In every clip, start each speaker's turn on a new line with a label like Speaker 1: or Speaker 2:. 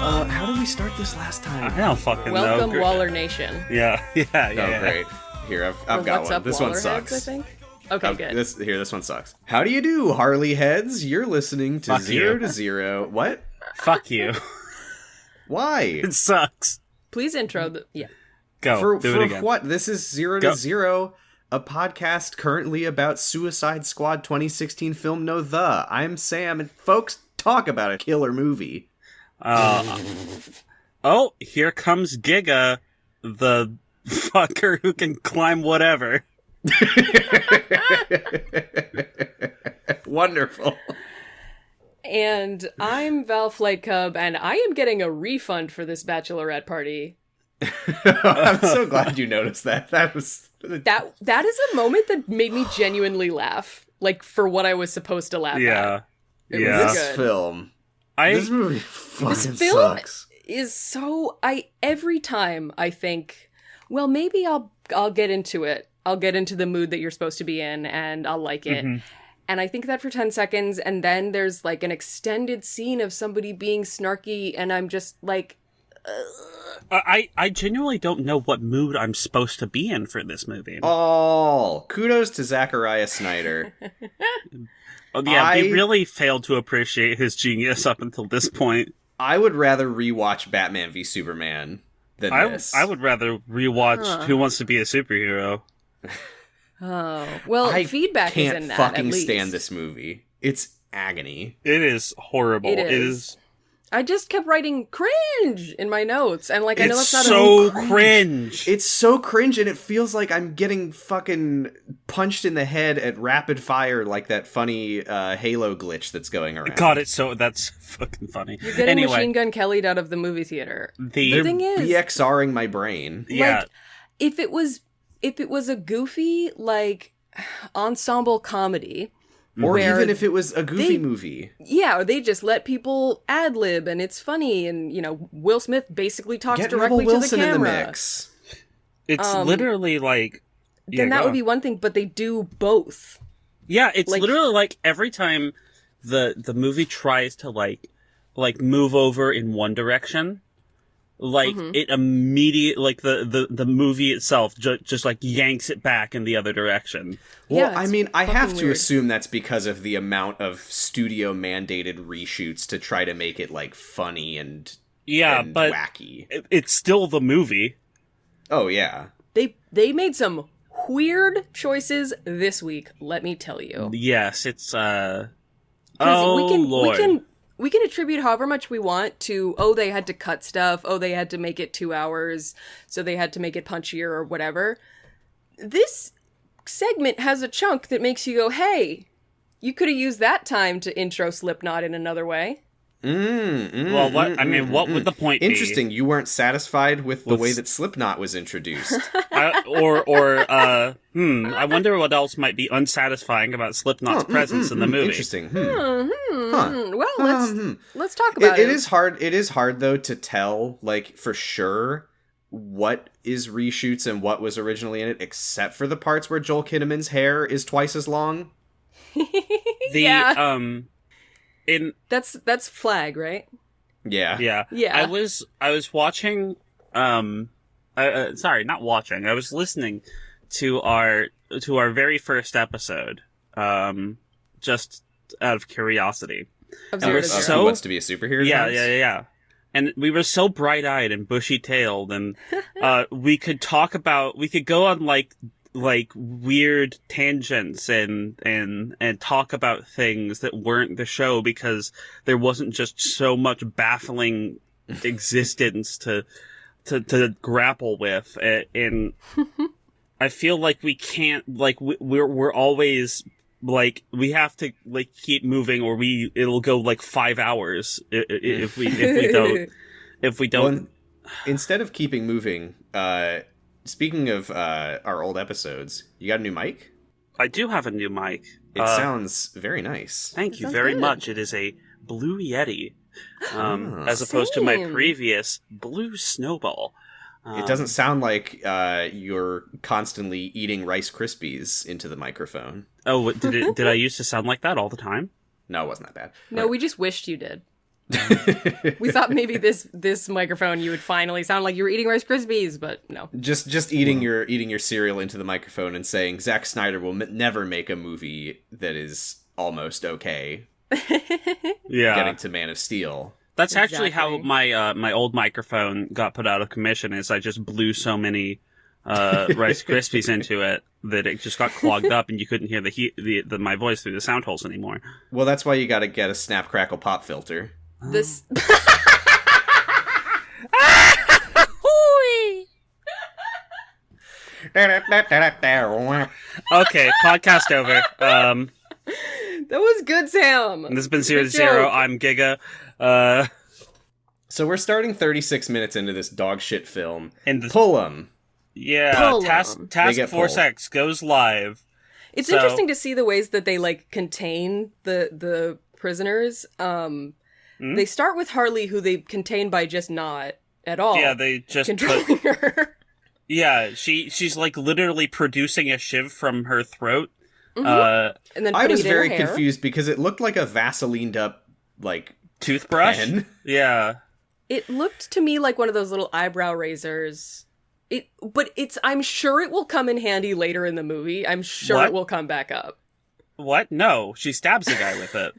Speaker 1: How did we start this last time?
Speaker 2: I don't fucking
Speaker 3: Welcome,
Speaker 2: know.
Speaker 3: Waller Nation.
Speaker 2: Yeah.
Speaker 1: Oh, great. Here, I've got
Speaker 3: What's
Speaker 1: one.
Speaker 3: up,
Speaker 1: This one
Speaker 3: Wallerheads,
Speaker 1: sucks.
Speaker 3: I think. Okay, good.
Speaker 1: This one sucks. How do you do, Harley heads? You're listening to
Speaker 2: Fuck
Speaker 1: Zero
Speaker 2: you.
Speaker 1: to Zero. What?
Speaker 2: Fuck you.
Speaker 1: Why?
Speaker 2: It sucks.
Speaker 3: Please intro yeah.
Speaker 2: Go. Do it again.
Speaker 1: What? This is Zero to Zero, a podcast currently about Suicide Squad 2016 film No The. I'm Sam, and folks, talk about a killer movie.
Speaker 2: Oh, here comes Giga, the fucker who can climb whatever.
Speaker 1: Wonderful.
Speaker 3: And I'm Val Flight Cub, and I am getting a refund for this bachelorette party.
Speaker 1: I'm so glad you noticed that. That is
Speaker 3: a moment that made me genuinely laugh. Like, for what I was supposed to laugh at.
Speaker 2: Yeah.
Speaker 3: It
Speaker 2: Yeah.
Speaker 3: was
Speaker 1: This
Speaker 3: good.
Speaker 1: film. This movie fucking
Speaker 3: film
Speaker 1: sucks.
Speaker 3: is so... Every time I think, well, maybe I'll get into it. I'll get into the mood that you're supposed to be in, and I'll like it.
Speaker 2: Mhm.
Speaker 3: And I think that for 10 seconds, and then there's, like, an extended scene of somebody being snarky, and I'm just, like...
Speaker 2: I genuinely don't know what mood I'm supposed to be in for this movie.
Speaker 1: Kudos to Zachariah Snyder.
Speaker 2: Oh, yeah, we really failed to appreciate his genius up until this point.
Speaker 1: I would rather rewatch Batman v Superman than this.
Speaker 2: I would rather rewatch Who Wants to Be a Superhero.
Speaker 3: Oh, well,
Speaker 1: I
Speaker 3: feedback is in that,
Speaker 1: can't
Speaker 3: at least.
Speaker 1: stand this movie. It's agony.
Speaker 2: It is horrible.
Speaker 3: It is. I just kept writing cringe in my notes, and like I know
Speaker 1: It's
Speaker 3: that's not
Speaker 2: so
Speaker 3: a
Speaker 2: cringe.
Speaker 1: It's so cringe, and it feels like I'm getting fucking punched in the head at rapid fire, like that funny Halo glitch that's going around.
Speaker 2: God, that's fucking funny.
Speaker 3: You're getting
Speaker 2: Anyway,
Speaker 3: Machine Gun Kelly'd out of the movie theater.
Speaker 1: They're
Speaker 3: thing is,
Speaker 1: BXRing my brain.
Speaker 2: yeah,
Speaker 3: like, if it was a goofy like ensemble comedy,
Speaker 1: Or
Speaker 3: where
Speaker 1: even if it was a goofy movie.
Speaker 3: yeah, or they just let people ad lib and it's funny, and you know Will Smith basically talks
Speaker 1: Get
Speaker 3: directly
Speaker 1: Rebel Wilson
Speaker 3: to the
Speaker 1: in the
Speaker 3: camera.
Speaker 1: mix.
Speaker 2: it's literally like.
Speaker 3: Then that would be one thing, but they do both.
Speaker 2: Yeah, it's
Speaker 3: like-
Speaker 2: literally like every time the movie tries to like move over in one direction, like it immediately like the movie itself just like yanks it back in the other direction.
Speaker 1: Well,
Speaker 3: Yeah,
Speaker 1: I
Speaker 3: it's
Speaker 1: mean, I have
Speaker 3: fucking
Speaker 1: to
Speaker 3: weird.
Speaker 1: assume that's because of the amount of studio mandated reshoots to try to make it like funny and
Speaker 2: Yeah,
Speaker 1: and
Speaker 2: but
Speaker 1: wacky.
Speaker 2: it's still the movie.
Speaker 1: Oh yeah.
Speaker 3: They made some weird choices this week, let me tell you.
Speaker 2: Yes, it's
Speaker 3: 'Cause
Speaker 2: Lord.
Speaker 3: we can attribute however much we want to, oh, they had to cut stuff, oh, they had to make it 2 hours, so they had to make it punchier or whatever. This segment has a chunk that makes you go, hey, you could have used that time to intro Slipknot in another way.
Speaker 2: Well, what what would the point
Speaker 1: Interesting.
Speaker 2: be?
Speaker 1: You weren't satisfied with the way that Slipknot was introduced.
Speaker 2: I wonder what else might be unsatisfying about Slipknot's presence in the movie.
Speaker 1: Interesting.
Speaker 3: Well, let's talk about
Speaker 1: It is hard. It is hard though to tell, like for sure, what is reshoots and what was originally in it, except for the parts where Joel Kinnaman's hair is twice as long.
Speaker 3: Yeah. That's Flag, right?
Speaker 1: Yeah.
Speaker 2: Yeah.
Speaker 3: Yeah.
Speaker 2: I was watching sorry, not watching. I was listening to our very first episode just out of curiosity.
Speaker 3: Of
Speaker 2: And we're
Speaker 3: Zero to Zero.
Speaker 2: so
Speaker 1: Who Wants to Be a Superhero?
Speaker 2: yeah. And we were so bright-eyed and bushy-tailed, and we could go on like weird tangents and talk about things that weren't the show because there wasn't just so much baffling existence to grapple with, and I feel like we can't, like we're always like we have to like keep moving or it'll go like 5 hours if we don't.
Speaker 1: Well, instead of keeping moving, speaking of our old episodes, you got a new mic?
Speaker 2: I do have a new mic.
Speaker 1: It sounds very nice.
Speaker 2: Thank you
Speaker 3: sounds
Speaker 2: very
Speaker 3: good.
Speaker 2: much. It is a Blue Yeti, as opposed to my
Speaker 3: Same.
Speaker 2: previous Blue Snowball.
Speaker 1: It doesn't sound like you're constantly eating Rice Krispies into the microphone.
Speaker 2: Oh, did I used to sound like that all the time?
Speaker 1: No, it wasn't that bad.
Speaker 3: No, we just wished you did. We thought maybe this microphone you would finally sound like you were eating Rice Krispies, but no.
Speaker 1: Just eating your cereal into the microphone and saying Zack Snyder will never make a movie that is almost okay.
Speaker 2: Yeah.
Speaker 1: Getting to Man of Steel.
Speaker 2: That's actually how my old microphone got put out of commission. Is I just blew so many Rice Krispies into it that it just got clogged up, and you couldn't hear my voice through the sound holes anymore.
Speaker 1: Well, that's why you got to get a Snap Crackle Pop filter.
Speaker 3: This.
Speaker 2: Okay, podcast over.
Speaker 3: That was good, Sam.
Speaker 2: This has been 0-0. I'm Giga.
Speaker 1: So we're starting 36 minutes into this dog shit film.
Speaker 2: And
Speaker 1: pull 'em.
Speaker 2: Yeah, Task Force
Speaker 1: pulled.
Speaker 2: X goes live.
Speaker 3: It's interesting to see the ways that they like contain the prisoners. They start with Harley, who they contain by just not at all.
Speaker 2: Yeah, they just
Speaker 3: controlling her.
Speaker 2: Yeah, she's like literally producing a shiv from her throat.
Speaker 3: And then
Speaker 1: I was
Speaker 3: it in
Speaker 1: very
Speaker 3: her hair.
Speaker 1: confused because it looked like a Vaselined up like
Speaker 2: toothbrush.
Speaker 1: pen.
Speaker 2: Yeah,
Speaker 3: it looked to me like one of those little eyebrow razors. I'm sure it will come in handy later in the movie. I'm sure it will come back up.
Speaker 2: What? No, she stabs a guy with it.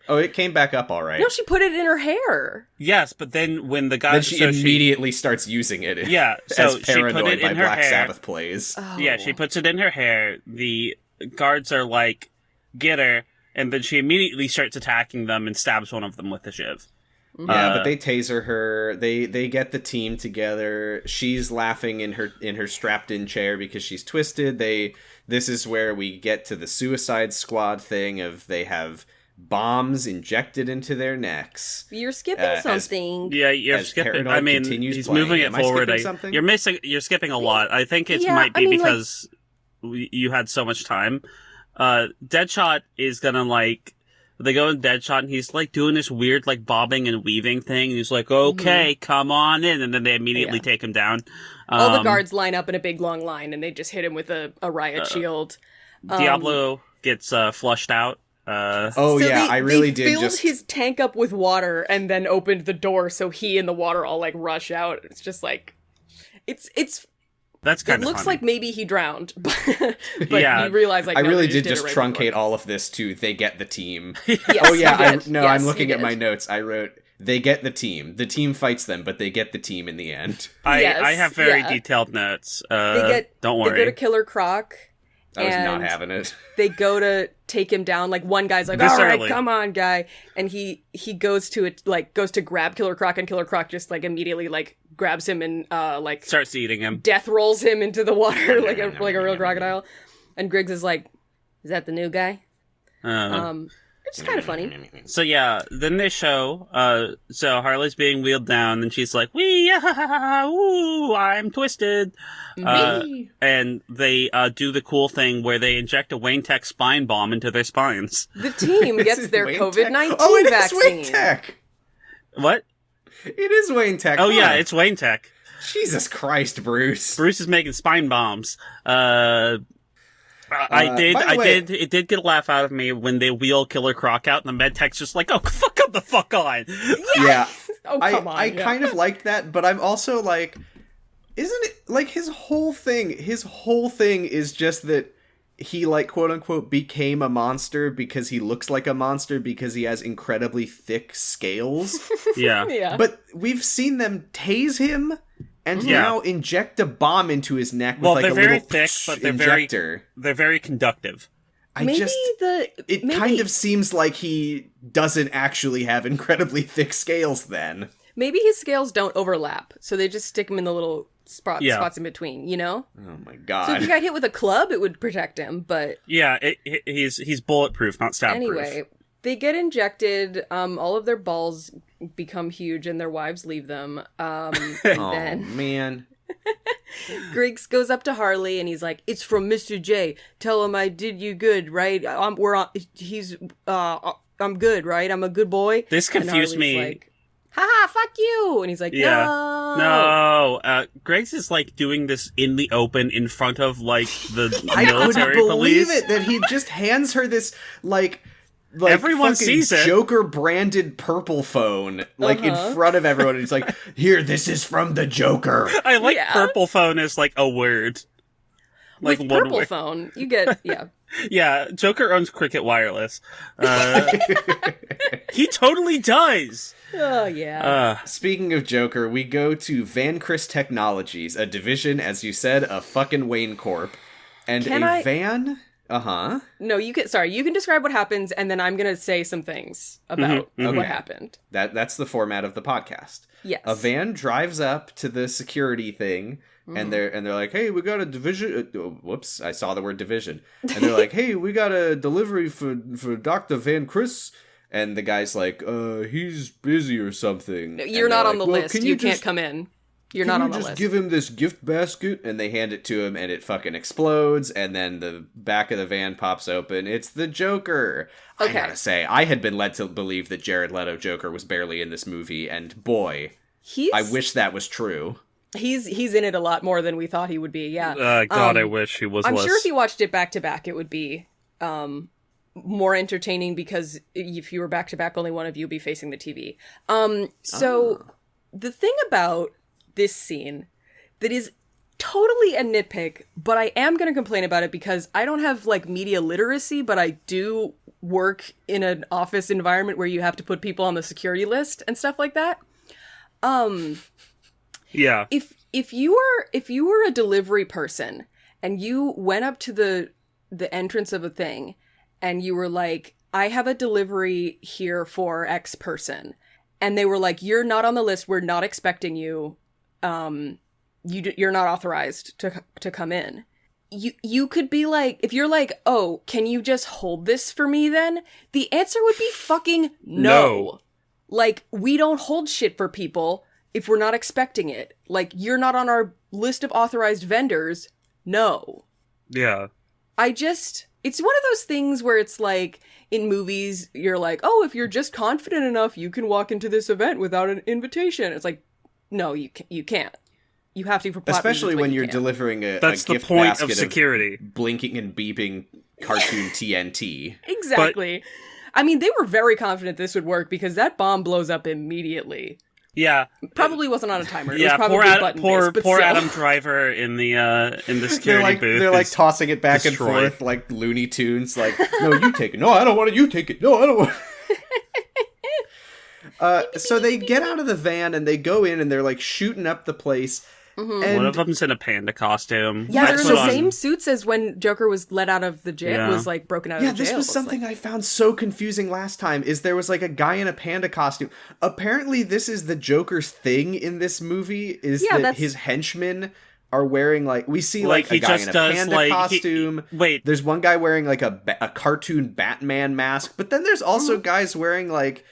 Speaker 1: Oh, it came back up all right.
Speaker 3: No, she put it in her hair.
Speaker 2: Yes, but then when the guy...
Speaker 1: Then she immediately starts using it.
Speaker 2: Yeah, so
Speaker 1: as
Speaker 2: she
Speaker 1: Paranoid
Speaker 2: put it
Speaker 1: by
Speaker 2: in her
Speaker 1: Black
Speaker 2: hair.
Speaker 1: Sabbath plays.
Speaker 3: Oh.
Speaker 2: Yeah, she puts it in her hair. The guards are like, get her, and then she immediately starts attacking them and stabs one of them with the shiv.
Speaker 1: Yeah, but they taser her. They get the team together. She's laughing in her strapped-in chair because she's twisted. This is where we get to the Suicide Squad thing of they have bombs injected into their necks.
Speaker 3: You're skipping something.
Speaker 2: You're skipping.
Speaker 1: Paranoid
Speaker 2: I mean,
Speaker 1: continues
Speaker 2: he's
Speaker 1: playing.
Speaker 2: moving it
Speaker 1: Am I
Speaker 2: forward.
Speaker 1: skipping something?
Speaker 2: You're skipping a lot. I think it
Speaker 3: Yeah,
Speaker 2: might be
Speaker 3: I mean,
Speaker 2: because you had so much time. Deadshot is gonna like. They go in Deadshot, and he's like doing this weird like bobbing and weaving thing. And he's like, "Okay, come on in," and then they immediately take him down.
Speaker 3: All the guards line up in a big long line, and they just hit him with a riot shield.
Speaker 2: Diablo gets flushed out.
Speaker 1: I really did
Speaker 3: filled his tank up with water and then opened the door so he and the water all like rush out. It's just like
Speaker 2: That's kind
Speaker 3: it
Speaker 2: of
Speaker 3: looks
Speaker 2: funny.
Speaker 3: like maybe he drowned, but
Speaker 2: Yeah.
Speaker 3: you realize like
Speaker 1: I
Speaker 3: no,
Speaker 1: really
Speaker 3: they
Speaker 1: did
Speaker 3: it
Speaker 1: just
Speaker 3: right
Speaker 1: truncate
Speaker 3: before.
Speaker 1: all of this to they get the team.
Speaker 3: Yes,
Speaker 1: Oh yeah,
Speaker 3: you did.
Speaker 1: I'm
Speaker 3: Yes,
Speaker 1: looking
Speaker 3: you
Speaker 1: at my
Speaker 3: did.
Speaker 1: notes. I wrote they get the team. The team fights them, but they get the team in the end.
Speaker 2: I
Speaker 3: Yes,
Speaker 2: have very
Speaker 3: yeah.
Speaker 2: detailed notes.
Speaker 3: Don't
Speaker 2: Don't
Speaker 3: They go to
Speaker 2: worry.
Speaker 3: Killer Croc.
Speaker 1: I was not
Speaker 3: and
Speaker 1: having it.
Speaker 3: They go to take him down. Like one guy's like,
Speaker 2: This
Speaker 3: "All right,
Speaker 2: early.
Speaker 3: come on, guy," and he goes to grab Killer Croc, and Killer Croc just like immediately like grabs him and like
Speaker 2: Starts eating him.
Speaker 3: death rolls him into the water like a real crocodile. And Griggs is like, "Is that the new guy?" It's kind of funny.
Speaker 2: So yeah, then they show, so Harley's being wheeled down, and she's like, "Wee, ooh, I'm twisted." And they do the cool thing where they inject a Wayne Tech spine bomb into their spines.
Speaker 3: The team gets their
Speaker 1: Wayne Tech?
Speaker 3: COVID-19
Speaker 1: Oh, it is
Speaker 3: vaccine.
Speaker 1: Wayne Tech.
Speaker 2: What?
Speaker 1: It is Wayne Tech.
Speaker 2: Oh yeah,
Speaker 1: Huh.
Speaker 2: it's Wayne Tech.
Speaker 1: Jesus Christ, Bruce.
Speaker 2: Bruce is making spine bombs.
Speaker 1: by the way-
Speaker 2: It did get a laugh out of me when they wheel Killer Croc out, and the med tech's just like, "Oh, come the fuck on!"
Speaker 1: Yeah.
Speaker 3: Oh, come on.
Speaker 1: I
Speaker 3: yeah.
Speaker 1: kind of liked that, but I'm also like, isn't it like his whole thing is just that he like quote unquote became a monster because he looks like a monster because he has incredibly thick scales.
Speaker 2: Yeah.
Speaker 3: Yeah.
Speaker 1: But we've seen them tase him and
Speaker 2: Yeah.
Speaker 1: now inject a bomb into his neck with
Speaker 2: Well,
Speaker 1: like
Speaker 2: they're
Speaker 1: a
Speaker 2: very
Speaker 1: little
Speaker 2: thick, but they're
Speaker 1: injector.
Speaker 2: very conductive.
Speaker 3: maybe
Speaker 1: It kind of seems like he doesn't actually have incredibly thick scales then.
Speaker 3: maybe his scales don't overlap, so they just stick him in the little spots in between, you know?
Speaker 1: Oh my
Speaker 3: So if
Speaker 1: god.
Speaker 3: he got hit with a club, it would protect him, but
Speaker 2: Yeah, he's bulletproof, not stab proof.
Speaker 3: anyway, they get injected, all of their balls become huge and their wives leave them. And
Speaker 1: Oh
Speaker 3: then
Speaker 1: man.
Speaker 3: Griggs goes up to Harley and he's like, "It's from Mr. J. Tell him I did you good, right? I'm good, right? I'm a good boy."
Speaker 2: This
Speaker 3: And
Speaker 2: confused
Speaker 3: Harley's
Speaker 2: me.
Speaker 3: like, "Haha, fuck you!" And he's like,
Speaker 2: Yeah.
Speaker 3: "No,
Speaker 2: No, Greg's is like doing this in the open in front of like the
Speaker 1: I couldn't
Speaker 2: military
Speaker 1: believe
Speaker 2: police.
Speaker 1: it that he just hands her this like like
Speaker 2: Everyone
Speaker 1: fucking
Speaker 2: sees it.
Speaker 1: Joker branded purple phone, like in front of everyone, and he's like, "Here, this is from the Joker."
Speaker 2: I like
Speaker 3: Yeah.
Speaker 2: purple phone as like a word. Like
Speaker 3: With
Speaker 2: one
Speaker 3: purple
Speaker 2: word.
Speaker 3: phone, you get
Speaker 2: Yeah, Joker owns Cricket Wireless. He totally does.
Speaker 3: Oh yeah.
Speaker 1: Speaking of Joker, we go to Van Chris Technologies, a division, as you said, of fucking Wayne Corp, and van.
Speaker 3: No, you can. Sorry, you can describe what happens, and then I'm gonna say some things about what happened.
Speaker 1: That's the format of the podcast.
Speaker 3: Yes.
Speaker 1: A van drives up to the security thing, and they're like, "Hey, we got a division." Whoops, I saw the word division. And they're like, "Hey, we got a delivery for Dr. Van Chris." And the guy's like, he's busy or something.
Speaker 3: No, you're not on the list. You can't come in. You're not on the list.
Speaker 1: Just give him this gift basket, and they hand it to him, and it fucking explodes, and then the back of the van pops open. It's the Joker. Okay. I gotta say, I had been led to believe that Jared Leto Joker was barely in this movie, and boy, I wish that was true.
Speaker 3: He's in it a lot more than we thought he would be. Yeah.
Speaker 2: God, I wish he was.
Speaker 3: I'm sure if you watched it back to back, it would be more entertaining, because if you were back to back, only one of you would be facing the TV. The thing about this scene that is totally a nitpick, but I am going to complain about it because I don't have like media literacy, but I do work in an office environment where you have to put people on the security list and stuff like that.
Speaker 2: Yeah.
Speaker 3: If you were a delivery person and you went up to the entrance of a thing and you were like, "I have a delivery here for X person," and they were like, "You're not on the list. We're not expecting you. You're not authorized to come in." You could be like, if you're like, "Oh, can you just hold this for me then?" The answer would be fucking no. Like, we don't hold shit for people if we're not expecting it. Like, you're not on our list of authorized vendors. No.
Speaker 2: Yeah.
Speaker 3: It's one of those things where it's like, in movies, you're like, "Oh, if you're just confident enough, you can walk into this event without an invitation." It's like, no, you can't. You have to, for plot
Speaker 1: especially
Speaker 3: reasons,
Speaker 1: when you're
Speaker 3: can't.
Speaker 1: delivering a
Speaker 2: That's
Speaker 1: gift
Speaker 2: the point
Speaker 1: basket
Speaker 2: of security.
Speaker 1: Blinking and beeping cartoon TNT.
Speaker 3: Exactly. I mean, they were very confident this would work because that bomb blows up immediately.
Speaker 2: Yeah.
Speaker 3: Probably wasn't on a timer. It
Speaker 2: Yeah,
Speaker 3: was probably
Speaker 2: poor
Speaker 3: still.
Speaker 2: Adam Driver in the security booth.
Speaker 1: They're like tossing it back
Speaker 2: destroyed.
Speaker 1: and forth like Looney Tunes. Like, "No, you take it. No, I don't want it. You take it. No, I don't want it." So they get out of the van and they go in and they're like shooting up the place. And
Speaker 2: One of them's in a panda costume.
Speaker 3: Yeah, they're
Speaker 2: That's
Speaker 3: in the
Speaker 2: what
Speaker 3: same suits as when Joker was let out of the jail.
Speaker 2: Yeah.
Speaker 3: Was like broken out of jail.
Speaker 1: this was something I found so confusing last time, is there was like a guy in a panda costume. Apparently this is the Joker's thing in this movie, is that his henchmen are wearing like, we see like a guy in a panda costume.
Speaker 2: Wait.
Speaker 1: There's one guy wearing like a cartoon Batman mask, but then there's also guys wearing like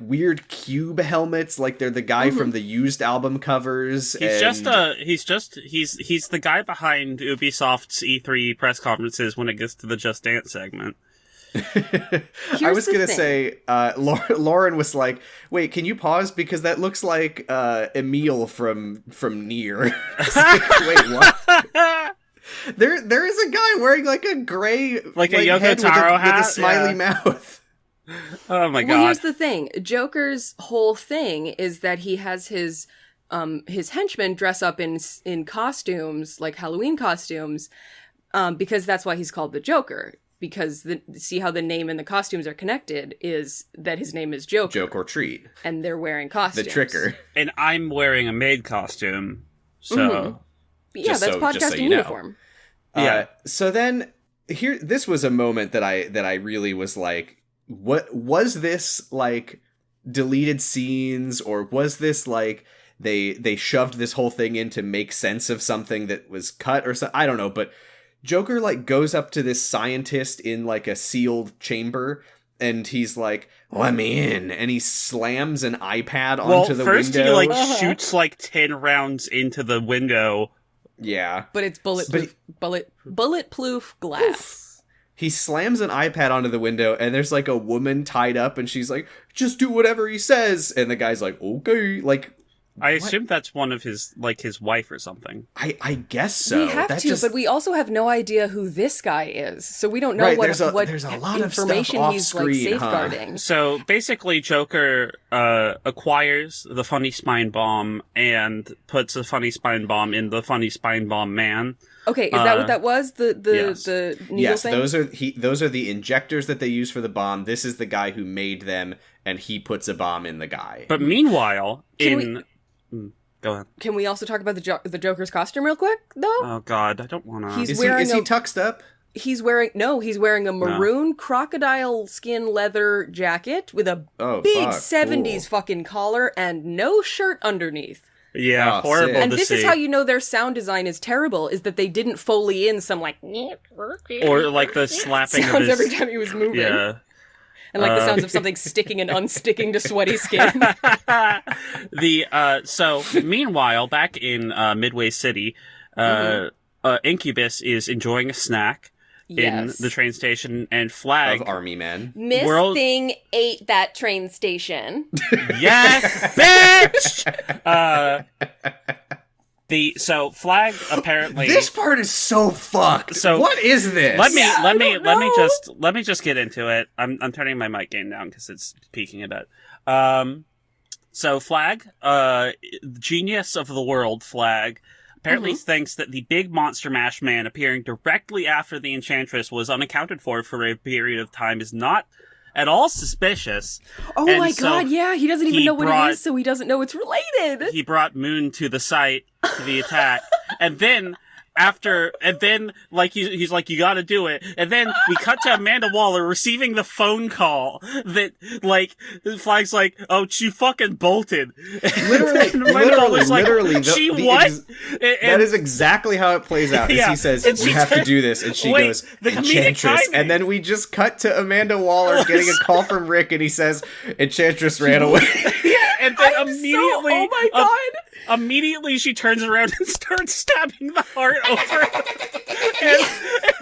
Speaker 1: weird cube helmets, like they're the guy from the Used album covers.
Speaker 2: He's the guy behind Ubisoft's E3 press conferences when it gets to the Just Dance segment.
Speaker 1: I was gonna say, Lauren was like, "Wait, can you pause, because that looks like Emil from Nier." Like, wait, what? There is a guy wearing like a gray,
Speaker 2: like a Yoko Taro hat
Speaker 1: with a smiley mouth.
Speaker 2: Oh my god.
Speaker 3: Well, here's the thing. Joker's whole thing is that he has his henchmen dress up in costumes, like Halloween costumes, because that's why he's called the Joker. Because see how the name and the costumes are connected is that his name is Joker.
Speaker 1: Joke or treat.
Speaker 3: And they're wearing costumes.
Speaker 1: The tricker.
Speaker 2: And I'm wearing a maid costume, so...
Speaker 3: Yeah, that's podcasting uniform.
Speaker 2: Yeah.
Speaker 1: So then, this was a moment that I really was like, what was this, like, deleted scenes, or was this like they shoved this whole thing in to make sense of something that was cut or something? I don't know, but Joker like goes up to this scientist in like a sealed chamber, and he's like, "Let me in," and he slams an iPad onto the window.
Speaker 2: First he like shoots like 10 rounds into the window.
Speaker 1: Yeah,
Speaker 3: but it's bulletproof glass.
Speaker 1: He slams an iPad onto the window, and there's like a woman tied up, and she's like, "Just do whatever he says." And the guy's like, "Okay." Like,
Speaker 2: I assume that's one of his wife or something.
Speaker 1: I guess so.
Speaker 3: We have but we also have no idea who this guy is, so we don't know
Speaker 1: Right,
Speaker 3: what
Speaker 1: there's a lot
Speaker 3: information
Speaker 1: of stuff
Speaker 3: he's
Speaker 1: off-screen,
Speaker 3: safeguarding.
Speaker 2: So basically, Joker acquires the funny spine bomb and puts the funny spine bomb in the funny spine bomb man.
Speaker 3: Okay, is that what that was?
Speaker 2: Yes.
Speaker 3: The needle thing?
Speaker 1: those are the injectors that they use for the bomb. This is the guy who made them, and he puts a bomb in the guy.
Speaker 2: But meanwhile, go ahead.
Speaker 3: Can we also talk about the Joker's costume real quick, though?
Speaker 2: Oh God, I don't want to.
Speaker 1: Is he tuxed up?
Speaker 3: He's wearing a maroon crocodile skin leather jacket with a big 70s fucking collar and no shirt underneath.
Speaker 2: Yeah, horrible
Speaker 1: sick.
Speaker 3: And
Speaker 2: to
Speaker 3: this
Speaker 2: see.
Speaker 3: is how you know their sound design is terrible, is that they didn't Foley in some
Speaker 2: or like the slapping
Speaker 3: sounds
Speaker 2: of his...
Speaker 3: every time he was moving.
Speaker 2: Yeah.
Speaker 3: And like the sounds of something sticking and unsticking to sweaty skin.
Speaker 2: So meanwhile, back in Midway City, Incubus is enjoying a snack in the train station, and Flag
Speaker 1: of army men.
Speaker 3: Miss Thing ate that train station.
Speaker 2: Yes, bitch. So Flag apparently
Speaker 1: This part is so fucked. So what is this?
Speaker 2: Let me just get into it. I'm turning my mic gain down because it's peaking a bit. So Flag, genius of the world, Flag, apparently thinks that the big Monster Mash man appearing directly after the Enchantress was unaccounted for a period of time is not at all suspicious.
Speaker 3: Oh my god, yeah, he doesn't even know what it is, so he doesn't know it's related.
Speaker 2: He brought Moon to the site to the attack, and then like he's like, you gotta do it, and then we cut to Amanda Waller receiving the phone call that like Flag's like, oh, she fucking bolted.
Speaker 1: Literally,
Speaker 2: she what?
Speaker 1: That is exactly how it plays out. Is he says, "We have to do this," and she goes, "Enchantress," and then we just cut to Amanda Waller getting a call from Rick, and he says, "Enchantress ran away."
Speaker 2: And then immediately, immediately she turns around and starts stabbing the heart over.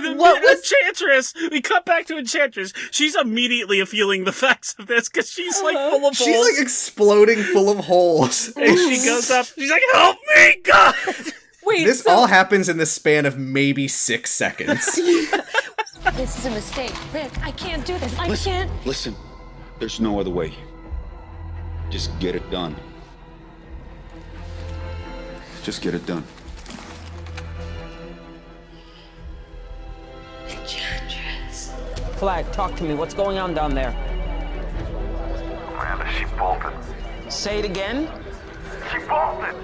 Speaker 2: and what was Enchantress? We cut back to Enchantress. She's immediately feeling the effects of this because she's like full of holes.
Speaker 1: She's like exploding full of holes.
Speaker 2: And she goes up. She's like, "Help me, God!"
Speaker 3: Wait,
Speaker 1: this all happens in the span of maybe 6 seconds.
Speaker 4: This is a mistake, Rick. I can't do this. I can't.
Speaker 5: Listen, there's no other way. Just get it done. Just get it done.
Speaker 4: Enchantress.
Speaker 6: Flag, talk to me. What's going on down there?
Speaker 7: Amanda, she bolted.
Speaker 6: Say it again?
Speaker 7: She bolted!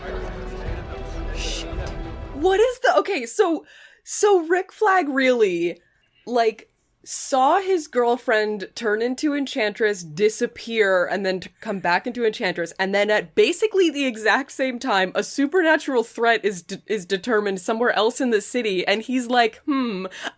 Speaker 3: What is the... Okay, so Rick Flag really, like, saw his girlfriend turn into Enchantress, disappear, and then come back into Enchantress, and then at basically the exact same time, a supernatural threat is determined somewhere else in the city, and he's like,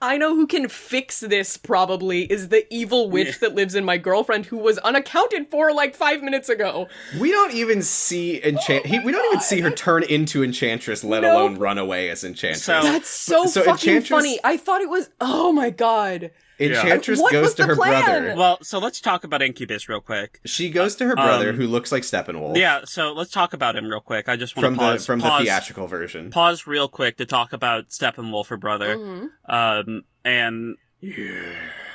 Speaker 3: I know who can fix this, probably, is the evil witch that lives in my girlfriend, who was unaccounted for like 5 minutes ago.
Speaker 1: We don't even see we don't even see her turn into Enchantress, let alone run away as Enchantress.
Speaker 3: That's so fucking funny. I thought it was... Oh my god.
Speaker 1: Enchantress goes to her brother.
Speaker 2: Well, so let's talk about Incubus real quick.
Speaker 1: She goes to her brother, who looks like Steppenwolf.
Speaker 2: Yeah, so let's talk about him real quick. I just want to pause
Speaker 1: from the theatrical version.
Speaker 2: Pause real quick to talk about Steppenwolf, her brother. And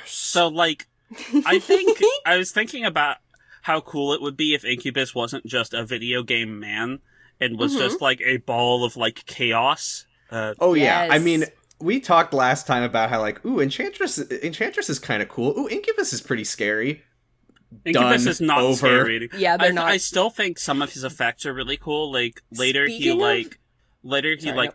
Speaker 2: so like, I was thinking about how cool it would be if Incubus wasn't just a video game man and was just like a ball of like chaos.
Speaker 1: Yeah, I mean, we talked last time about how, like, ooh, Enchantress is kind of cool. Ooh, Incubus is pretty scary.
Speaker 2: Incubus is not scary.
Speaker 3: Yeah, they're not.
Speaker 2: I still think some of his effects are really cool. Like, later he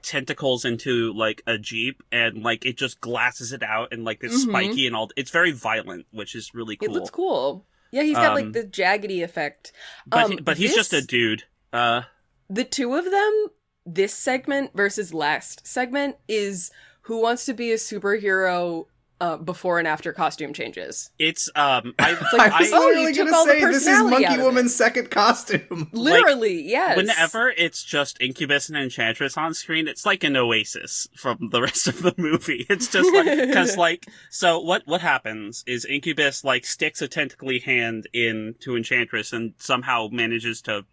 Speaker 2: tentacles into, like, a Jeep, and, like, it just glasses it out, and, like, it's spiky and all. It's very violent, which is really cool.
Speaker 3: It looks cool. Yeah, he's got, like, the jaggedy effect.
Speaker 2: But he's just a dude.
Speaker 3: The two of them, this segment versus last segment, is... Who wants to be a superhero before and after costume changes?
Speaker 2: It's
Speaker 1: I was literally going to say this is Monkey Woman's second costume.
Speaker 3: Literally, like, yes.
Speaker 2: Whenever it's just Incubus and Enchantress on screen, it's like an oasis from the rest of the movie. It's just like, because like, so what happens is Incubus like sticks a tentacly hand into Enchantress and somehow manages to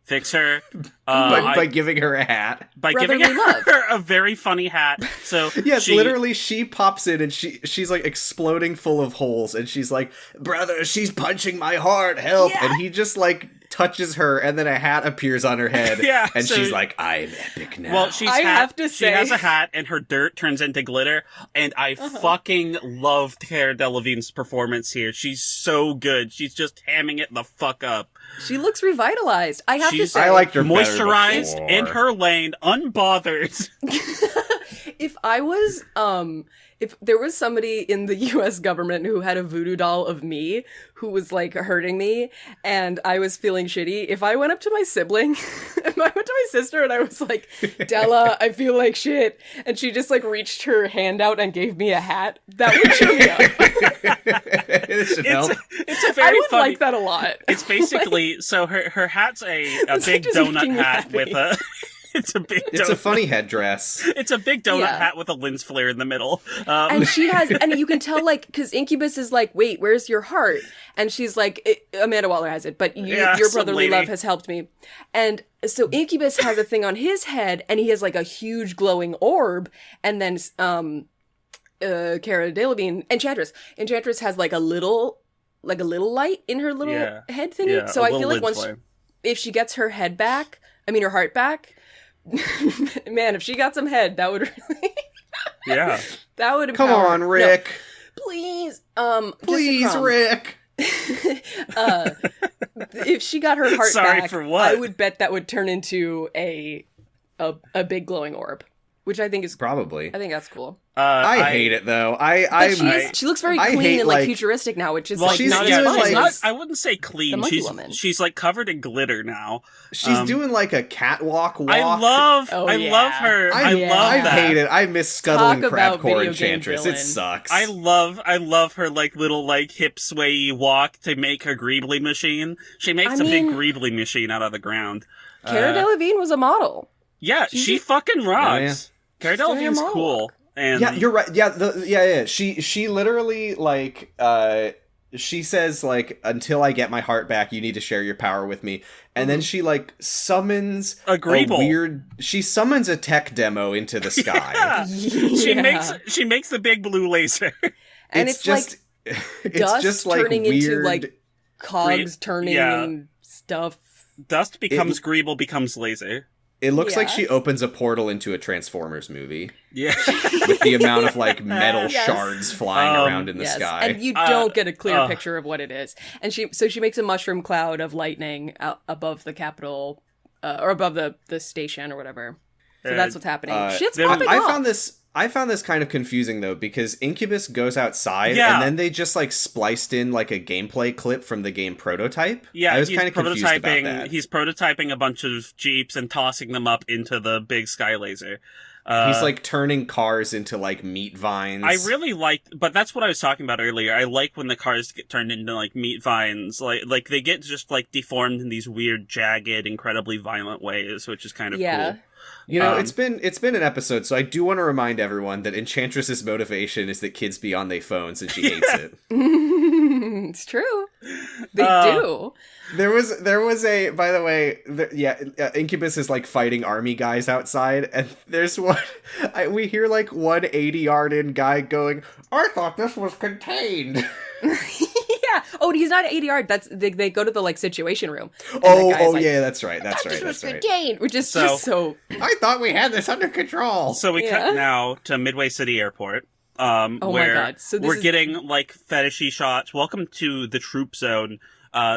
Speaker 2: Fix her.
Speaker 1: By giving her a hat.
Speaker 2: By giving
Speaker 3: Brotherly love.
Speaker 2: her a very funny hat. So
Speaker 1: Yes, literally, she pops in and she's like exploding full of holes, and she's like, "Brother, she's punching my heart, help!"
Speaker 3: Yeah.
Speaker 1: And he just like touches her, and then a hat appears on her head,
Speaker 2: Yeah,
Speaker 1: and
Speaker 2: so-
Speaker 1: she's like, "I'm epic now."
Speaker 2: Well,
Speaker 3: have to
Speaker 2: she
Speaker 3: say-
Speaker 2: has a hat, and her dirt turns into glitter, and I fucking loved Cara Delevingne's performance here. She's so good. She's just hamming it the fuck up.
Speaker 3: She looks revitalized. I have to
Speaker 2: She's-
Speaker 3: say,
Speaker 1: I liked her better
Speaker 2: Moisturized,
Speaker 1: before.
Speaker 2: in her lane, unbothered.
Speaker 3: if I was, if there was somebody in the U.S. government who had a voodoo doll of me who was like hurting me and I was feeling shitty, if I went up to my sibling, if I went to my sister and I was like, Della, I feel like shit, and she just like reached her hand out and gave me a hat, that would cheer me up.
Speaker 1: It should help.
Speaker 2: It's a
Speaker 3: I
Speaker 2: very
Speaker 3: would
Speaker 2: funny.
Speaker 3: like that a lot.
Speaker 2: It's basically so her hat's a
Speaker 3: It's
Speaker 2: big
Speaker 3: just
Speaker 2: donut
Speaker 3: making me
Speaker 2: hat
Speaker 3: happy.
Speaker 2: with a. It's a big.
Speaker 1: It's a
Speaker 2: donut.
Speaker 1: funny headdress.
Speaker 2: It's a big donut
Speaker 3: Yeah.
Speaker 2: hat with a lens flare in the middle.
Speaker 3: And she has, and you can tell, like, because Incubus is like, wait, where's your heart? And she's like, Amanda Waller has it, but
Speaker 2: Yeah,
Speaker 3: your
Speaker 2: some
Speaker 3: brotherly
Speaker 2: lady.
Speaker 3: love has helped me. And so Incubus has a thing on his head, and he has like a huge glowing orb, and then Cara Delevingne, Enchantress has like a little light in her little
Speaker 2: Yeah.
Speaker 3: head thingy.
Speaker 2: Yeah,
Speaker 3: So
Speaker 2: a
Speaker 3: I
Speaker 2: little
Speaker 3: feel like
Speaker 2: lens
Speaker 3: once
Speaker 2: flare.
Speaker 3: if she gets her head back, her heart back, man, if she got some head, that would really
Speaker 2: Yeah.
Speaker 3: that would
Speaker 1: Come
Speaker 3: empower-
Speaker 1: on,
Speaker 3: No,
Speaker 1: Rick.
Speaker 3: please,
Speaker 1: Please,
Speaker 3: just a crumb.
Speaker 1: Rick.
Speaker 3: If she got her heart
Speaker 2: Sorry
Speaker 3: back,
Speaker 2: for what?
Speaker 3: I would bet that would turn into a big glowing orb, which I think is
Speaker 1: Probably.
Speaker 3: I think that's cool.
Speaker 1: I hate it though.
Speaker 3: But she looks very
Speaker 1: I
Speaker 3: clean
Speaker 1: hate,
Speaker 3: and like
Speaker 1: like-
Speaker 3: futuristic now, which is
Speaker 2: Well,
Speaker 3: like
Speaker 1: she's
Speaker 3: not
Speaker 1: doing,
Speaker 3: as fun.
Speaker 1: like-
Speaker 2: she's not,
Speaker 3: as-
Speaker 2: I wouldn't say
Speaker 3: The
Speaker 2: clean.
Speaker 3: Monkey Woman.
Speaker 2: She's like covered in glitter now.
Speaker 1: She's doing like a catwalk walk.
Speaker 2: I love
Speaker 3: Oh,
Speaker 2: I
Speaker 3: yeah.
Speaker 2: love her. I
Speaker 3: yeah.
Speaker 2: love
Speaker 1: I
Speaker 2: that.
Speaker 1: hate it. I miss scuttling
Speaker 3: Talk about
Speaker 1: crabcore
Speaker 3: video game
Speaker 1: Enchantress. It
Speaker 3: villain.
Speaker 1: sucks.
Speaker 2: I love her like little like hip sway walk to make her greebly machine. She makes
Speaker 3: I
Speaker 2: a big
Speaker 3: mean-
Speaker 2: greebly machine out of the ground.
Speaker 3: Cara Delevingne was a model.
Speaker 2: Yeah, she fucking rocks. Cara
Speaker 3: doing
Speaker 2: Delevingne's
Speaker 3: her
Speaker 2: cool. And
Speaker 1: Yeah, you're right. Yeah, She literally like she says like, until I get my heart back, you need to share your power with me. And then she like summons
Speaker 2: A Greeble.
Speaker 1: she summons a tech demo into the sky.
Speaker 2: Yeah.
Speaker 3: Yeah.
Speaker 2: She makes the big blue laser.
Speaker 3: And
Speaker 1: it's
Speaker 3: it's
Speaker 1: just
Speaker 3: like
Speaker 1: it's
Speaker 3: dust
Speaker 1: just like
Speaker 3: turning
Speaker 1: weird.
Speaker 3: into like cogs turning
Speaker 2: Yeah.
Speaker 3: and stuff.
Speaker 2: Dust becomes Greeble becomes laser.
Speaker 1: It looks like
Speaker 3: Yeah.
Speaker 1: she opens a portal into a Transformers movie
Speaker 2: Yeah.
Speaker 1: with the amount of like metal
Speaker 3: Yes.
Speaker 1: shards flying around in the
Speaker 3: Yes,
Speaker 1: sky.
Speaker 3: and you don't get a clear picture of what it is. And she makes a mushroom cloud of lightning out above the Capitol, or above the station or whatever. So that's what's happening. Shit's
Speaker 2: there-
Speaker 3: popping
Speaker 1: I
Speaker 3: off.
Speaker 1: found this kind of confusing though, because Incubus goes outside
Speaker 2: Yeah.
Speaker 1: and then they just like spliced in like a gameplay clip from the game Prototype.
Speaker 2: Yeah,
Speaker 1: I was
Speaker 2: he's
Speaker 1: kind of confused about that.
Speaker 2: He's prototyping a bunch of Jeeps and tossing them up into the big sky laser.
Speaker 1: He's like turning cars into like meat vines.
Speaker 2: I really like, but that's what I was talking about earlier. I like when the cars get turned into like meat vines, like they get just like deformed in these weird, jagged, incredibly violent ways, which is kind of
Speaker 3: Yeah.
Speaker 2: cool.
Speaker 1: You know, it's been an episode, so I do want to remind everyone that Enchantress's motivation is that kids be on their phones and she hates it.
Speaker 3: It's true. They do.
Speaker 1: There was a, by the way, Incubus is like fighting army guys outside, and there's one, we hear like one 80-yard in guy going, "I thought this was contained."
Speaker 3: Yeah. Oh, he's not at 80 yard. That's they go to the like situation room. And
Speaker 1: Oh,
Speaker 3: the guy's like,
Speaker 1: yeah, that's right. That's
Speaker 3: "This
Speaker 1: right.
Speaker 3: was
Speaker 1: That's right.
Speaker 3: contained," which is
Speaker 2: So-
Speaker 3: just so.
Speaker 1: I thought we had this under control.
Speaker 2: So we
Speaker 3: Yeah.
Speaker 2: cut now to Midway City Airport.
Speaker 3: my
Speaker 2: Where
Speaker 3: God. So this
Speaker 2: we're
Speaker 3: is-
Speaker 2: getting like fetishy shots. Welcome to the troop zone.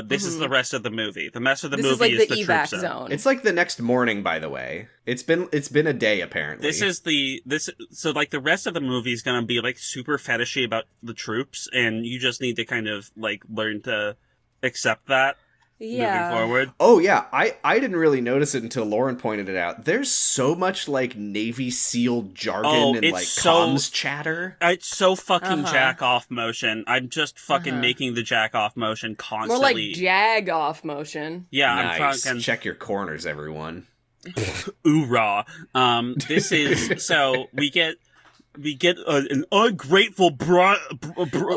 Speaker 2: This is the rest of the movie. The rest of the
Speaker 3: This
Speaker 2: movie
Speaker 3: is like the
Speaker 2: the
Speaker 3: evac
Speaker 2: troop
Speaker 3: zone.
Speaker 1: It's like the next morning, by the way. It's been a day apparently.
Speaker 2: So like the rest of the movie is gonna be like super fetishy about the troops, and you just need to kind of like learn to accept that
Speaker 3: Yeah.
Speaker 2: moving forward.
Speaker 1: Oh yeah, I didn't really notice it until Lauren pointed it out. There's so much like Navy SEAL jargon
Speaker 2: Oh,
Speaker 1: and
Speaker 2: it's
Speaker 1: like
Speaker 2: so-
Speaker 1: comms chatter.
Speaker 2: It's so fucking
Speaker 3: Uh-huh.
Speaker 2: jack off motion. I'm just fucking making the jack off motion
Speaker 3: More
Speaker 2: constantly.
Speaker 3: like jag off motion.
Speaker 2: Yeah,
Speaker 1: Nice.
Speaker 2: I'm fucking
Speaker 1: Check your corners, everyone.
Speaker 2: oorah. This is so we get we get an ungrateful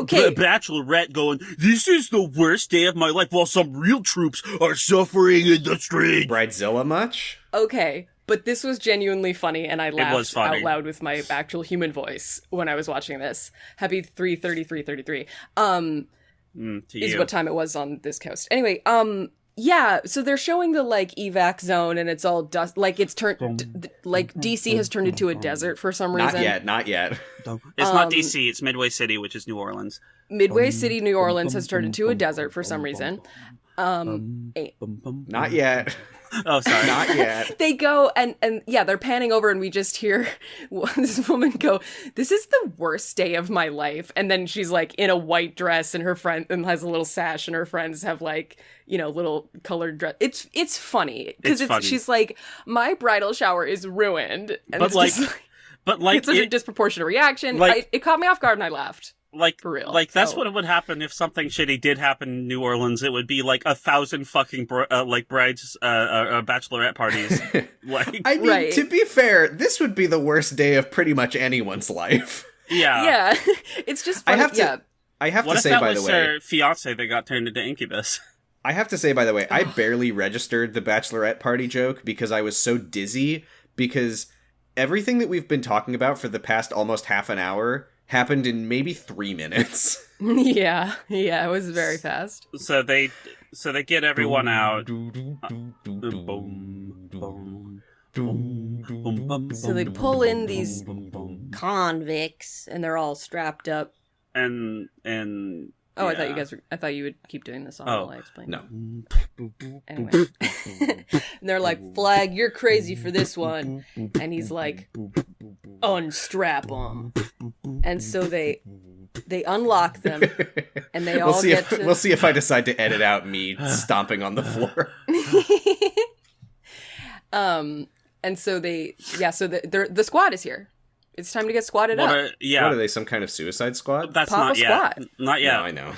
Speaker 2: bachelorette going, "This is the worst day of my life," while some real troops are suffering in the street.
Speaker 1: Bridezilla much?
Speaker 3: Okay, but this was genuinely funny, and I
Speaker 2: was
Speaker 3: laughed
Speaker 2: funny.
Speaker 3: out loud with my actual human voice when I was watching this. Happy 3:33:33.
Speaker 2: To
Speaker 3: Is
Speaker 2: you.
Speaker 3: what time it was on this coast. Anyway, yeah, so they're showing the, like, evac zone, and it's all dust, like, it's turned, like, DC has turned into a desert for some reason.
Speaker 1: Not yet.
Speaker 2: It's not DC, it's Midway City, which is New Orleans.
Speaker 3: Midway City, New Orleans has turned into a desert for some reason.
Speaker 1: Not yet.
Speaker 2: Oh, sorry.
Speaker 1: Not yet.
Speaker 3: They go, and yeah, they're panning over, and we just hear this woman go, "This is the worst day of my life." And then she's, like, in a white dress, and her friend, and has a little sash, and her friends have, like, you know, little colored dress. It's funny, because she's like, "My bridal shower is ruined." And
Speaker 2: But,
Speaker 3: it's
Speaker 2: like,
Speaker 3: just,
Speaker 2: but, like,
Speaker 3: it's such a disproportionate reaction.
Speaker 2: like-
Speaker 3: It caught me off guard, and I laughed.
Speaker 2: like,
Speaker 3: For real.
Speaker 2: like, that's
Speaker 3: Oh.
Speaker 2: what would happen if something shitty did happen in New Orleans. It would be, like, 1,000 fucking, brides, bachelorette parties. Like,
Speaker 1: I mean,
Speaker 3: Right.
Speaker 1: to be fair, this would be the worst day of pretty much anyone's life.
Speaker 2: yeah.
Speaker 3: Yeah, it's just
Speaker 1: I
Speaker 3: funny.
Speaker 1: have to.
Speaker 3: Yeah.
Speaker 1: I have
Speaker 2: What
Speaker 1: to
Speaker 2: if
Speaker 1: say,
Speaker 2: that
Speaker 1: by
Speaker 2: was
Speaker 1: the way,
Speaker 2: her fiance that got turned into Incubus?
Speaker 1: I have to say, by the way, I barely registered the bachelorette party joke because I was so dizzy, because everything that we've been talking about for the past almost half an hour happened in maybe 3 minutes.
Speaker 3: Yeah, it was very fast.
Speaker 2: So they get everyone out.
Speaker 3: So they pull in these convicts, and they're all strapped up.
Speaker 2: And
Speaker 3: Oh,
Speaker 2: yeah.
Speaker 3: I thought you would keep doing this song
Speaker 2: Oh,
Speaker 3: while I explain.
Speaker 1: No.
Speaker 3: Anyway. And they're like, "Flag, you're crazy for this one." And he's like, "Unstrap them." And so they unlock them, and they all
Speaker 1: We'll see if I decide to edit out me stomping on the floor.
Speaker 3: And so the squad is here. It's time to get squatted up.
Speaker 2: Yeah.
Speaker 1: What are they, some kind of suicide squad?
Speaker 2: That's
Speaker 3: Papa
Speaker 2: not yet.
Speaker 3: Squad.
Speaker 2: Not yet.
Speaker 1: No, I know.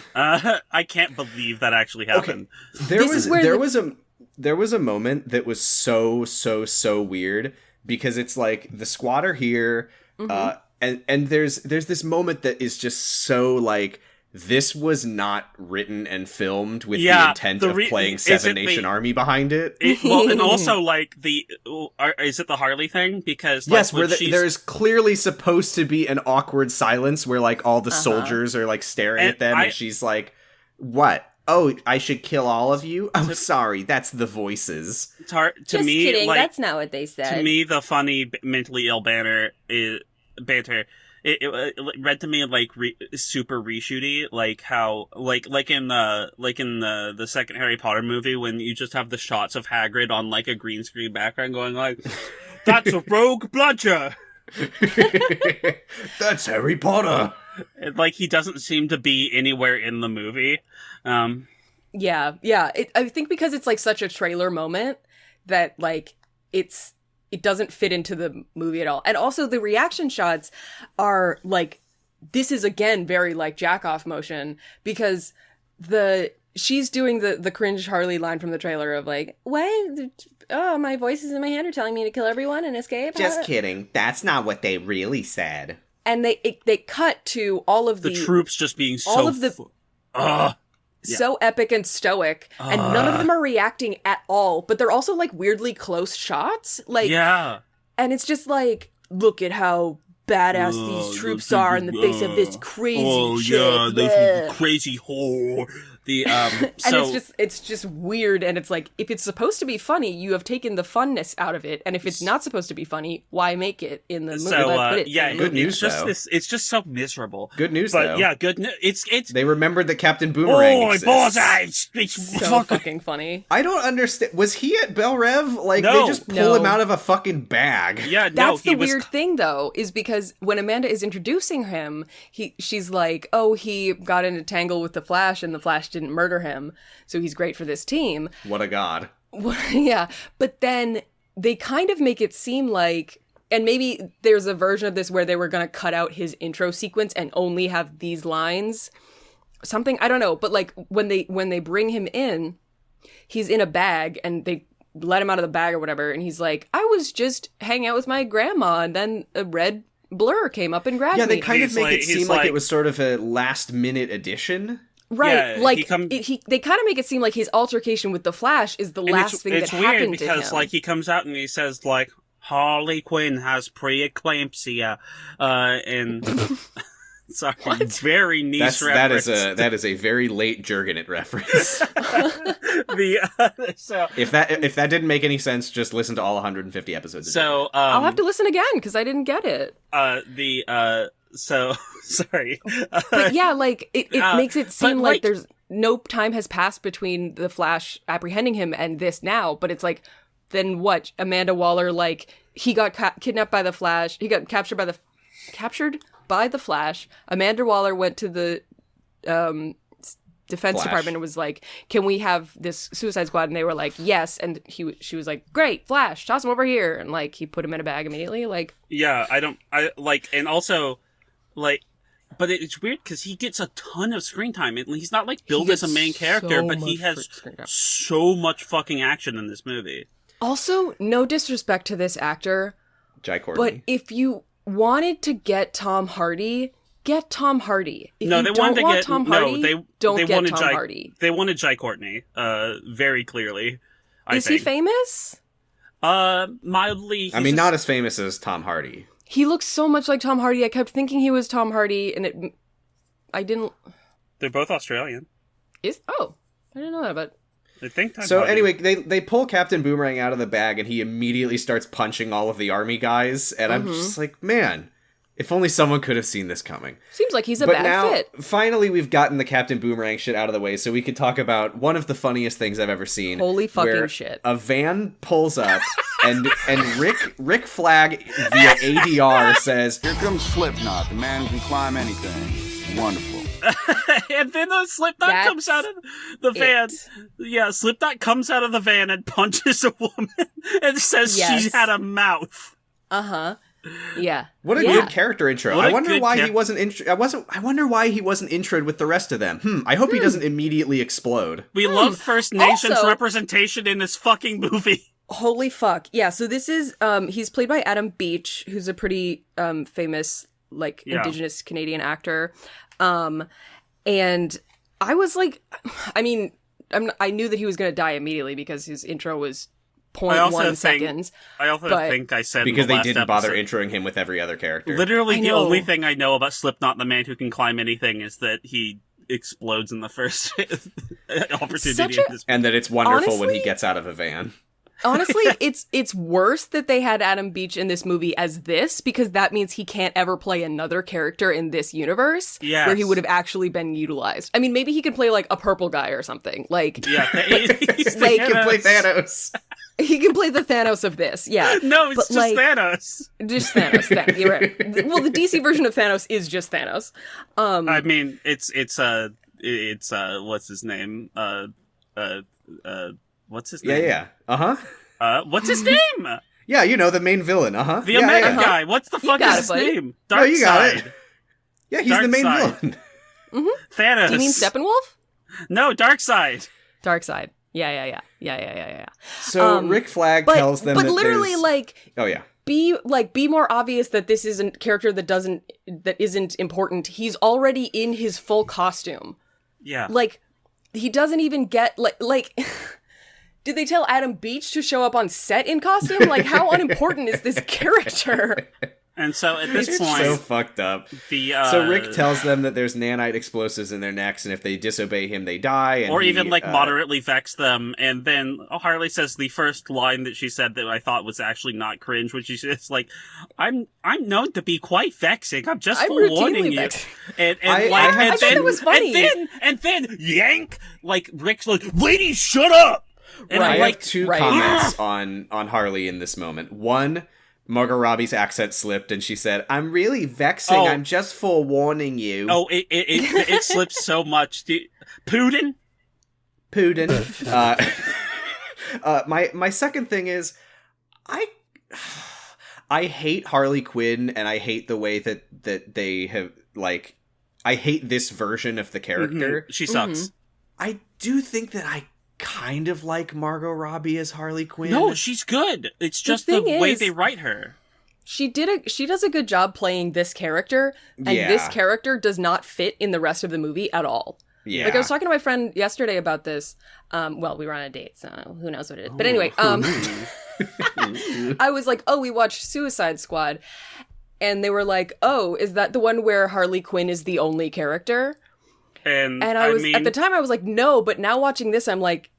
Speaker 2: I can't believe that actually happened.
Speaker 1: There
Speaker 3: This is where
Speaker 1: there was a moment that was so weird, because it's like the squad are here, and there's this moment that is just so like, this was not written and filmed with the intent of playing Seven Nation Army behind it.
Speaker 2: Well, and also like is it the Harley thing? Because like,
Speaker 1: Yes, where there's clearly supposed to be an awkward silence where like all the soldiers are like staring at them, and she's like, "What? Oh, I should kill all of you? I'm sorry, that's the voices."
Speaker 2: to
Speaker 3: Just
Speaker 2: me,
Speaker 3: kidding.
Speaker 2: like,
Speaker 3: That's not what they said.
Speaker 2: to me, the funny mentally ill banter. It read to me like super reshooty, like how like in the second Harry Potter movie when you just have the shots of Hagrid on like a green screen background going like, "That's a rogue bludger."
Speaker 1: That's Harry Potter.
Speaker 2: Like he doesn't seem to be anywhere in the movie.
Speaker 3: Yeah. I think because it's like such a trailer moment that like it doesn't fit into the movie at all. And also the reaction shots are like, this is again very like jack off motion, because she's doing the cringe Harley line from the trailer of like, "What? Oh, my voices in my head are telling me to kill everyone and escape."
Speaker 1: Just kidding. That's not what they really said.
Speaker 3: And they cut to all of
Speaker 2: The troops just being so
Speaker 3: all of the so epic and stoic, and none of them are reacting at all, but they're also like weirdly close shots, like,
Speaker 2: yeah.
Speaker 3: and it's just like, look at how badass these troops are in the face of this crazy chick.
Speaker 2: this
Speaker 3: bleh.
Speaker 2: crazy whore. The
Speaker 3: And
Speaker 2: so
Speaker 3: it's just weird, and it's like, if it's supposed to be funny, you have taken the funness out of it, and if it's not supposed to be funny, why make it in the movie? Why put it in the
Speaker 1: good
Speaker 3: movie?
Speaker 1: news,
Speaker 2: it's just
Speaker 1: though.
Speaker 2: it's just so miserable.
Speaker 1: Good news,
Speaker 2: But
Speaker 1: though.
Speaker 2: yeah, good news. It's
Speaker 1: They remembered that Captain Boomerang exists.
Speaker 2: It's
Speaker 3: So fucking funny.
Speaker 1: I don't understand. Was he at Bell Rev? Like,
Speaker 2: No.
Speaker 1: they just pull him
Speaker 3: No.
Speaker 1: out of a fucking bag.
Speaker 2: Yeah, no,
Speaker 3: That's
Speaker 2: he
Speaker 3: the
Speaker 2: was
Speaker 3: weird thing, though, is because when Amanda is introducing him, she's like, "Oh, he got in a tangle with the Flash, and the Flash didn't murder him, so he's great for this team."
Speaker 1: What a god.
Speaker 3: Yeah, but then they kind of make it seem like, and maybe there's a version of this where they were going to cut out his intro sequence and only have these lines. Something, I don't know, but like when they bring him in, he's in a bag, and they let him out of the bag or whatever, and he's like, "I was just hanging out with my grandma, and then a red Blur came up and grabbed me.
Speaker 1: Yeah, they kind of
Speaker 2: He's
Speaker 1: make
Speaker 2: like-
Speaker 1: it seem
Speaker 2: he's
Speaker 1: like
Speaker 2: like-
Speaker 1: it was sort of a last-minute addition.
Speaker 3: Right,
Speaker 2: Yeah,
Speaker 3: like
Speaker 2: they
Speaker 3: kind of make it seem like his altercation with the Flash is the last thing that
Speaker 2: it's weird
Speaker 3: happened to him.
Speaker 2: because like he comes out and he says like Harley Quinn has preeclampsia, and sorry, very niche reference.
Speaker 1: That is a very late Jurgenit reference.
Speaker 2: So
Speaker 1: if that didn't make any sense, just listen to all 150 episodes. Of
Speaker 2: so
Speaker 3: I'll have to listen again because I didn't get it.
Speaker 2: So sorry,
Speaker 3: But yeah, like it makes it seem
Speaker 2: but,
Speaker 3: like there's no time has passed between the Flash apprehending him and this now. But it's like, then what? Amanda Waller, like he got kidnapped by the Flash. He got captured by the Flash. Amanda Waller went to the Defense
Speaker 1: Flash.
Speaker 3: Department and was like, "Can we have this Suicide Squad?" And they were like, "Yes." And she was like, "Great, Flash, toss him over here." And like he put him in a bag immediately. Like,
Speaker 2: yeah, I like, and also like. But it's weird because he gets a ton of screen time. And he's not like billed as a main character, but he has so much fucking action in this movie.
Speaker 3: also, no disrespect to this actor,
Speaker 1: Jai Courtney.
Speaker 3: but if you wanted to get Tom Hardy, get Tom Hardy. If
Speaker 2: No,
Speaker 3: you
Speaker 2: they
Speaker 3: don't
Speaker 2: wanted to
Speaker 3: want
Speaker 2: get
Speaker 3: Tom
Speaker 2: no.
Speaker 3: Hardy,
Speaker 2: They
Speaker 3: don't
Speaker 2: they
Speaker 3: get
Speaker 2: wanted
Speaker 3: Tom
Speaker 2: Jai,
Speaker 3: Hardy.
Speaker 2: They wanted Jai Courtney. Very clearly.
Speaker 3: Is he famous?
Speaker 2: Mildly.
Speaker 1: I mean, not as famous as Tom Hardy.
Speaker 3: He looks so much like Tom Hardy. I kept thinking he was Tom Hardy, and I didn't.
Speaker 2: They're both Australian.
Speaker 3: I didn't know that, but
Speaker 2: I think. Tom
Speaker 1: So
Speaker 2: Hardy.
Speaker 1: anyway, they pull Captain Boomerang out of the bag, and he immediately starts punching all of the army guys. And I'm just like, man, if only someone could have seen this coming.
Speaker 3: seems like he's a
Speaker 1: But
Speaker 3: bad
Speaker 1: now,
Speaker 3: fit.
Speaker 1: finally, we've gotten the Captain Boomerang shit out of the way, so we can talk about one of the funniest things I've ever seen.
Speaker 3: Holy fucking
Speaker 1: where
Speaker 3: shit.
Speaker 1: A van pulls up, and Rick Flag via ADR says,
Speaker 5: Here comes Slipknot, the man who can climb anything. Wonderful.
Speaker 2: And then the Slipknot
Speaker 3: That's
Speaker 2: comes out of the van.
Speaker 3: it.
Speaker 2: Yeah, Slipknot comes out of the van and punches a woman and says
Speaker 3: Yes.
Speaker 2: she had a mouth.
Speaker 3: Yeah.
Speaker 1: "What a
Speaker 3: Yeah.
Speaker 1: good character intro!
Speaker 2: What
Speaker 1: I
Speaker 2: a
Speaker 1: wonder
Speaker 2: good
Speaker 1: why
Speaker 2: char-
Speaker 1: he wasn't. I wonder why he wasn't introed with the rest of them. I hope he doesn't immediately explode."
Speaker 2: We love First Nations
Speaker 3: Also-
Speaker 2: representation in this fucking movie.
Speaker 3: Holy fuck. Yeah, so this is he's played by Adam Beach, who's a pretty famous like
Speaker 2: Yeah.
Speaker 3: indigenous Canadian actor. And I was like, I mean, I knew that he was going to die immediately because his intro was
Speaker 2: I also
Speaker 3: 0.1
Speaker 2: think-
Speaker 3: seconds.
Speaker 2: I also
Speaker 3: But-
Speaker 2: think I said
Speaker 1: Because
Speaker 2: in the
Speaker 1: they
Speaker 2: last
Speaker 1: didn't bother
Speaker 2: episode,
Speaker 1: introing him with every other character.
Speaker 2: Literally,
Speaker 3: I
Speaker 2: the
Speaker 3: know.
Speaker 2: only thing I know about Slipknot, the man who can climb anything, is that he explodes in the first opportunity.
Speaker 3: Such
Speaker 2: in
Speaker 3: a-
Speaker 2: this
Speaker 1: And that it's wonderful when he
Speaker 3: Honestly-
Speaker 1: gets out of a van.
Speaker 3: Honestly, it's worse that they had Adam Beach in this movie as this, because that means he can't ever play another character in this universe
Speaker 2: Yes.
Speaker 3: where he would have actually been utilized. I mean, maybe he could play like a purple guy or something. Like,
Speaker 2: Yeah, he's
Speaker 3: Like,
Speaker 1: He can play Thanos.
Speaker 3: he can play the Thanos of this. Yeah.
Speaker 2: No, it's
Speaker 3: But,
Speaker 2: just
Speaker 3: like,
Speaker 2: Thanos.
Speaker 3: Just Thanos. You're right. Well, the DC version of Thanos is just Thanos.
Speaker 2: I mean, it's what's his name? What's his name?
Speaker 1: Yeah.
Speaker 2: What's his name?
Speaker 1: Yeah, you know, the main villain.
Speaker 2: The Omega guy. What's the fuck
Speaker 3: got
Speaker 2: is
Speaker 3: it,
Speaker 2: his
Speaker 3: buddy.
Speaker 2: name?
Speaker 1: No, you got
Speaker 2: Darkseid.
Speaker 1: it. Yeah, he's the main
Speaker 2: Darkseid.
Speaker 1: villain.
Speaker 2: Thanos.
Speaker 3: Do you mean Steppenwolf?
Speaker 2: No, Darkseid.
Speaker 3: Darkseid. Yeah.
Speaker 1: So Rick Flag
Speaker 3: But
Speaker 1: tells them
Speaker 3: but
Speaker 1: that
Speaker 3: literally,
Speaker 1: there's...
Speaker 3: like,
Speaker 1: Oh, yeah.
Speaker 3: be more obvious that this is a character that isn't important. He's already in his full costume.
Speaker 2: Yeah.
Speaker 3: Like, he doesn't even get like did they tell Adam Beach to show up on set in costume? Like, how unimportant is this character?
Speaker 2: And so at this
Speaker 1: It's
Speaker 2: point,
Speaker 1: so fucked up. So Rick tells them that there's nanite explosives in their necks, and if they disobey him, they die. And
Speaker 2: or
Speaker 1: he,
Speaker 2: even like moderately vex them, and then Harley says the first line that she said that I thought was actually not cringe, which is just like, "I'm known to be quite vexing. I'm just
Speaker 3: I'm
Speaker 2: forewarning
Speaker 3: routinely
Speaker 2: you."
Speaker 3: vexing.
Speaker 2: And
Speaker 1: I
Speaker 2: like,
Speaker 1: had-
Speaker 2: and
Speaker 1: I
Speaker 3: thought
Speaker 2: then
Speaker 3: it was funny.
Speaker 2: and then yank, like Rick's like, "Lady, shut up!" And
Speaker 3: Right.
Speaker 2: I'm
Speaker 1: I
Speaker 2: like,
Speaker 1: have two
Speaker 3: right.
Speaker 1: comments on Harley in this moment. One, Margot Robbie's accent slipped, and she said, "I'm really vexing.
Speaker 2: Oh.
Speaker 1: I'm just forewarning you."
Speaker 2: "Oh, it slips so much." Putin.
Speaker 1: Putin. My second thing is, I hate Harley Quinn, and I hate the way that they have, like, I hate this version of the character.
Speaker 2: She sucks.
Speaker 1: I do think that I kind of like Margot Robbie as Harley Quinn.
Speaker 2: No, she's good. It's just the
Speaker 3: thing
Speaker 2: way
Speaker 3: is-
Speaker 2: they write her.
Speaker 3: she does a good job playing this character, and this character does not fit in the rest of the movie at all.
Speaker 1: Yeah.
Speaker 3: Like, I was talking to my friend yesterday about this. Well, we were on a date, so who knows what it is. But anyway, I was like, oh, we watched Suicide Squad. And they were like, oh, is that the one where Harley Quinn is the only character?
Speaker 2: And
Speaker 3: I was, at the time, I was like, no. But now watching this, I'm like,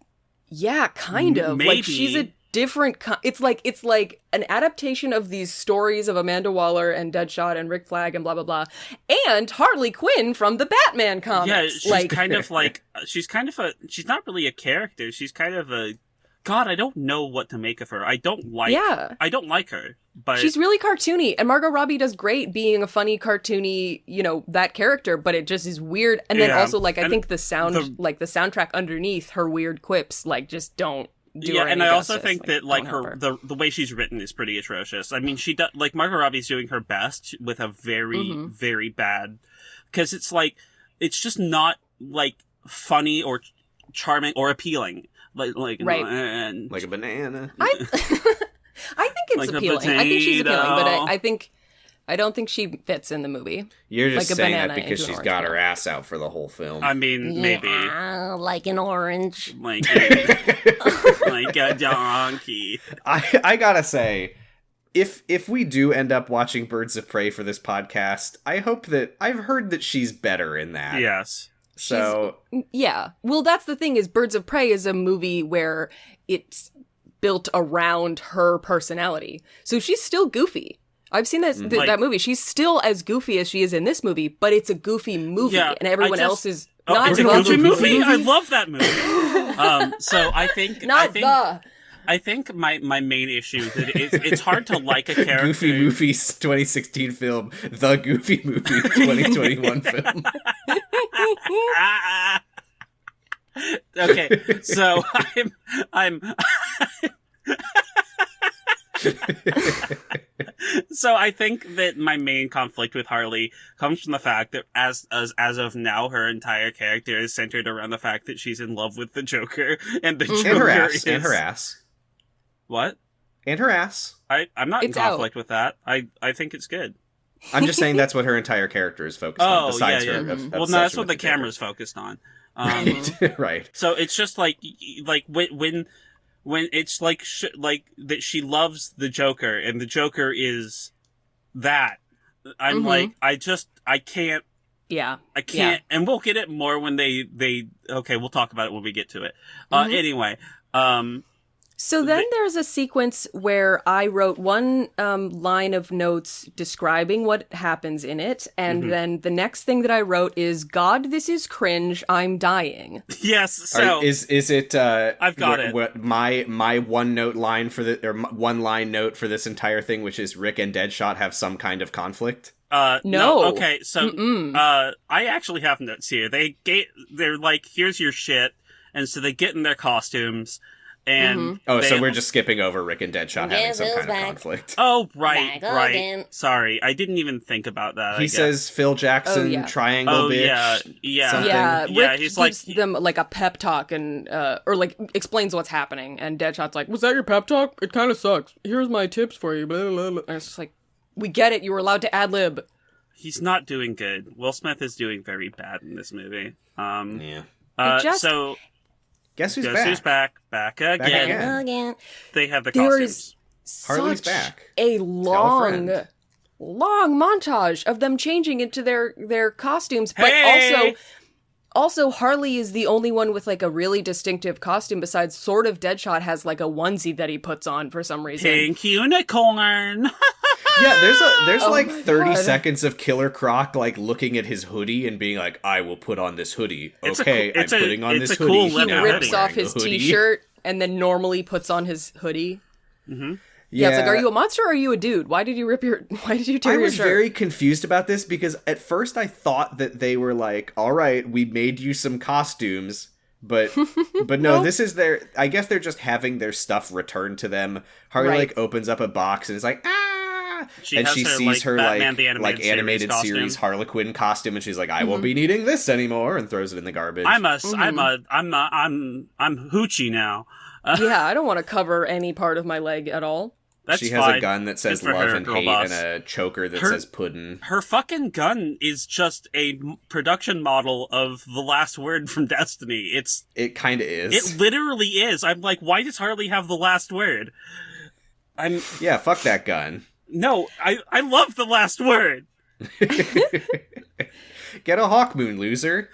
Speaker 3: yeah, kind of.
Speaker 2: Maybe.
Speaker 3: Like, she's a different... It's like an adaptation of these stories of Amanda Waller and Deadshot and Rick Flag and blah, blah, blah. And Harley Quinn from the Batman comics.
Speaker 2: Yeah, she's kind of like... She's not really a character. She's kind of a... God, I don't know what to make of her. I don't like her. But
Speaker 3: she's really cartoony, and Margot Robbie does great being a funny, cartoony, that character, but it just is weird. And then also, like, I think the soundtrack underneath her weird quips, like, just don't do her any
Speaker 2: and I also
Speaker 3: justice.
Speaker 2: think that, like, her the way she's written is pretty atrocious. I mean, she does, like, Margot Robbie's doing her best with a very, very bad, because it's like, it's just not, like, funny or charming or appealing. Like
Speaker 3: right.
Speaker 1: Like a banana.
Speaker 3: I think it's
Speaker 2: like
Speaker 3: appealing. I think she's appealing, but I don't think she fits in the movie.
Speaker 1: You're just
Speaker 3: like
Speaker 1: saying that because she's got her ass out for the whole film.
Speaker 2: I mean, maybe.
Speaker 4: Like an orange.
Speaker 2: Like a donkey.
Speaker 1: I gotta say, if we do end up watching Birds of Prey for this podcast, I've heard that she's better in that.
Speaker 2: Yes.
Speaker 1: So
Speaker 3: yeah. Well, that's the thing, is Birds of Prey is a movie where it's built around her personality. So she's still goofy. I've seen that movie. She's still as goofy as she is in this movie, but it's a goofy movie, and everyone else is not.
Speaker 2: It's a goofy movie? I love that movie. So I think I think my main issue that it's hard to like a character.
Speaker 1: Goofy Movie's 2016 film, The Goofy Movie 2021 film.
Speaker 2: Okay, so I'm So I think that my main conflict with Harley comes from the fact that as of now, her entire character is centered around the fact that she's in love with the Joker, and the Joker
Speaker 1: and her ass.
Speaker 2: What?
Speaker 1: And her ass.
Speaker 2: I'm not in conflict with that. I think it's good.
Speaker 1: I'm just saying that's what her entire character is focused on. Besides her,
Speaker 2: well, no, that's what the camera's focused on.
Speaker 1: Right.
Speaker 2: So it's just like when it's like that she loves the Joker and the Joker is that. I'm like, I can't.
Speaker 3: Yeah.
Speaker 2: I can't, and we'll get it more when they. Okay, we'll talk about it when we get to it. Anyway.
Speaker 3: So then there's a sequence where I wrote one line of notes describing what happens in it, and then the next thing that I wrote is, God, this is cringe, I'm dying.
Speaker 2: Yes, so...
Speaker 1: Is it...
Speaker 2: I've got it.
Speaker 1: What, my one line one line note for this entire thing, which is Rick and Deadshot have some kind of conflict?
Speaker 3: No.
Speaker 2: Okay, so, I actually have notes here. They're like, here's your shit, and so they get in their costumes... And
Speaker 1: so we're just skipping over Rick and Deadshot having some kind of conflict.
Speaker 2: Oh, right. Sorry, I didn't even think think about that.
Speaker 1: He says Phil Jackson, triangle bitch.
Speaker 3: Yeah. Rick
Speaker 2: he's
Speaker 3: gives them like a pep talk and or like explains what's happening, and Deadshot's like, "Was that your pep talk? It kind of sucks. Here's my tips for you." Blah, blah, blah. And it's just like, we get it. You were allowed to ad lib.
Speaker 2: He's not doing good. Will Smith is doing very bad in this movie.
Speaker 1: Guess who's
Speaker 2: back? Back again. They have the costumes.
Speaker 1: Harley's back.
Speaker 3: A long montage of them changing into their costumes, but also Harley is the only one with like a really distinctive costume. Besides, sort of Deadshot has like a onesie that he puts on for some reason.
Speaker 2: Pink unicorn.
Speaker 1: Yeah, there's like 30 seconds of Killer Croc like looking at his hoodie and being like, "I will put on this hoodie." I'm putting on this hoodie.
Speaker 2: Cool
Speaker 3: he rips off his t-shirt and then normally puts on his hoodie.
Speaker 2: Mm-hmm.
Speaker 3: Yeah, it's like, are you a monster or are you a dude? Why did you tear your shirt?
Speaker 1: I was very confused about this because at first I thought that they were like, "All right, we made you some costumes." But no, this is I guess they're just having their stuff returned to them. Harley like opens up a box and is like, "Ah!" She sees her
Speaker 2: Batman,
Speaker 1: like animated series Harlequin costume, and she's like, "I won't be needing this anymore," and throws it in the garbage.
Speaker 2: I'm hoochie now.
Speaker 3: Yeah, I don't want to cover any part of my leg at all.
Speaker 2: That's
Speaker 1: she has
Speaker 2: fine.
Speaker 1: a gun that says
Speaker 2: Good for
Speaker 1: love
Speaker 2: her,
Speaker 1: and
Speaker 2: girl
Speaker 1: hate
Speaker 2: boss.
Speaker 1: and a choker that
Speaker 2: Her-
Speaker 1: says puddin'.
Speaker 2: Her fucking gun is just a production model of the last word from Destiny.
Speaker 1: It kind of is.
Speaker 2: It literally is. I'm like, why does Harley have the last word?
Speaker 1: Yeah, fuck that gun.
Speaker 2: No, I love the last word.
Speaker 1: Get a Hawkmoon, loser.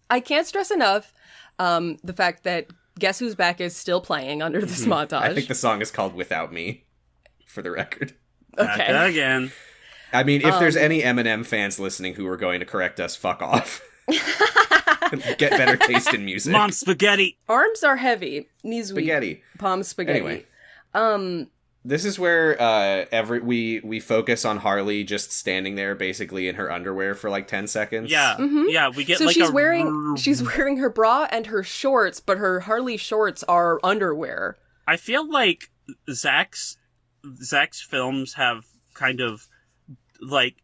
Speaker 3: I can't stress enough the fact that Guess Who's Back is still playing under this montage.
Speaker 1: I think the song is called Without Me, for the record.
Speaker 2: Back
Speaker 3: Okay.
Speaker 2: again.
Speaker 1: I mean, if there's any Eminem fans listening who are going to correct us, fuck off. Get better taste in music.
Speaker 2: Mom spaghetti.
Speaker 3: Arms are heavy, knees weak,
Speaker 1: Spaghetti.
Speaker 3: palms spaghetti.
Speaker 1: Anyway. This is where we focus on Harley just standing there basically in her underwear for like 10 seconds.
Speaker 2: Yeah, yeah. We get
Speaker 3: So
Speaker 2: like
Speaker 3: she's wearing her bra and her shorts, but her Harley shorts are underwear.
Speaker 2: I feel like Zach's films have kind of like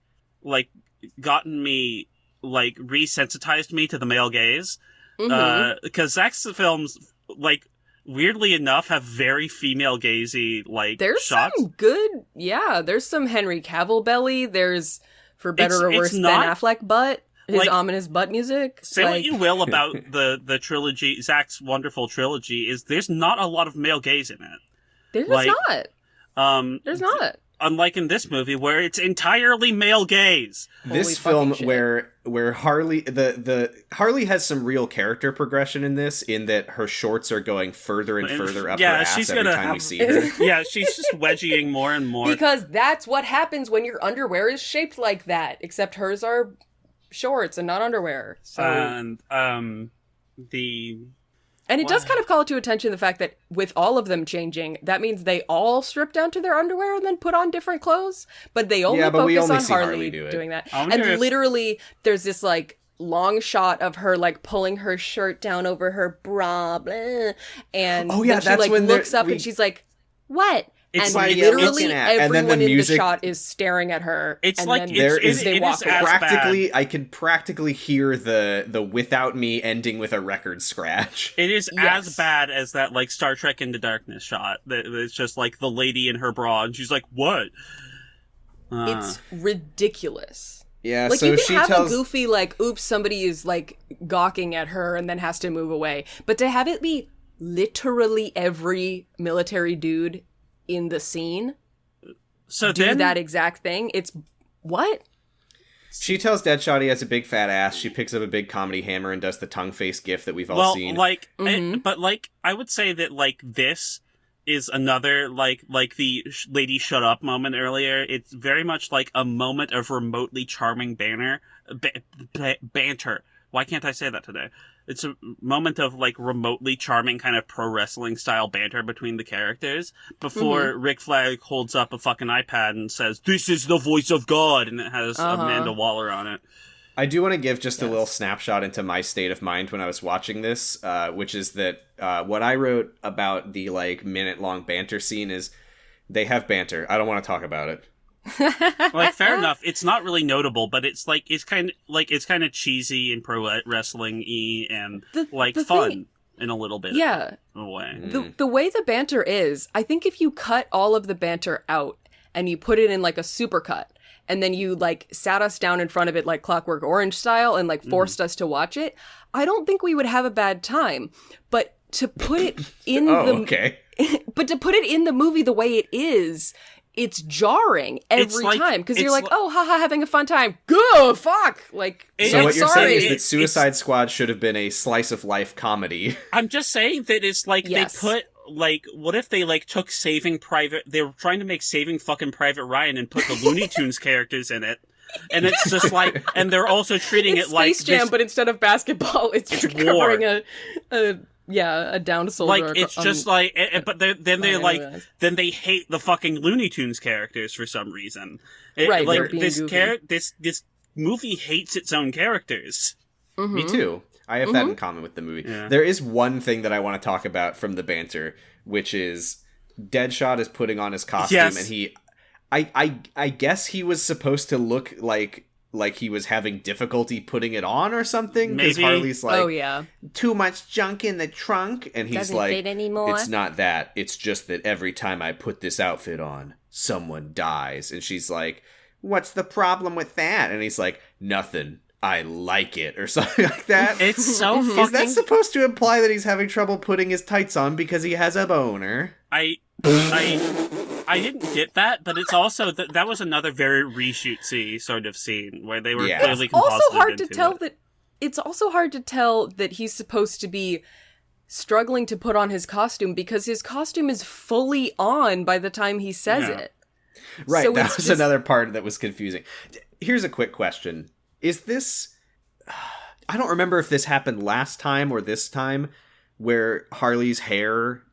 Speaker 2: gotten me, like, resensitized me to the male gaze. Because Zach's films, like, weirdly enough, have very female gazy, like,
Speaker 3: There's
Speaker 2: shots.
Speaker 3: some good, there's some Henry Cavill belly. There's, for better or
Speaker 2: It's
Speaker 3: worse,
Speaker 2: not-
Speaker 3: Ben Affleck butt. His
Speaker 2: like,
Speaker 3: ominous butt music.
Speaker 2: Say
Speaker 3: like,
Speaker 2: what you will about the trilogy, Zach's wonderful trilogy, is there's not a lot of male gaze in it.
Speaker 3: There's
Speaker 2: like,
Speaker 3: not. There's not.
Speaker 2: Unlike in this movie, where it's entirely male gaze.
Speaker 3: Holy
Speaker 1: This film
Speaker 3: fucking shit.
Speaker 1: where Harley the Harley has some real character progression in this, in that her shorts are going further and further up her ass
Speaker 2: she's
Speaker 1: every
Speaker 2: gonna
Speaker 1: time we
Speaker 2: have-
Speaker 1: see her.
Speaker 2: Yeah, she's just wedging more and more.
Speaker 3: Because that's what happens when your underwear is shaped like that. Except hers are shorts and not underwear. So
Speaker 2: And
Speaker 3: And it does kind of call to attention the fact that with all of them changing, that means they all strip down to their underwear and then put on different clothes. But they only
Speaker 1: but we
Speaker 3: focus
Speaker 1: only
Speaker 3: on
Speaker 1: see
Speaker 3: Harley,
Speaker 1: Harley do it.
Speaker 3: doing that.
Speaker 2: I
Speaker 3: And
Speaker 2: wonder if-
Speaker 3: literally, there's this like long shot of her like pulling her shirt down over her bra, blah, and
Speaker 1: Oh, yeah,
Speaker 3: then she
Speaker 1: that's
Speaker 3: like
Speaker 1: when
Speaker 3: looks up
Speaker 1: we-
Speaker 3: and she's like, "What?"
Speaker 2: It's
Speaker 3: And
Speaker 2: like
Speaker 3: literally
Speaker 1: looking at- and then
Speaker 3: everyone
Speaker 1: the
Speaker 3: in the
Speaker 1: music-
Speaker 3: shot is staring at her.
Speaker 2: It's
Speaker 3: and
Speaker 2: like
Speaker 3: then
Speaker 1: There
Speaker 2: it's,
Speaker 1: is-
Speaker 3: they
Speaker 2: it
Speaker 3: walk
Speaker 2: is
Speaker 3: away.
Speaker 2: as
Speaker 1: Practically,
Speaker 2: bad.
Speaker 1: I can practically hear the Without Me ending with a record scratch.
Speaker 2: It is
Speaker 3: Yes.
Speaker 2: as bad as that like Star Trek Into Darkness shot. That it's just like the lady in her bra, and she's like, "What?"
Speaker 3: It's ridiculous.
Speaker 1: Yeah,
Speaker 3: Like,
Speaker 1: so
Speaker 3: you can
Speaker 1: she
Speaker 3: have
Speaker 1: tells
Speaker 3: a goofy, like, oops, somebody is, like, gawking at her and then has to move away. But to have it be literally every military dude in the scene
Speaker 2: So
Speaker 3: do
Speaker 2: then
Speaker 3: that exact thing, it's... What?
Speaker 1: She tells Deadshot he has a big fat ass. She picks up a big comedy hammer and does the tongue face gif that we've all seen.
Speaker 2: like,
Speaker 3: Mm-hmm.
Speaker 2: but like, I would say that like this is another like the lady shut up moment earlier. It's very much like a moment of remotely charming banter. Why can't I say that today? It's a moment of like remotely charming kind of pro wrestling style banter between the characters before Rick Flag holds up a fucking iPad and says, "This is the voice of God," and it has Amanda Waller on it.
Speaker 1: I do want to give just a little snapshot into my state of mind when I was watching this, which is that what I wrote about the like minute-long banter scene is they have banter. I don't want to talk about it.
Speaker 2: Like, fair enough. It's not really notable, but it's like it's kind of cheesy and pro wrestling-y and like
Speaker 3: the
Speaker 2: fun
Speaker 3: thing-
Speaker 2: in a little bit.
Speaker 3: Yeah.
Speaker 2: of a way.
Speaker 3: The way the banter is, I think if you cut all of the banter out and you put it in, like, a supercut, and then you, like, sat us down in front of it like Clockwork Orange style and, like, forced us to watch it, I don't think we would have a bad time. But to put it in
Speaker 1: okay.
Speaker 3: But to put it in the movie the way it is, it's jarring every
Speaker 2: like-
Speaker 3: time. Because you're
Speaker 2: it's
Speaker 3: like,
Speaker 2: li-
Speaker 3: oh, haha, having a fun time. Go, fuck! Like,
Speaker 1: So
Speaker 3: I'm
Speaker 1: what you're
Speaker 3: sorry.
Speaker 1: saying is that Suicide Squad should have been a slice-of-life comedy.
Speaker 2: I'm just saying that it's like
Speaker 3: Yes.
Speaker 2: they put like, what if they like took they were trying to make Saving fucking Private Ryan and put the Looney Tunes characters in it. And it's just like, and they're also treating
Speaker 3: It's
Speaker 2: it like
Speaker 3: Space Jam,
Speaker 2: this-
Speaker 3: but instead of basketball, it's
Speaker 2: war.
Speaker 3: covering a downed soldier.
Speaker 2: like it's just like, but then they
Speaker 3: I
Speaker 2: like,
Speaker 3: realize.
Speaker 2: then they hate the fucking Looney Tunes characters for some reason.
Speaker 3: Right, they're
Speaker 2: like
Speaker 3: being
Speaker 2: this
Speaker 3: goofy.
Speaker 2: this movie hates its own characters.
Speaker 1: Me too. I have that in common with the movie.
Speaker 2: Yeah.
Speaker 1: There is one thing that I want to talk about from the banter, which is Deadshot is putting on his costume,
Speaker 2: Yes.
Speaker 1: and I guess he was supposed to look like he was having difficulty putting it on or something, because
Speaker 2: Maybe.
Speaker 1: Harley's like,
Speaker 3: Oh yeah.
Speaker 1: too much junk in the trunk, and he's
Speaker 4: Doesn't
Speaker 1: like,
Speaker 4: fit anymore.
Speaker 1: it's not that, it's just that every time I put this outfit on, someone dies. And she's like, what's the problem with that? And he's like, nothing, I like it, or something like that.
Speaker 2: It's so
Speaker 1: Is
Speaker 2: fucking...
Speaker 1: that supposed to imply that he's having trouble putting his tights on because he has a boner?
Speaker 2: I didn't get that, but it's also that was another very reshootsy sort of scene where they were
Speaker 1: Yeah.
Speaker 2: clearly
Speaker 3: Also
Speaker 2: composited
Speaker 3: hard to
Speaker 2: into
Speaker 3: tell
Speaker 2: it.
Speaker 3: that it's also hard to tell that he's supposed to be struggling to put on his costume because his costume is fully on by the time he says
Speaker 2: Yeah.
Speaker 3: it.
Speaker 1: Right,
Speaker 3: So
Speaker 1: that
Speaker 3: it's
Speaker 1: was
Speaker 3: just-
Speaker 1: another part that was confusing. Here's a quick question. Is this... I don't remember if this happened last time or this time, where Harley's hair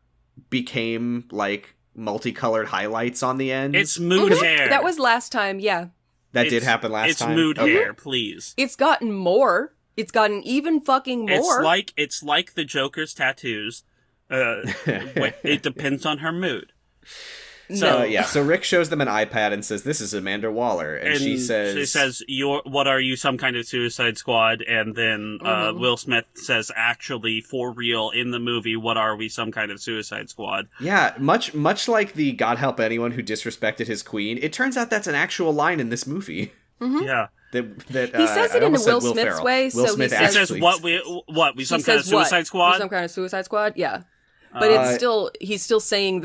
Speaker 1: became, like, multicolored highlights on the ends.
Speaker 2: It's mood hair.
Speaker 3: That was last time, yeah.
Speaker 1: That did
Speaker 2: It's-
Speaker 1: happen last
Speaker 2: it's
Speaker 1: time?
Speaker 2: It's mood
Speaker 1: Okay.
Speaker 2: hair, please.
Speaker 3: It's gotten more. It's gotten even fucking more.
Speaker 2: It's like the Joker's tattoos. It depends on her mood. So
Speaker 1: So Rick shows them an iPad and says, this is Amanda Waller. And she says...
Speaker 2: what are you, some kind of Suicide Squad? And then Will Smith says, actually, for real, in the movie, what are we, some kind of Suicide Squad?
Speaker 1: Yeah, much like the God help anyone who disrespected his queen, it turns out that's an actual line in this movie.
Speaker 2: Yeah.
Speaker 1: That
Speaker 3: He says
Speaker 1: I
Speaker 3: it in a
Speaker 1: almost said
Speaker 3: Will
Speaker 1: Will
Speaker 3: Smith's
Speaker 1: Ferrell.
Speaker 3: way,
Speaker 1: Will
Speaker 3: so he
Speaker 1: Smith
Speaker 3: says-
Speaker 2: He
Speaker 1: actually...
Speaker 2: says, we
Speaker 3: He
Speaker 2: some kind of
Speaker 3: says what?
Speaker 2: Suicide Squad?
Speaker 3: We're some kind of Suicide Squad? Yeah. But it's still, he's still saying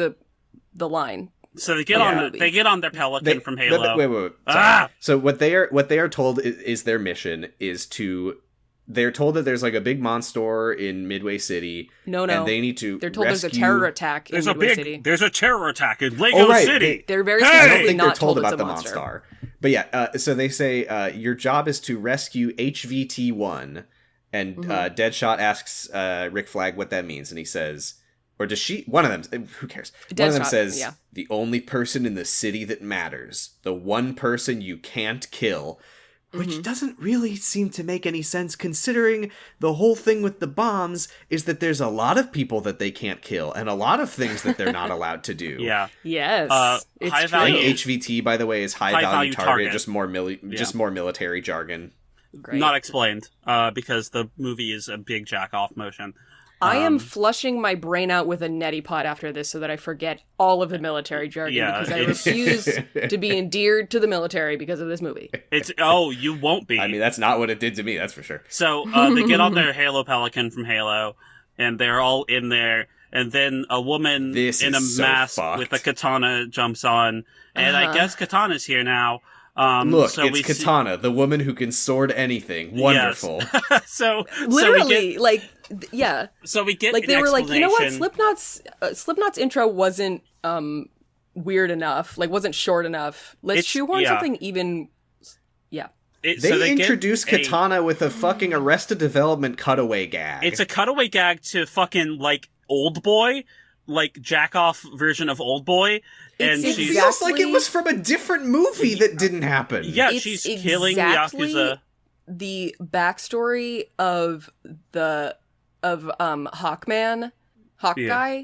Speaker 3: the line.
Speaker 2: So they get
Speaker 1: Yeah.
Speaker 2: they get on their Pelican from Halo.
Speaker 1: Wait.
Speaker 2: Ah!
Speaker 1: So what they are told is their mission is to... They're told that there's like a big monster in Midway City.
Speaker 3: No.
Speaker 1: And they need to
Speaker 3: They're told
Speaker 1: rescue...
Speaker 3: there's a terror attack in Midway City.
Speaker 2: There's a terror attack in Lego
Speaker 1: Oh, right.
Speaker 2: City.
Speaker 3: They're very
Speaker 2: Hey!
Speaker 1: I don't
Speaker 3: specifically
Speaker 1: think they're
Speaker 3: not
Speaker 1: told
Speaker 3: told
Speaker 1: about
Speaker 3: it's a
Speaker 1: the
Speaker 3: monster.
Speaker 1: Monstar. But yeah, so they say, your job is to rescue HVT-1. And Deadshot asks Rick Flag what that means. And he says... Or does she... One of them... Who cares? One of them
Speaker 3: Deadshot,
Speaker 1: says,
Speaker 3: yeah.
Speaker 1: the only person in the city that matters. The one person you can't kill. Which doesn't really seem to make any sense, considering the whole thing with the bombs is that there's a lot of people that they can't kill, and a lot of things that they're not allowed to do.
Speaker 2: Yeah.
Speaker 3: Yes. It's
Speaker 2: high
Speaker 3: true.
Speaker 1: I
Speaker 2: value-
Speaker 1: think HVT, by the way, is high value target, just more
Speaker 2: Yeah.
Speaker 1: more military jargon.
Speaker 3: Great.
Speaker 2: Not explained, because the movie is a big jack-off motion.
Speaker 3: I am flushing my brain out with a neti pot after this so that I forget all of the military jargon
Speaker 2: Yeah,
Speaker 3: because I
Speaker 2: it's-
Speaker 3: refuse to be endeared to the military because of this movie.
Speaker 2: You won't be.
Speaker 1: I mean, that's not what it did to me, that's for sure.
Speaker 2: So they get on their Halo Pelican from Halo, and they're all in there, and then a woman
Speaker 1: This
Speaker 2: in a
Speaker 1: is so
Speaker 2: mask
Speaker 1: fucked.
Speaker 2: with a katana jumps on, and I guess Katana's here now.
Speaker 1: Look,
Speaker 2: so we
Speaker 1: it's Katana, the woman who can sword anything. Wonderful.
Speaker 2: so
Speaker 3: Literally, yeah.
Speaker 2: So we get
Speaker 3: Like they
Speaker 2: an
Speaker 3: were like, you know what?
Speaker 2: explanation.
Speaker 3: Slipknot's intro wasn't weird enough, like wasn't short enough. Let's shoehorn something even. Yeah.
Speaker 1: They introduce Katana with a fucking Arrested Development cutaway gag.
Speaker 2: It's a cutaway gag to fucking like Old Boy, like jack off version of Old Boy, and
Speaker 3: It's
Speaker 2: she's
Speaker 1: feels like it was from a different movie that didn't happen.
Speaker 2: yeah,
Speaker 3: It's
Speaker 2: she's killing
Speaker 3: exactly
Speaker 2: Yakuza.
Speaker 3: the backstory of Hawkman, Hawkeye.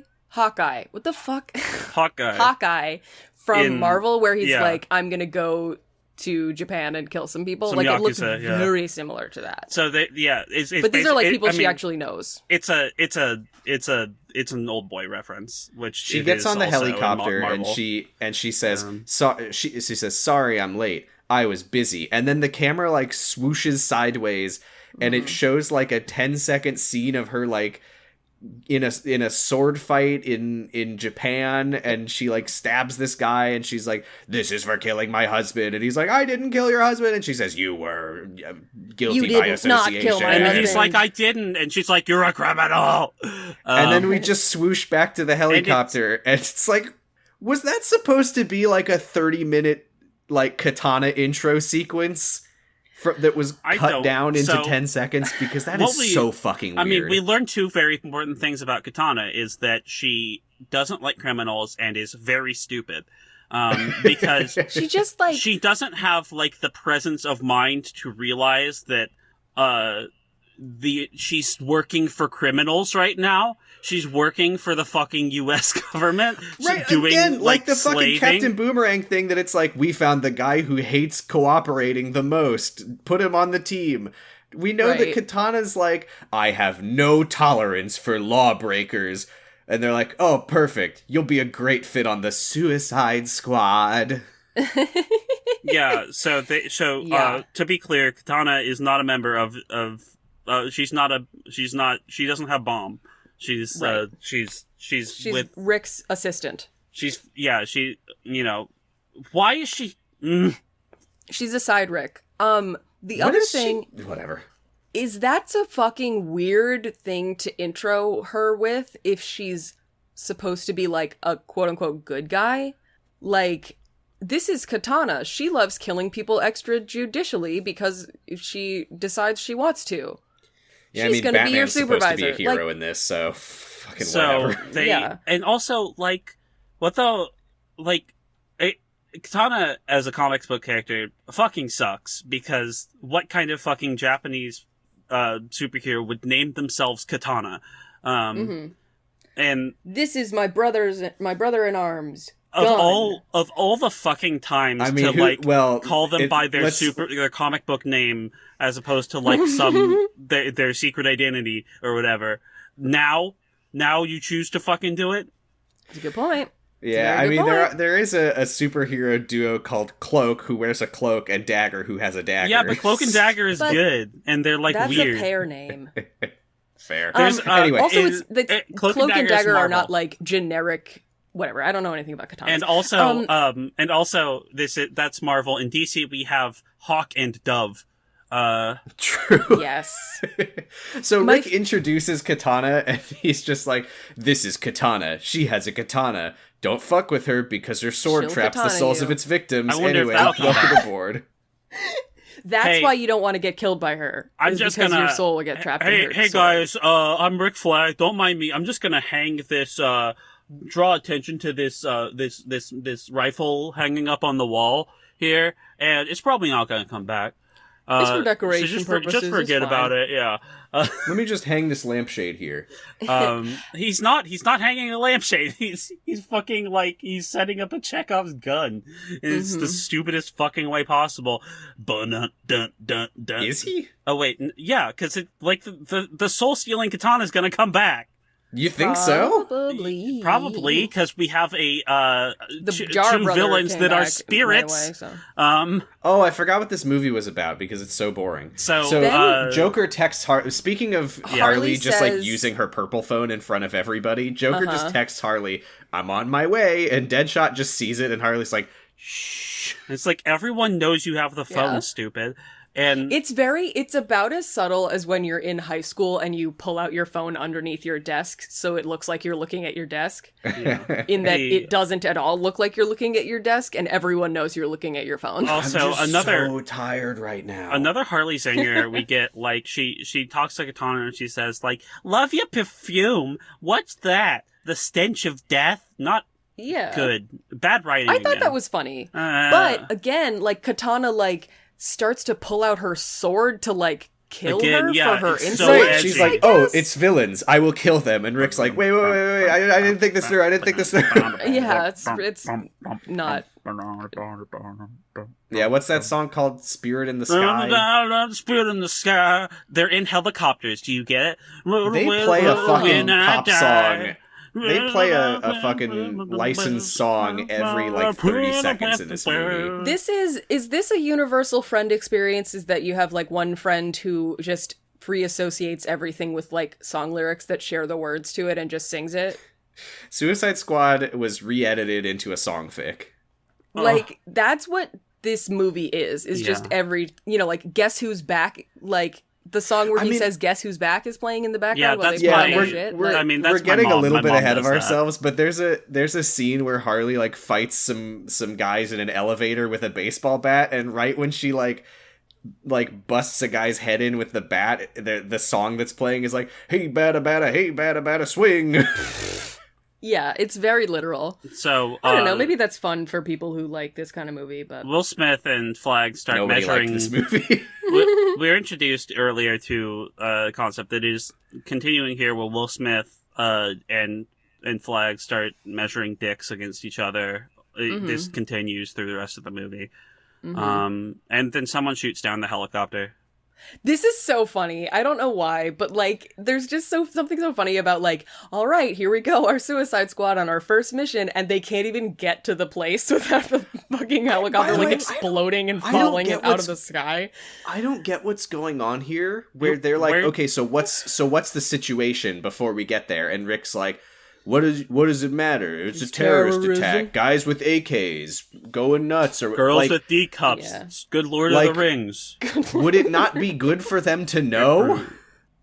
Speaker 3: What the fuck?
Speaker 2: Hawkeye.
Speaker 3: Hawkeye from
Speaker 2: In-
Speaker 3: Marvel, where he's
Speaker 2: yeah.
Speaker 3: like, I'm gonna go to Japan and kill some people.
Speaker 2: Some
Speaker 3: like it looks
Speaker 2: Yakuza, yeah.
Speaker 3: very similar to that.
Speaker 2: So it's
Speaker 3: But these are like people she
Speaker 2: mean,
Speaker 3: actually knows.
Speaker 2: It's an Old Boy reference, which
Speaker 1: She
Speaker 2: it
Speaker 1: gets
Speaker 2: is
Speaker 1: on the
Speaker 2: also in
Speaker 1: helicopter
Speaker 2: Marvel.
Speaker 1: and she says she says sorry I'm late. I was busy. And then the camera like swooshes sideways and it shows like a 10-second scene of her like in a sword fight in Japan, and she like stabs this guy and she's like, this is for killing my husband, and he's like, I didn't kill your husband, and she says, you were guilty
Speaker 3: You
Speaker 1: by
Speaker 3: did not
Speaker 1: association,
Speaker 3: kill my
Speaker 2: and
Speaker 3: husband.
Speaker 2: he's like, I didn't, and she's like, you're a criminal.
Speaker 1: And then we just swoosh back to the helicopter, and it's like, was that supposed to be like a 30-minute like Katana intro sequence that was cut down into 10 seconds? Because that is so fucking weird.
Speaker 2: I mean, we learned two very important things about Katana, is that she doesn't like criminals and is very stupid. Because
Speaker 3: She just like
Speaker 2: she doesn't have like the presence of mind to realize that she's working for criminals right now. she's working for the fucking U.S. government,
Speaker 1: Right,
Speaker 2: doing
Speaker 1: again, like the
Speaker 2: slaving.
Speaker 1: fucking Captain Boomerang thing that it's like, we found the guy who hates cooperating the most. Put him on the team. We know that
Speaker 3: Right.
Speaker 1: Katana's like, I have no tolerance for lawbreakers. And they're like, oh, perfect. You'll be a great fit on the Suicide Squad.
Speaker 2: Yeah, so
Speaker 3: Yeah.
Speaker 2: to be clear, Katana is not a member of she doesn't have bomb. She's
Speaker 3: Right.
Speaker 2: she's
Speaker 3: She's
Speaker 2: with
Speaker 3: Rick's assistant.
Speaker 2: why is she
Speaker 3: She's a side Rick. The
Speaker 1: What
Speaker 3: other
Speaker 1: is
Speaker 3: thing
Speaker 1: Whatever.
Speaker 3: is that's a fucking weird thing to intro her with if she's supposed to be like a quote unquote good guy. Like, this is Katana. She loves killing people extrajudicially because she decides she wants to.
Speaker 1: Yeah,
Speaker 3: She's gonna be your
Speaker 1: Batman's supposed to be a
Speaker 3: supervisor.
Speaker 1: hero
Speaker 3: Like-
Speaker 1: in this, so fucking
Speaker 2: so
Speaker 1: whatever.
Speaker 2: they
Speaker 3: Yeah.
Speaker 2: and also like what the like Katana as a comics book character fucking sucks, because what kind of fucking Japanese superhero would name themselves Katana? And
Speaker 3: This is my brother in arms.
Speaker 2: of
Speaker 3: Gun.
Speaker 2: all the fucking times
Speaker 1: I mean,
Speaker 2: to call them by their their comic book name as opposed to like some their secret identity or whatever. Now you choose to fucking do it.
Speaker 3: That's a good point.
Speaker 1: Yeah,
Speaker 3: Very
Speaker 1: I
Speaker 3: good
Speaker 1: mean,
Speaker 3: point.
Speaker 1: there is a superhero duo called Cloak, who wears a cloak, and Dagger, who has a dagger.
Speaker 2: Yeah, but Cloak and Dagger is
Speaker 3: But
Speaker 2: good, and they're like
Speaker 3: That's
Speaker 2: weird.
Speaker 3: a pair name.
Speaker 1: Fair.
Speaker 2: There's,
Speaker 1: Anyway,
Speaker 3: Also,
Speaker 2: and-
Speaker 3: Cloak and
Speaker 2: is
Speaker 3: Dagger are
Speaker 2: Marvel.
Speaker 3: not like generic. Whatever. I don't know anything about Katana.
Speaker 2: And also, that's Marvel. In DC, we have Hawk and Dove.
Speaker 1: True.
Speaker 3: Yes.
Speaker 1: So
Speaker 3: My
Speaker 1: Rick introduces Katana, and he's just like, "This is Katana. She has a katana. Don't fuck with her because her sword
Speaker 3: She'll
Speaker 1: traps the
Speaker 3: katana
Speaker 1: souls
Speaker 3: you."
Speaker 1: of its victims."
Speaker 2: I wonder if
Speaker 1: Anyway,
Speaker 2: that'll come
Speaker 1: welcome
Speaker 2: back.
Speaker 1: aboard.
Speaker 3: That's
Speaker 2: Hey.
Speaker 3: why you don't want to get killed by her.
Speaker 2: I'm
Speaker 3: is
Speaker 2: just
Speaker 3: because
Speaker 2: gonna.
Speaker 3: your soul will get trapped in her.
Speaker 2: Hey
Speaker 3: sword.
Speaker 2: guys, I'm Rick Flag. Don't mind me. I'm just gonna hang this. Draw attention to this rifle hanging up on the wall here, and it's probably not gonna come back.
Speaker 3: It's for decoration
Speaker 2: just
Speaker 3: purposes,
Speaker 2: just
Speaker 3: it's
Speaker 2: forget
Speaker 3: fine.
Speaker 2: about it. Yeah.
Speaker 1: Let me just hang this lampshade here.
Speaker 2: He's not hanging a lampshade. He's fucking like, he's setting up a Chekhov's gun. It's the stupidest fucking way possible. Dun dun dun dun.
Speaker 1: Is he?
Speaker 2: Oh wait, yeah, because it like the soul stealing katana is gonna come back.
Speaker 1: You think so?
Speaker 3: Probably.
Speaker 2: Because we have a
Speaker 3: The
Speaker 2: two
Speaker 3: Jar Brother
Speaker 2: villains
Speaker 3: came
Speaker 2: that are
Speaker 3: back
Speaker 2: spirits.
Speaker 3: right away, so.
Speaker 1: Oh, I forgot what this movie was about because it's so boring.
Speaker 2: So,
Speaker 3: Then-
Speaker 1: Joker texts Harley. Speaking of Harley,
Speaker 3: Harley
Speaker 1: just like
Speaker 3: says-
Speaker 1: using her purple phone in front of everybody, Joker just texts Harley, "I'm on my way," and Deadshot just sees it, and Harley's like, "Shh."
Speaker 2: it's like everyone knows you have the phone,
Speaker 3: Yeah.
Speaker 2: stupid. And
Speaker 3: It's about as subtle as when you're in high school and you pull out your phone underneath your desk so it looks like you're looking at your desk. In that
Speaker 2: Hey.
Speaker 3: it doesn't at all look like you're looking at your desk and everyone knows you're looking at your phone.
Speaker 2: also
Speaker 1: I'm just
Speaker 2: another
Speaker 1: so tired right now.
Speaker 2: Another Harley singer we get, like, she talks to Katana and she says, like, love your perfume. What's that? The stench of death? Not
Speaker 3: Yeah.
Speaker 2: good. Bad writing.
Speaker 3: I thought
Speaker 2: again.
Speaker 3: that was funny.
Speaker 2: Uh,
Speaker 3: But again, like Katana like starts to pull out her sword to like kill
Speaker 2: Again,
Speaker 3: her
Speaker 2: yeah,
Speaker 3: for her
Speaker 2: it's so
Speaker 3: insults.
Speaker 1: Right,
Speaker 2: edgy.
Speaker 1: she's like, "Oh, it's villains. I will kill them." And Rick's like, "Wait, I didn't think this through. I didn't think this through."
Speaker 3: Yeah, it's not.
Speaker 1: Yeah, what's that song called? "Spirit in the Sky"?
Speaker 2: Spirit in the sky. They're in helicopters. Do you get it?
Speaker 1: They play a fucking
Speaker 2: When I
Speaker 1: pop
Speaker 2: die.
Speaker 1: song. They play a fucking licensed song every like 30 seconds in this movie.
Speaker 3: This is this a universal friend experience? Is that you have like one friend who just free associates everything with like song lyrics that share the words to it and just sings it?
Speaker 1: Suicide Squad was re-edited into a song fic.
Speaker 3: Like that's what this movie is just
Speaker 2: Yeah.
Speaker 3: every, like Guess Who's Back, like the song where
Speaker 1: I
Speaker 3: he
Speaker 1: mean-
Speaker 3: says Guess Who's Back is playing in the background
Speaker 2: Yeah,
Speaker 3: while
Speaker 2: that's
Speaker 3: they
Speaker 1: Yeah,
Speaker 3: play
Speaker 2: playing.
Speaker 3: shit.
Speaker 1: we're,
Speaker 2: I mean,
Speaker 1: we're
Speaker 2: that's my
Speaker 1: getting a
Speaker 2: mom.
Speaker 1: little
Speaker 2: My
Speaker 1: bit
Speaker 2: mom
Speaker 1: ahead of
Speaker 2: does that.
Speaker 1: ourselves, but there's a scene where Harley like fights some guys in an elevator with a baseball bat, and right when she like busts a guy's head in with the bat, the song that's playing is like, "Hey bada bada, hey bada bada, swing."
Speaker 3: Yeah, it's very literal.
Speaker 2: So
Speaker 3: I don't know, maybe that's fun for people who like this kind of movie, but
Speaker 2: Will Smith and Flag start
Speaker 1: Nobody
Speaker 2: measuring.
Speaker 1: liked this movie.
Speaker 2: we were introduced earlier to a concept that is continuing here, where Will Smith and Flag start measuring dicks against each other. This continues through the rest of the movie. And then someone shoots down the helicopter.
Speaker 3: This is so funny. I don't know why, but like, there's just something so funny about like, all right, here we go, our Suicide Squad on our first mission, and they can't even get to the place without the fucking helicopter like exploding and falling out of the sky.
Speaker 1: I don't get what's going on here. Where they're like, okay, so what's the situation before we get there? And Rick's like, what does it matter? It's a terrorist attack. Guys with AKs going nuts, or
Speaker 2: girls
Speaker 1: like,
Speaker 2: with D cups.
Speaker 3: Yeah.
Speaker 2: It's good Lord of the Rings.
Speaker 1: Would it not be good for them to know?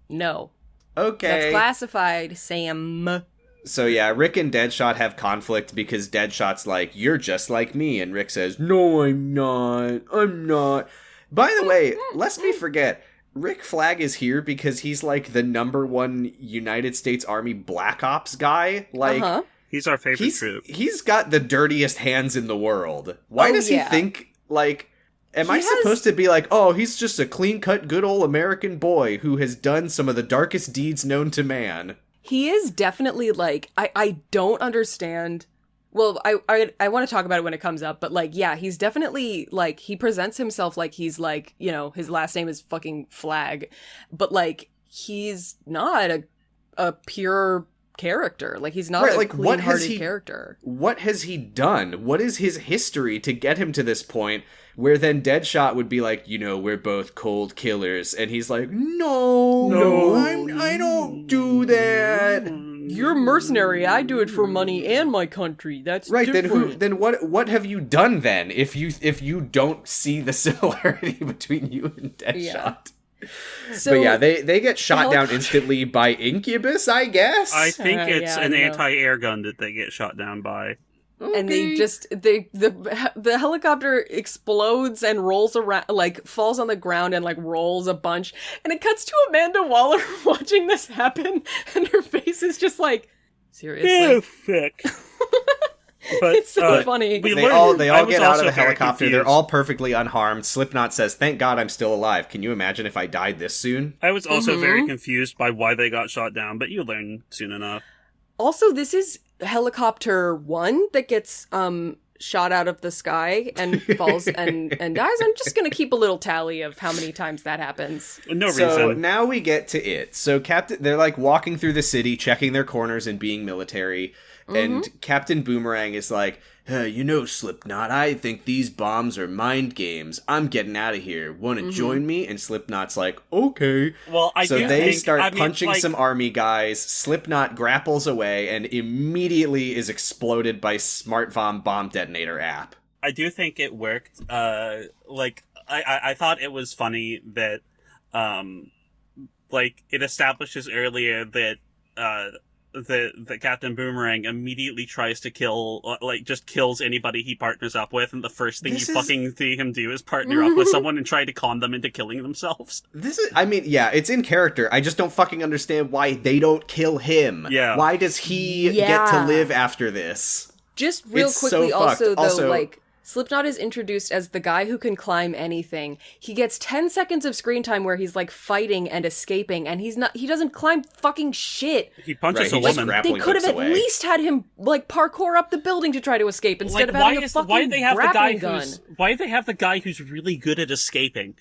Speaker 3: No.
Speaker 1: Okay.
Speaker 3: That's classified, Sam.
Speaker 1: So yeah, Rick and Deadshot have conflict because Deadshot's like, you're just like me, and Rick says, no, I'm not. By the way, lest we forget, Rick Flag is here because he's like the #1 United States Army Black Ops guy. Like,
Speaker 2: He's our favorite troop.
Speaker 1: He's got the dirtiest hands in the world. Why does he think, like, am I supposed to be like, oh, he's just a clean-cut, good old American boy who has done some of the darkest deeds known to man?
Speaker 3: He is definitely like, I don't understand. Well, I want to talk about it when it comes up, but like, yeah, he's definitely like, he presents himself like he's like, you know, his last name is fucking Flag, but like, he's not a pure character. Like, he's not a clean-hearted character.
Speaker 1: What has he done? What is his history to get him to this point where then Deadshot would be like, you know, we're both cold killers, and he's like, no, I don't do that.
Speaker 3: You're a mercenary. I do it for money and my country. That's
Speaker 1: right.
Speaker 3: different.
Speaker 1: Then what have you done then? If you don't see the similarity between you and Deadshot.
Speaker 3: Yeah.
Speaker 1: So, but yeah, they get shot down instantly by Incubus, I guess.
Speaker 2: I think it's an
Speaker 3: I know.
Speaker 2: anti-air gun that they get shot down by.
Speaker 3: Okay. And the helicopter explodes and rolls around, like falls on the ground and like rolls a bunch, and it cuts to Amanda Waller watching this happen, and her face is just like, seriously,
Speaker 2: thick. But
Speaker 3: it's so funny.
Speaker 1: They all get out of the helicopter. They're all perfectly unharmed. Slipknot says, "Thank God I'm still alive." Can you imagine if I died this soon?
Speaker 2: I was also very confused by why they got shot down, but you learn soon enough.
Speaker 3: Also, this is helicopter 1 that gets shot out of the sky and falls and dies. I'm just gonna keep a little tally of how many times that happens.
Speaker 2: No
Speaker 1: So
Speaker 2: reason.
Speaker 1: now we get to it. So they're like walking through the city, checking their corners and being military. And Captain Boomerang is like, you know, Slipknot, I think these bombs are mind games. I'm getting out of here. Want to join me? And Slipknot's like, okay.
Speaker 2: Well,
Speaker 1: they start punching some army guys. Slipknot grapples away and immediately is exploded by Smart Bomb Detonator app.
Speaker 2: I do think it worked. I thought it was funny that, it establishes earlier that, the Captain Boomerang immediately tries to just kills anybody he partners up with, and the first thing fucking see him do is partner up with someone and try to con them into killing themselves.
Speaker 1: It's in character. I just don't fucking understand why they don't kill him.
Speaker 2: Yeah.
Speaker 1: Why does he get to live after this?
Speaker 3: Just real
Speaker 1: It's
Speaker 3: quickly,
Speaker 1: so
Speaker 3: also,
Speaker 1: fucked.
Speaker 3: though, like, Slipknot is introduced as the guy who can climb anything. He gets 10 seconds of screen time where he's, like, fighting and escaping, and he doesn't climb fucking shit.
Speaker 2: He punches a
Speaker 1: He just
Speaker 2: woman.
Speaker 1: grappling
Speaker 3: They could have
Speaker 1: hooks
Speaker 3: at
Speaker 1: away.
Speaker 3: least had him, like, parkour up the building to try to escape instead of having a fucking
Speaker 2: why do they have the guy
Speaker 3: gun.
Speaker 2: why do they have the guy who's really good at escaping?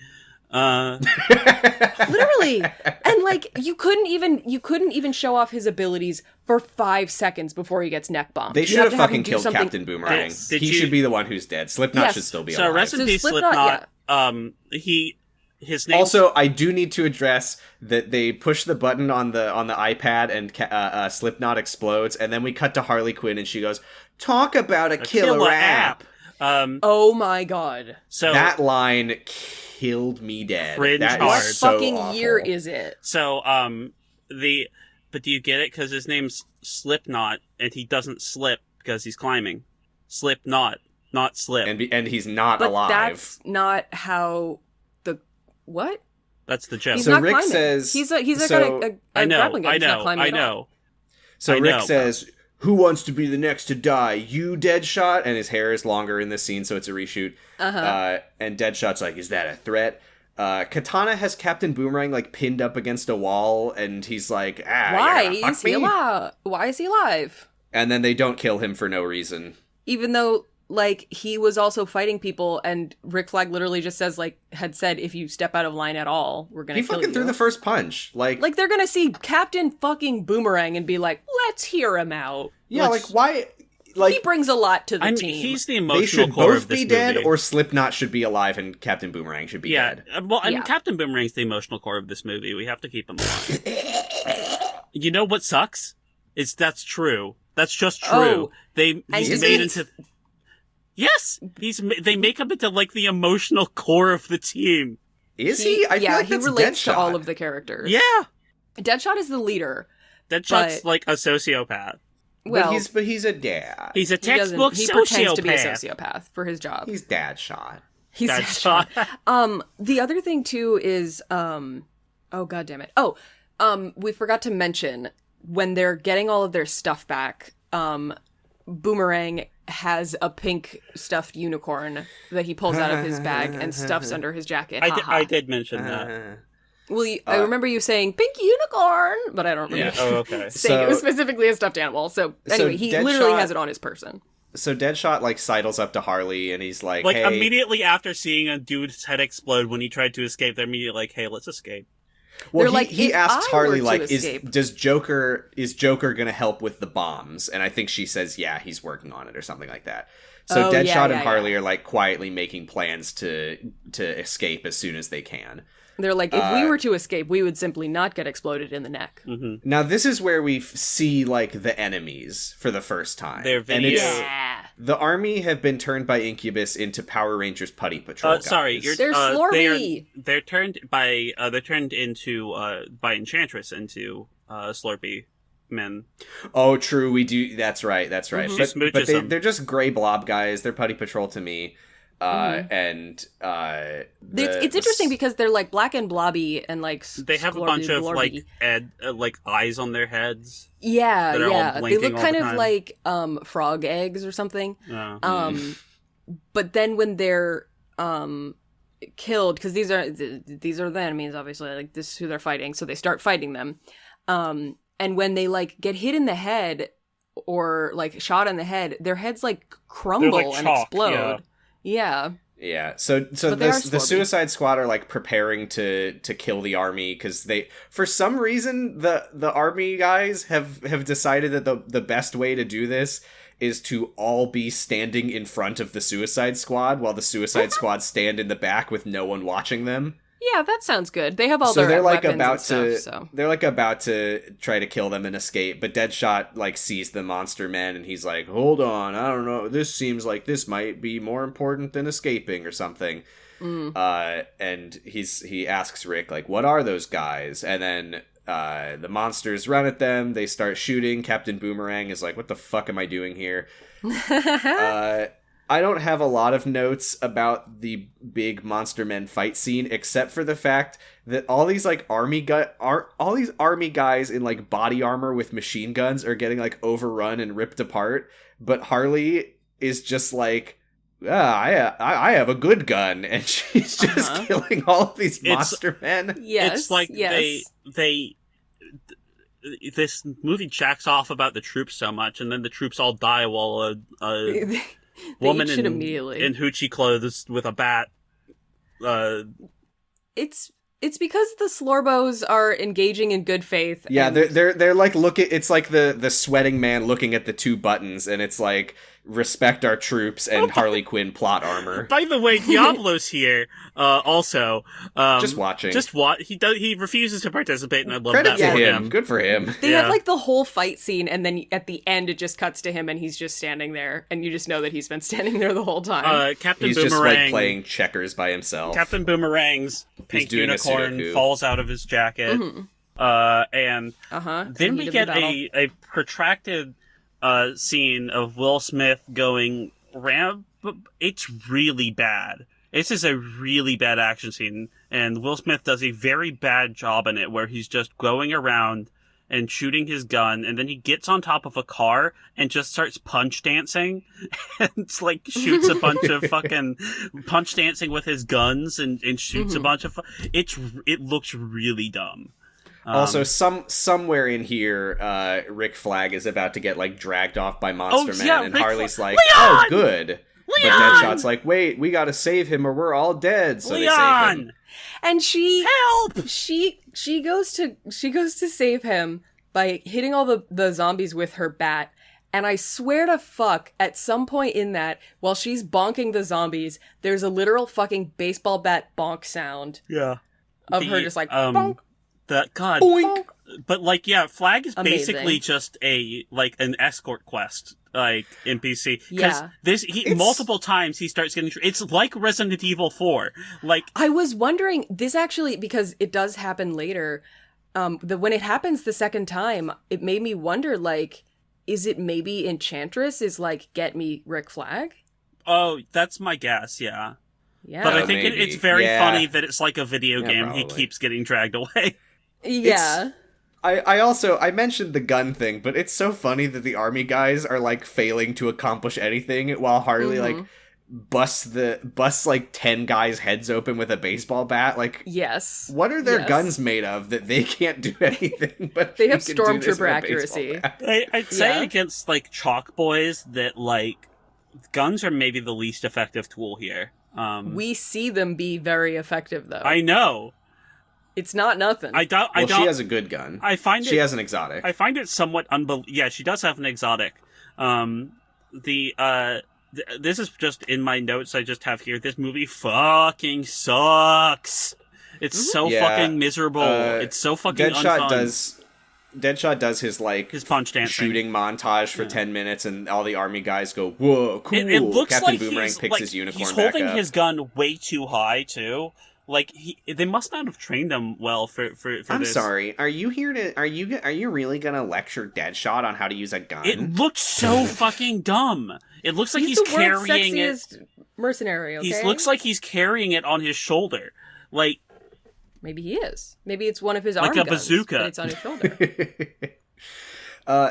Speaker 3: Literally. And like, you couldn't even show off his abilities for 5 seconds before he gets neck bombed.
Speaker 1: They
Speaker 3: You
Speaker 1: should
Speaker 3: have
Speaker 1: have
Speaker 3: to have
Speaker 1: fucking
Speaker 3: him do
Speaker 1: killed
Speaker 3: something
Speaker 1: Captain Boomerang.
Speaker 3: else.
Speaker 2: Did
Speaker 1: He
Speaker 2: you-
Speaker 1: should be the one who's dead. Slipknot
Speaker 3: Yes.
Speaker 1: should still be
Speaker 2: So
Speaker 1: alive.
Speaker 2: rest in
Speaker 3: So
Speaker 2: peace,
Speaker 3: Slipknot,
Speaker 2: Slipknot. His name.
Speaker 1: Also, I do need to address that they push the button on the iPad and Slipknot explodes, and then we cut to Harley Quinn and she goes, "Talk about a killer app."
Speaker 3: Oh my god.
Speaker 2: So
Speaker 1: That line killed me dead.
Speaker 2: Cringe
Speaker 1: That
Speaker 2: hard.
Speaker 3: What
Speaker 1: is so
Speaker 3: fucking
Speaker 1: awful.
Speaker 3: year is it?
Speaker 2: So, but do you get it? Because his name's Slipknot, and he doesn't slip because he's climbing. Slipknot, not slip.
Speaker 1: And he's not
Speaker 3: But
Speaker 1: alive.
Speaker 3: that's not how the what?
Speaker 2: That's the joke.
Speaker 3: He's
Speaker 1: So
Speaker 3: not
Speaker 1: Rick
Speaker 3: climbing.
Speaker 1: says-
Speaker 3: he's
Speaker 1: so-
Speaker 3: got a
Speaker 2: I know,
Speaker 3: grappling gun.
Speaker 2: I
Speaker 3: He's not
Speaker 2: know,
Speaker 3: climbing
Speaker 2: I
Speaker 3: at all.
Speaker 2: know.
Speaker 1: So
Speaker 2: I
Speaker 1: Rick
Speaker 2: know.
Speaker 1: says, "Who wants to be the next to die? You, Deadshot?" And his hair is longer in this scene, so it's a reshoot. And Deadshot's like, "Is that a threat?" Katana has Captain Boomerang like pinned up against a wall, and he's like,
Speaker 3: Why
Speaker 1: you're gonna
Speaker 3: is
Speaker 1: fuck
Speaker 3: he
Speaker 1: me?
Speaker 3: alive? Why is he alive?
Speaker 1: And then they don't kill him for no reason.
Speaker 3: Even though, like, he was also fighting people, and Rick Flag literally just says, like, had said, if you step out of line at all, we're gonna
Speaker 1: He
Speaker 3: kill you.
Speaker 1: fucking threw the first punch. Like,
Speaker 3: they're gonna see Captain fucking Boomerang and be like, let's hear him out.
Speaker 1: yeah, like, why? Like,
Speaker 3: He brings a lot to the
Speaker 2: I mean,
Speaker 3: team.
Speaker 2: he's the
Speaker 1: they
Speaker 2: emotional
Speaker 1: should
Speaker 2: core
Speaker 1: both
Speaker 2: of this
Speaker 1: be dead,
Speaker 2: movie.
Speaker 1: or Slipknot should be alive and Captain Boomerang should be dead.
Speaker 2: Well, I mean,
Speaker 3: Yeah.
Speaker 2: Captain Boomerang's the emotional core of this movie. We have to keep him alive. You know what sucks? That's true. That's just true.
Speaker 3: Oh,
Speaker 2: He's
Speaker 3: is
Speaker 2: made
Speaker 3: it?
Speaker 2: into. Yes, they make him into like the emotional core of the team.
Speaker 1: Is he? I feel like
Speaker 3: he
Speaker 1: that's
Speaker 3: relates to
Speaker 1: Deadshot.
Speaker 3: all of the characters.
Speaker 2: Yeah,
Speaker 3: Deadshot is the leader.
Speaker 2: Deadshot's
Speaker 3: But-
Speaker 2: like a sociopath.
Speaker 3: Well,
Speaker 1: But he's a dad.
Speaker 2: He's a
Speaker 3: he doesn't.
Speaker 2: textbook
Speaker 3: He
Speaker 2: sociopath.
Speaker 3: pretends to be a sociopath for his job.
Speaker 1: He's dad shot.
Speaker 3: He's
Speaker 2: Deadshot.
Speaker 3: The other thing too is oh god damn it. We forgot to mention when they're getting all of their stuff back, Boomerang has a pink stuffed unicorn that he pulls out of his bag and stuffs under his jacket.
Speaker 2: I did mention that.
Speaker 3: Well, I remember you saying pink unicorn, but I don't remember
Speaker 2: Yeah. Oh, okay.
Speaker 3: saying it was specifically a stuffed animal. So anyway, he literally
Speaker 1: Deadshot-
Speaker 3: has it on his person.
Speaker 1: So Deadshot like sidles up to Harley and he's like,
Speaker 2: Like
Speaker 1: hey,
Speaker 2: immediately after seeing a dude's head explode when he tried to escape, they're immediately like, "Hey, let's escape."
Speaker 1: well,
Speaker 3: They're
Speaker 1: he,
Speaker 3: like,
Speaker 1: he
Speaker 3: if
Speaker 1: asks
Speaker 3: I were
Speaker 1: Harley
Speaker 3: to
Speaker 1: like,
Speaker 3: escape-
Speaker 1: is Joker gonna help with the bombs? And I think she says, yeah, he's working on it or something like that. So
Speaker 3: Oh,
Speaker 1: Deadshot
Speaker 3: yeah,
Speaker 1: and
Speaker 3: yeah,
Speaker 1: Harley are like quietly making plans to escape as soon as they can.
Speaker 3: They're like, if we were to escape, we would simply not get exploded in the neck.
Speaker 1: Now this is where we see like the enemies for the first time.
Speaker 2: They're
Speaker 1: and
Speaker 2: video.
Speaker 1: it's
Speaker 3: Yeah.
Speaker 1: the army have been turned by Incubus into Power Rangers Putty Patrol.
Speaker 2: Sorry,
Speaker 1: guys.
Speaker 3: They're Slurpee.
Speaker 2: They're turned into by Enchantress into Slurpee men.
Speaker 1: Oh, true. We do. That's right. That's right.
Speaker 2: She smooches
Speaker 1: But
Speaker 2: them.
Speaker 1: they're just gray blob guys. They're Putty Patrol to me. And
Speaker 3: It's interesting because they're like black and blobby and like
Speaker 2: They have a bunch of like eyes on their heads.
Speaker 3: yeah,
Speaker 2: that are all
Speaker 3: yeah. They
Speaker 2: blinking
Speaker 3: look
Speaker 2: all
Speaker 3: kind
Speaker 2: the
Speaker 3: of
Speaker 2: time.
Speaker 3: like frog eggs or something.
Speaker 2: Yeah.
Speaker 3: But then when they're killed, because these are the enemies, obviously, like this is who they're fighting, so they start fighting them. And when they like get hit in the head or like shot in the head, their heads like crumble
Speaker 2: They're like
Speaker 3: and
Speaker 2: chalk,
Speaker 3: explode. Yeah.
Speaker 1: yeah. So
Speaker 3: But they are
Speaker 1: the
Speaker 3: Slurpee.
Speaker 1: Suicide Squad are like preparing to kill the army because they, for some reason, the army guys have decided that the best way to do this is to all be standing in front of the Suicide Squad while the Suicide Squad stand in the back with no one watching them.
Speaker 3: Yeah, that sounds good. They have all
Speaker 1: So
Speaker 3: their
Speaker 1: they're like
Speaker 3: weapons
Speaker 1: about
Speaker 3: and stuff,
Speaker 1: to
Speaker 3: so.
Speaker 1: they're like about to try to kill them and escape, but Deadshot like sees the monster men and he's like, "Hold on, I don't know. This seems like this might be more important than escaping or something." And he asks Rick like, "What are those guys?" And then the monsters run at them. They start shooting. Captain Boomerang is like, "What the fuck am I doing here?" I don't have a lot of notes about the big monster men fight scene, except for the fact that all these like army guys in like body armor with machine guns are getting like overrun and ripped apart. But Harley is just like, I have a good gun, and she's just killing all of these monster men.
Speaker 3: Yes.
Speaker 2: It's like
Speaker 3: yes.
Speaker 2: this movie jacks off about the troops so much, and then the troops all die while a
Speaker 3: They
Speaker 2: woman
Speaker 3: eat shit immediately.
Speaker 2: in hoochie clothes with a bat.
Speaker 3: It's because the Slorbos are engaging in good faith.
Speaker 1: Yeah,
Speaker 3: and
Speaker 1: they're like looking. It's like the sweating man looking at the two buttons, and it's like respect our troops and Harley Quinn plot armor.
Speaker 2: By the way, Diablo's here. Also,
Speaker 1: Just watching.
Speaker 2: He refuses to participate, and I love
Speaker 1: Credit
Speaker 2: that
Speaker 1: to
Speaker 2: for
Speaker 1: him. Good for him.
Speaker 3: They
Speaker 2: Yeah.
Speaker 3: have like the whole fight scene, and then at the end it just cuts to him, and he's just standing there, and you just know that he's been standing there the whole time.
Speaker 2: Captain
Speaker 1: He's
Speaker 2: Boomerang.
Speaker 1: just like playing checkers by himself.
Speaker 2: Captain Boomerang's pink
Speaker 1: doing a
Speaker 2: unicorn
Speaker 1: Sudoku.
Speaker 2: falls out of his jacket. And then we get a protracted scene of Will Smith going ramp. It's really bad. This is a really bad action scene, and Will Smith does a very bad job in it, where he's just going around and shooting his gun, and then he gets on top of a car and just starts punch dancing, and it's like shoots a bunch of fucking punch dancing with his guns and shoots a bunch of. It looks really dumb.
Speaker 1: Also, somewhere in here, Rick Flag is about to get like dragged off by Monster Man, and Harley's like, "Oh, good." But Deadshot's like, "Wait, we gotta save him, or we're all dead." So they save him.
Speaker 3: And she
Speaker 2: help.
Speaker 3: She goes to save him by hitting all the zombies with her bat. And I swear to fuck, at some point in that, while she's bonking the zombies, there's a literal fucking baseball bat bonk sound.
Speaker 2: Yeah.
Speaker 3: Of her just like bonk.
Speaker 2: Boink. But like, yeah, Flag is
Speaker 3: Amazing.
Speaker 2: basically just an escort quest, like NPC.
Speaker 3: Yeah.
Speaker 2: Multiple times he starts getting. It's like Resident Evil 4. Like,
Speaker 3: I was wondering this actually, because it does happen later. When it happens the second time, it made me wonder, like, is it maybe Enchantress is like, get me Rick Flag?
Speaker 2: oh, that's my guess. Yeah.
Speaker 3: Yeah.
Speaker 2: But I think
Speaker 1: maybe.
Speaker 2: it's very
Speaker 1: Yeah.
Speaker 2: funny that it's like a video game.
Speaker 1: probably.
Speaker 2: He keeps getting dragged away.
Speaker 3: Yeah.
Speaker 1: I mentioned the gun thing, but it's so funny that the army guys are like failing to accomplish anything while Harley like busts like 10 guys' heads open with a baseball bat. Like,
Speaker 3: Yes.
Speaker 1: what are their
Speaker 3: Yes.
Speaker 1: guns made of that they can't do anything but
Speaker 3: They have
Speaker 1: he can do this with
Speaker 3: stormtrooper
Speaker 1: a
Speaker 3: accuracy.
Speaker 1: baseball bat?
Speaker 2: I'd say
Speaker 3: Yeah.
Speaker 2: against like chalk boys that like guns are maybe the least effective tool here.
Speaker 3: We see them be very effective, though.
Speaker 2: I know.
Speaker 3: It's not nothing.
Speaker 1: Well, she has a good gun.
Speaker 2: I find
Speaker 1: she has an exotic.
Speaker 2: I find it somewhat Yeah, she does have an exotic. This is just in my notes I just have here. This movie fucking sucks. It's so fucking miserable. It's so fucking unfun.
Speaker 1: Deadshot does his
Speaker 2: punch dancing
Speaker 1: shooting montage for 10 minutes, and all the army guys go, "Whoa, cool!"
Speaker 2: It looks
Speaker 1: Captain
Speaker 2: like
Speaker 1: Boomerang
Speaker 2: he's,
Speaker 1: picks his unicorn
Speaker 2: he's
Speaker 1: back
Speaker 2: holding
Speaker 1: up.
Speaker 2: his gun way too high too. Like they must not have trained him well for
Speaker 1: I'm
Speaker 2: this.
Speaker 1: sorry. Are you here to? Are you really gonna lecture Deadshot on how to use a gun?
Speaker 2: It looks so fucking dumb. It looks like he's
Speaker 3: the world's
Speaker 2: carrying it.
Speaker 3: sexiest mercenary, okay?
Speaker 2: He looks like he's carrying it on his shoulder. Like
Speaker 3: Maybe he is. Maybe it's one of his
Speaker 2: Like
Speaker 3: arm
Speaker 2: a
Speaker 3: guns,
Speaker 2: bazooka.
Speaker 3: but it's on his shoulder.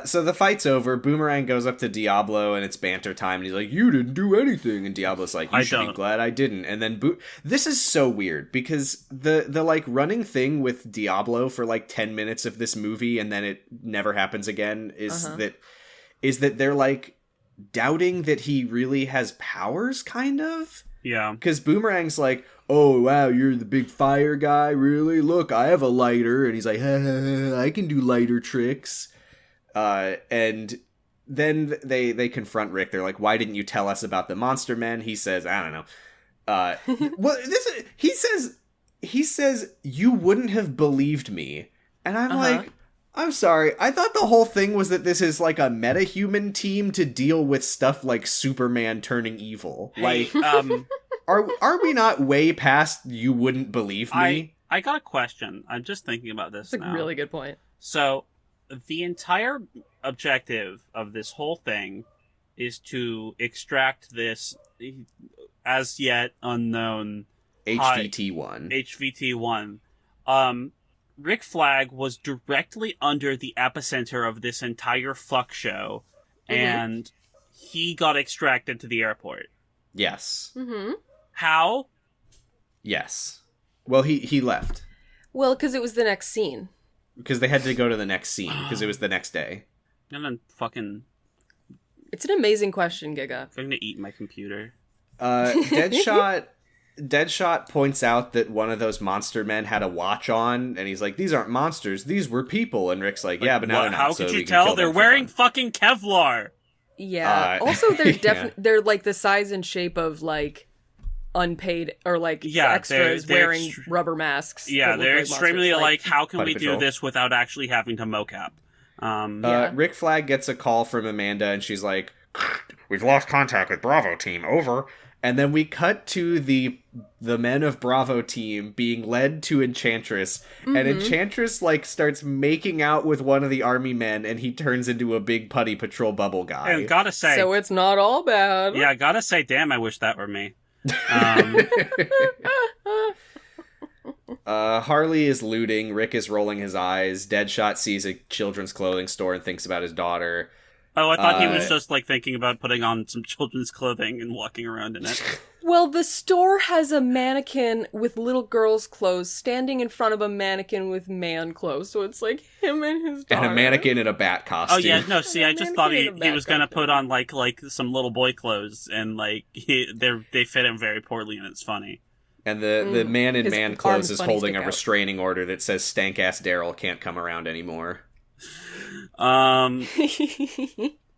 Speaker 1: So the fight's over. Boomerang goes up to Diablo, and it's banter time. And he's like, "You didn't do anything." And Diablo's like, "You should be glad I didn't." And then this is so weird because the like running thing with Diablo for like 10 minutes of this movie, and then it never happens again. Is that they're like doubting that he really has powers, kind of.
Speaker 2: Yeah.
Speaker 1: Because Boomerang's like, "Oh, wow, you're the big fire guy, really? Look, I have a lighter." And he's like, "I can do lighter tricks." And then they confront Rick. They're like, "Why didn't you tell us about the monster men?" He says, "I don't know." Well, he says, "You wouldn't have believed me." And I'm like, I'm sorry. I thought the whole thing was that this is like a metahuman team to deal with stuff like Superman turning evil. Like, are we not way past "you wouldn't believe me"?
Speaker 2: I got a question. I'm just thinking about this
Speaker 3: That's
Speaker 2: now.
Speaker 3: a really good point.
Speaker 2: So, the entire objective of this whole thing is to extract this as yet unknown
Speaker 1: HVT-1.
Speaker 2: HVT-1. Rick Flag was directly under the epicenter of this entire fuck show, and he got extracted to the airport.
Speaker 1: Yes.
Speaker 3: Mm-hmm.
Speaker 2: How?
Speaker 1: Yes. Well, he left.
Speaker 3: Well, because it was the next scene.
Speaker 1: Because they had to go to the next scene, because it was the next day.
Speaker 2: And then fucking...
Speaker 3: It's an amazing question, Giga.
Speaker 2: I'm gonna eat my computer.
Speaker 1: Deadshot points out that one of those monster men had a watch on, and he's like, "These aren't monsters, these were people." And Rick's like, "Yeah, but now they're not."
Speaker 2: How
Speaker 1: so
Speaker 2: could
Speaker 1: we
Speaker 2: you
Speaker 1: can kill
Speaker 2: tell? They're
Speaker 1: them for
Speaker 2: wearing
Speaker 1: fun."
Speaker 2: fucking Kevlar!
Speaker 3: Yeah. Also, they're
Speaker 1: yeah.
Speaker 3: they're like the size and shape of like unpaid or like extras
Speaker 2: they're
Speaker 3: wearing rubber masks.
Speaker 2: Yeah,
Speaker 3: that look
Speaker 2: they're
Speaker 3: like
Speaker 2: extremely
Speaker 3: monsters.
Speaker 2: like, how can
Speaker 1: Putty
Speaker 2: we
Speaker 1: Patrol.
Speaker 2: do this without actually having to mocap?
Speaker 1: Rick Flag gets a call from Amanda, and she's like, "We've lost contact with Bravo team, over." And then we cut to the men of Bravo team being led to Enchantress, and Enchantress like starts making out with one of the army men, and he turns into a big Putty Patrol bubble guy.
Speaker 2: And gotta say,
Speaker 3: So it's not all bad.
Speaker 2: yeah, gotta say, damn, I wish that were me.
Speaker 1: Harley is looting. Rick is rolling his eyes. Deadshot sees a children's clothing store and thinks about his daughter.
Speaker 2: Oh, I thought he was just, like, thinking about putting on some children's clothing and walking around in it.
Speaker 3: Well, the store has a mannequin with little girl's clothes standing in front of a mannequin with man clothes, so it's like him and his daughter.
Speaker 1: And a mannequin in a bat costume.
Speaker 2: Oh, yeah, no, see, I just thought he was gonna
Speaker 3: costume.
Speaker 2: put on, like some little boy clothes, and, like, they fit him very poorly, and it's funny.
Speaker 1: And the man in
Speaker 3: His
Speaker 1: man
Speaker 3: arms
Speaker 1: clothes is
Speaker 3: funny
Speaker 1: holding
Speaker 3: stick
Speaker 1: a
Speaker 3: out.
Speaker 1: restraining order that says stank-ass Daryl can't come around anymore.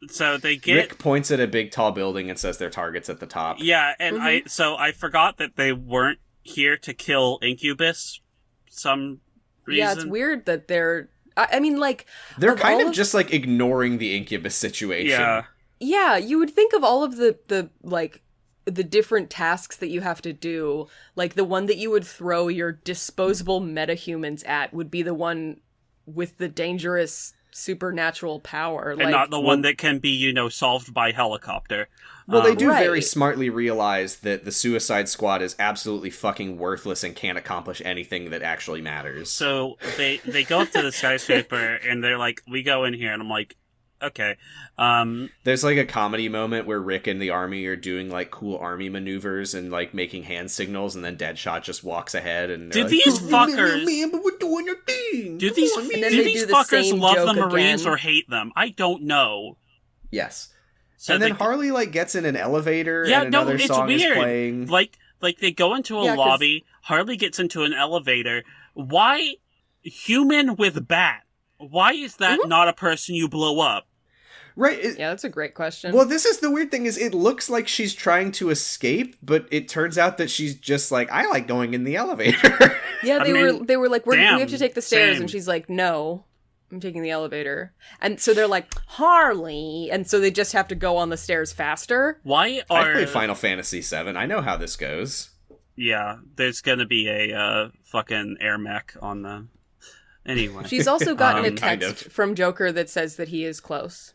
Speaker 2: So they get...
Speaker 1: Rick points at a big tall building and says their target's at the top.
Speaker 2: Yeah, and I forgot that they weren't here to kill Incubus some reason.
Speaker 3: Yeah, it's weird that they're... I mean, like...
Speaker 1: They're kind
Speaker 3: all
Speaker 1: of just, like, ignoring the Incubus situation.
Speaker 2: Yeah.
Speaker 3: Yeah, you would think of all of the different tasks that you have to do, like the one that you would throw your disposable metahumans at would be the one with the dangerous supernatural power.
Speaker 2: And not the one that can be, solved by helicopter.
Speaker 1: Well, they do very
Speaker 3: Right.
Speaker 1: smartly realize that the Suicide Squad is absolutely fucking worthless and can't accomplish anything that actually matters.
Speaker 2: So they go up to the skyscraper, and they're like, we go in here, and I'm like, okay.
Speaker 1: There's, like, a comedy moment where Rick and the army are doing, like, cool army maneuvers and, like, making hand signals, and then Deadshot just walks ahead, and
Speaker 2: Do
Speaker 1: they're
Speaker 2: these
Speaker 1: like,
Speaker 2: fuckers...
Speaker 1: Man, but we're doing our thing.
Speaker 2: Do
Speaker 1: Come
Speaker 2: these,
Speaker 1: on,
Speaker 2: do
Speaker 1: man."
Speaker 3: they
Speaker 2: these
Speaker 3: do the
Speaker 2: fuckers
Speaker 3: same
Speaker 2: love the
Speaker 3: joke
Speaker 2: Marines
Speaker 3: again.
Speaker 2: or hate them? I don't know.
Speaker 1: Yes.
Speaker 2: So
Speaker 1: And then
Speaker 2: they-
Speaker 1: Harley, like, gets in an elevator,
Speaker 2: Yeah,
Speaker 1: and
Speaker 2: no,
Speaker 1: another
Speaker 2: it's
Speaker 1: song
Speaker 2: weird.
Speaker 1: is playing.
Speaker 2: Like they go into a
Speaker 3: 'cause-
Speaker 2: lobby, Harley gets into an elevator. Why human with bat? Why is that not a person you blow up?
Speaker 1: Right.
Speaker 3: Yeah, that's a great question.
Speaker 1: Well, this is the weird thing, is it looks like she's trying to escape, but it turns out that she's just like, I like going in the elevator.
Speaker 3: yeah,
Speaker 2: I
Speaker 3: they
Speaker 2: mean,
Speaker 3: were like, we
Speaker 2: damn,
Speaker 3: have to take the stairs,
Speaker 2: same.
Speaker 3: and she's like, no, I'm taking the elevator. And so they're like, Harley, and so they just have to go on the stairs faster.
Speaker 2: Why
Speaker 1: I
Speaker 2: are
Speaker 1: played Final Fantasy VII. I know how this goes.
Speaker 2: yeah? There's gonna be a fucking air mech on the. Anyway,
Speaker 3: She's also gotten a
Speaker 1: kind
Speaker 3: text
Speaker 1: of.
Speaker 3: from Joker that says that he is close.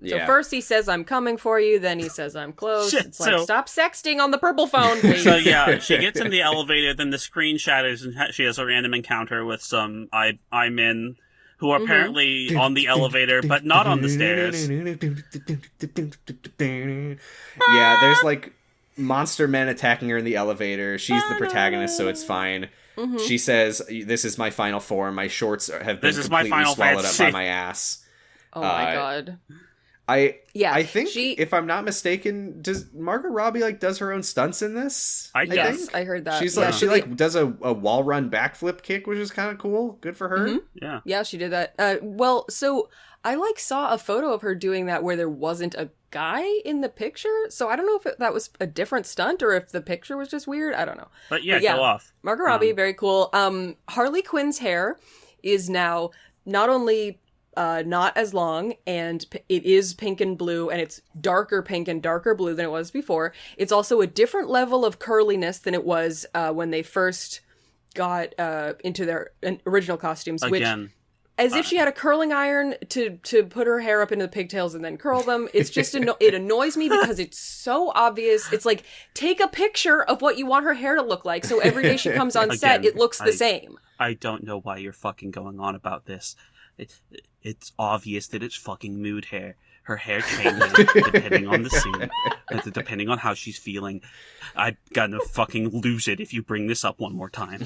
Speaker 3: So
Speaker 1: Yeah.
Speaker 3: first he says, I'm coming for you, then he says, I'm close.
Speaker 2: Shit,
Speaker 3: It's like,
Speaker 2: so-
Speaker 3: stop sexting on the purple phone, please.
Speaker 2: So yeah, she gets in the elevator, then the screen shatters, and she has a random encounter with some I'm-in who are apparently on the elevator, but not on the stairs.
Speaker 1: Yeah, there's like monster men attacking her in the elevator. She's the protagonist, so it's fine. She says, "This is my final form. My shorts have been
Speaker 2: This is my
Speaker 1: completely
Speaker 2: Final
Speaker 1: swallowed up
Speaker 2: Fantasy."
Speaker 1: by my ass."
Speaker 3: Oh my god. Yeah,
Speaker 1: I think
Speaker 3: she-
Speaker 1: if I'm not mistaken, does Margot Robbie like does her own stunts in this?
Speaker 2: I
Speaker 3: Yes,
Speaker 1: think?
Speaker 3: I heard that.
Speaker 1: She's
Speaker 3: Yeah,
Speaker 1: like she like does a wall run backflip kick, which is kind of cool. Good for her.
Speaker 2: Yeah.
Speaker 3: Yeah, she did that. Well, so I like saw a photo of her doing that where there wasn't a guy in the picture. So I don't know if that was a different stunt or if the picture was just weird. I don't know.
Speaker 2: But yeah,
Speaker 3: But yeah,
Speaker 2: go off.
Speaker 3: Margot Robbie, very cool. Harley Quinn's hair is now not only not as long, and it is pink and blue, and it's darker pink and darker blue than it was before. It's also a different level of curliness than it was when they first got into their original costumes, which
Speaker 2: Again.
Speaker 3: as if she had a curling iron to put her hair up into the pigtails and then curl them. It's just it annoys me because it's so obvious. It's like, take a picture of what you want her hair to look like, so every day she comes on set,
Speaker 2: Again,
Speaker 3: it looks the same.
Speaker 2: I don't know why you're fucking going on about this. It's obvious that it's fucking mood hair. Her hair changes depending on the scene, depending on how she's feeling. I'm gonna fucking lose it if you bring this up one more time.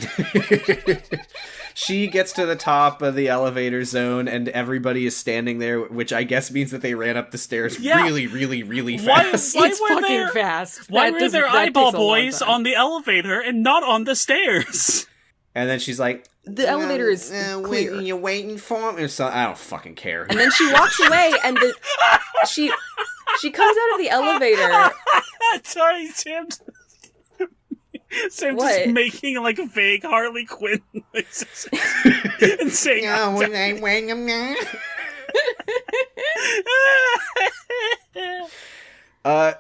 Speaker 1: She gets to the top of the elevator zone, and everybody is standing there, which I guess means that they ran up the stairs
Speaker 2: Yeah.
Speaker 1: really, really, really
Speaker 2: Why-
Speaker 1: fast.
Speaker 2: why
Speaker 3: It's
Speaker 2: were
Speaker 3: fucking
Speaker 2: there-
Speaker 3: fast.
Speaker 2: Why
Speaker 3: That
Speaker 2: were
Speaker 3: doesn't-
Speaker 2: there
Speaker 3: that
Speaker 2: eyeball
Speaker 3: takes a long
Speaker 2: boys
Speaker 3: time.
Speaker 2: on the elevator and not on the stairs?
Speaker 1: And then she's like,
Speaker 3: The elevator is clear.
Speaker 1: You're waiting for me? Or something. I don't fucking care.
Speaker 3: And then she walks away, and she comes out of the elevator.
Speaker 2: Sorry, Sam. Sam
Speaker 3: What?
Speaker 2: just making like vague Harley Quinn noises and saying,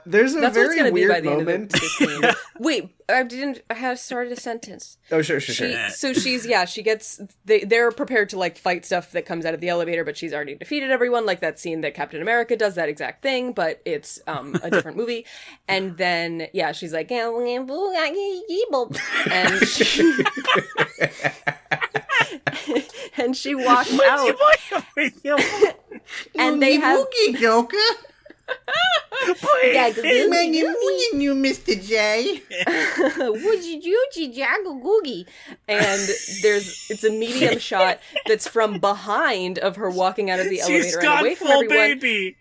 Speaker 1: There's a
Speaker 3: That's what it's
Speaker 1: very
Speaker 3: gonna be by
Speaker 1: weird
Speaker 3: the end of
Speaker 1: moment.
Speaker 3: this scene. Wait, I had started a sentence.
Speaker 1: Oh, sure.
Speaker 3: So she gets, they're prepared to like fight stuff that comes out of the elevator, but she's already defeated everyone, like that scene that Captain America does that exact thing, but it's a different movie. And then, yeah, she's like, and she, and she walks out. And they have...
Speaker 1: Joker.
Speaker 3: Hey,
Speaker 1: man, you Mr. J.
Speaker 3: And it's a medium shot that's from behind of her walking out of the elevator and away from everyone.
Speaker 2: Baby.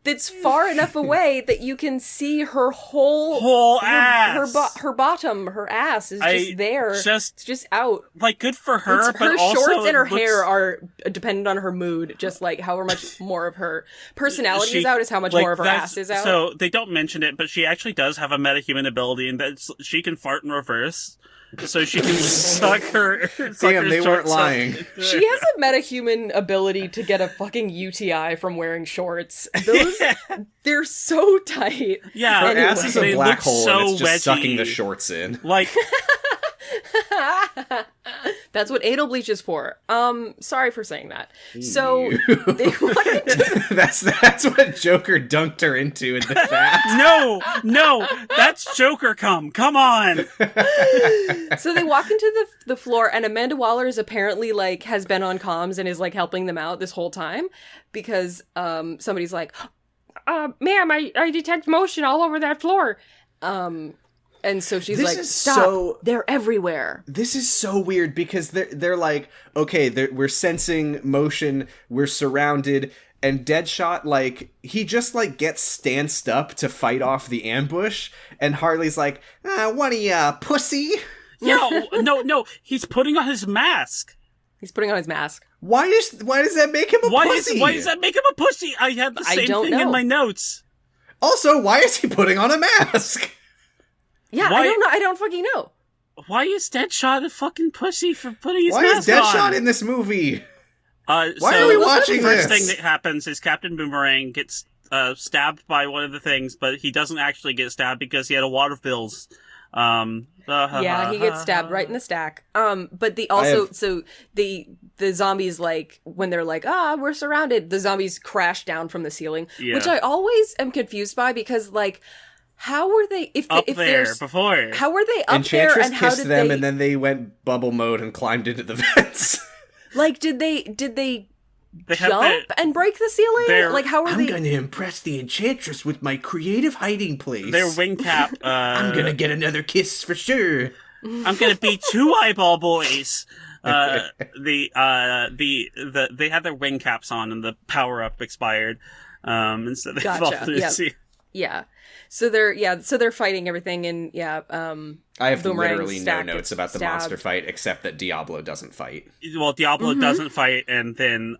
Speaker 3: That's far enough away that you can see her whole
Speaker 2: ass,
Speaker 3: her bottom, her ass is just there. It's just out.
Speaker 2: Like, good for her, but
Speaker 3: her
Speaker 2: also
Speaker 3: shorts and her
Speaker 2: looks...
Speaker 3: hair are dependent on her mood. Just like how much more of her personality is out is how much more of her ass is out.
Speaker 2: So they don't mention it, but she actually does have a metahuman ability, and that she can fart in reverse. So she can suck her.
Speaker 1: Damn, they weren't lying.
Speaker 3: She has a metahuman ability to get a fucking UTI from wearing shorts. Those, they're so tight.
Speaker 2: Yeah,
Speaker 1: her
Speaker 3: anyway.
Speaker 1: ass is a black hole, and it's just sucking the shorts in.
Speaker 2: Like,
Speaker 3: that's what anal bleach is for. Sorry for saying that. So they walk into
Speaker 1: that's what Joker dunked her into in the bath.
Speaker 2: no, that's Joker cum. Come on.
Speaker 3: So they walk into the floor, and Amanda Waller is apparently like has been on comms and is like helping them out this whole time because somebody's like, ma'am, I detect motion all over that floor. And so she's like, stop, they're everywhere.
Speaker 1: This is so weird because they're like, okay, we're sensing motion, we're surrounded, and Deadshot, like, he just, like, gets stanced up to fight off the ambush, and Harley's like, what are ya, pussy?
Speaker 2: No, he's putting on his mask.
Speaker 3: He's putting on his mask.
Speaker 1: Why does that make him a pussy?
Speaker 2: Why does that make him a pussy? I had the same thing in my notes.
Speaker 1: Also, why is he putting on a mask?
Speaker 3: Yeah, I don't know. I don't fucking know.
Speaker 2: Why is Deadshot a fucking pussy for putting his
Speaker 1: mask on? Why is Deadshot in this movie? Why are we watching this?
Speaker 2: The first thing that happens is Captain Boomerang gets stabbed by one of the things, but he doesn't actually get stabbed because he had a wad of bills.
Speaker 3: Yeah, he gets stabbed right in the stack. But the zombies, like, when they're like, we're surrounded, the zombies crash down from the ceiling, which I always am confused by because, like, how were they
Speaker 2: up there before?
Speaker 3: How were they up
Speaker 1: Enchantress
Speaker 3: there? And how
Speaker 1: kissed
Speaker 3: did
Speaker 1: them,
Speaker 3: they?
Speaker 1: And then they went bubble mode and climbed into the vents.
Speaker 3: Like, did they jump and break the ceiling? Like, how are they?
Speaker 1: I'm gonna impress the Enchantress with my creative hiding place.
Speaker 2: Their wing cap.
Speaker 1: I'm gonna get another kiss for sure.
Speaker 2: I'm gonna be two eyeball boys. They had their wing caps on and the power up expired. And so they fall through the ceiling.
Speaker 3: Yeah. So they're fighting everything, and
Speaker 1: I have literally no notes about the monster fight except that Diablo doesn't fight.
Speaker 2: Well, Diablo doesn't fight, and then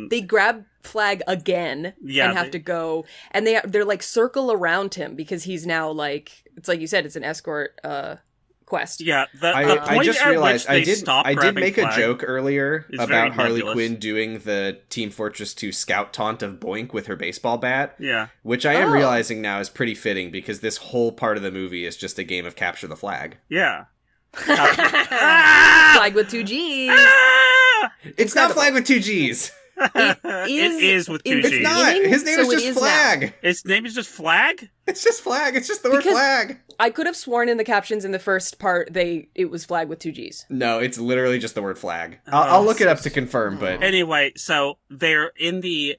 Speaker 3: they grab Flag again and have to go, and they're like circle around him because he's now like, it's like you said, it's an escort quest.
Speaker 2: Yeah,
Speaker 1: I just realized I did make a joke earlier about Harley
Speaker 2: nebulous.
Speaker 1: Quinn doing the Team Fortress 2 scout taunt of Boink with her baseball bat.
Speaker 2: Yeah.
Speaker 1: Which I am realizing now is pretty fitting because this whole part of the movie is just a game of capture the flag.
Speaker 2: Yeah.
Speaker 3: Flag with 2 G's.
Speaker 1: It's not Flag with 2 G's.
Speaker 2: It is with 2 G's.
Speaker 1: It's not. His name is just Flag.
Speaker 2: Now. His name is just Flag?
Speaker 1: It's just Flag. It's just the word Flag.
Speaker 3: I could have sworn in the captions in the first part it was Flag with 2 G's.
Speaker 1: No, it's literally just the word Flag. I'll look it up to confirm, but
Speaker 2: anyway, so they're in the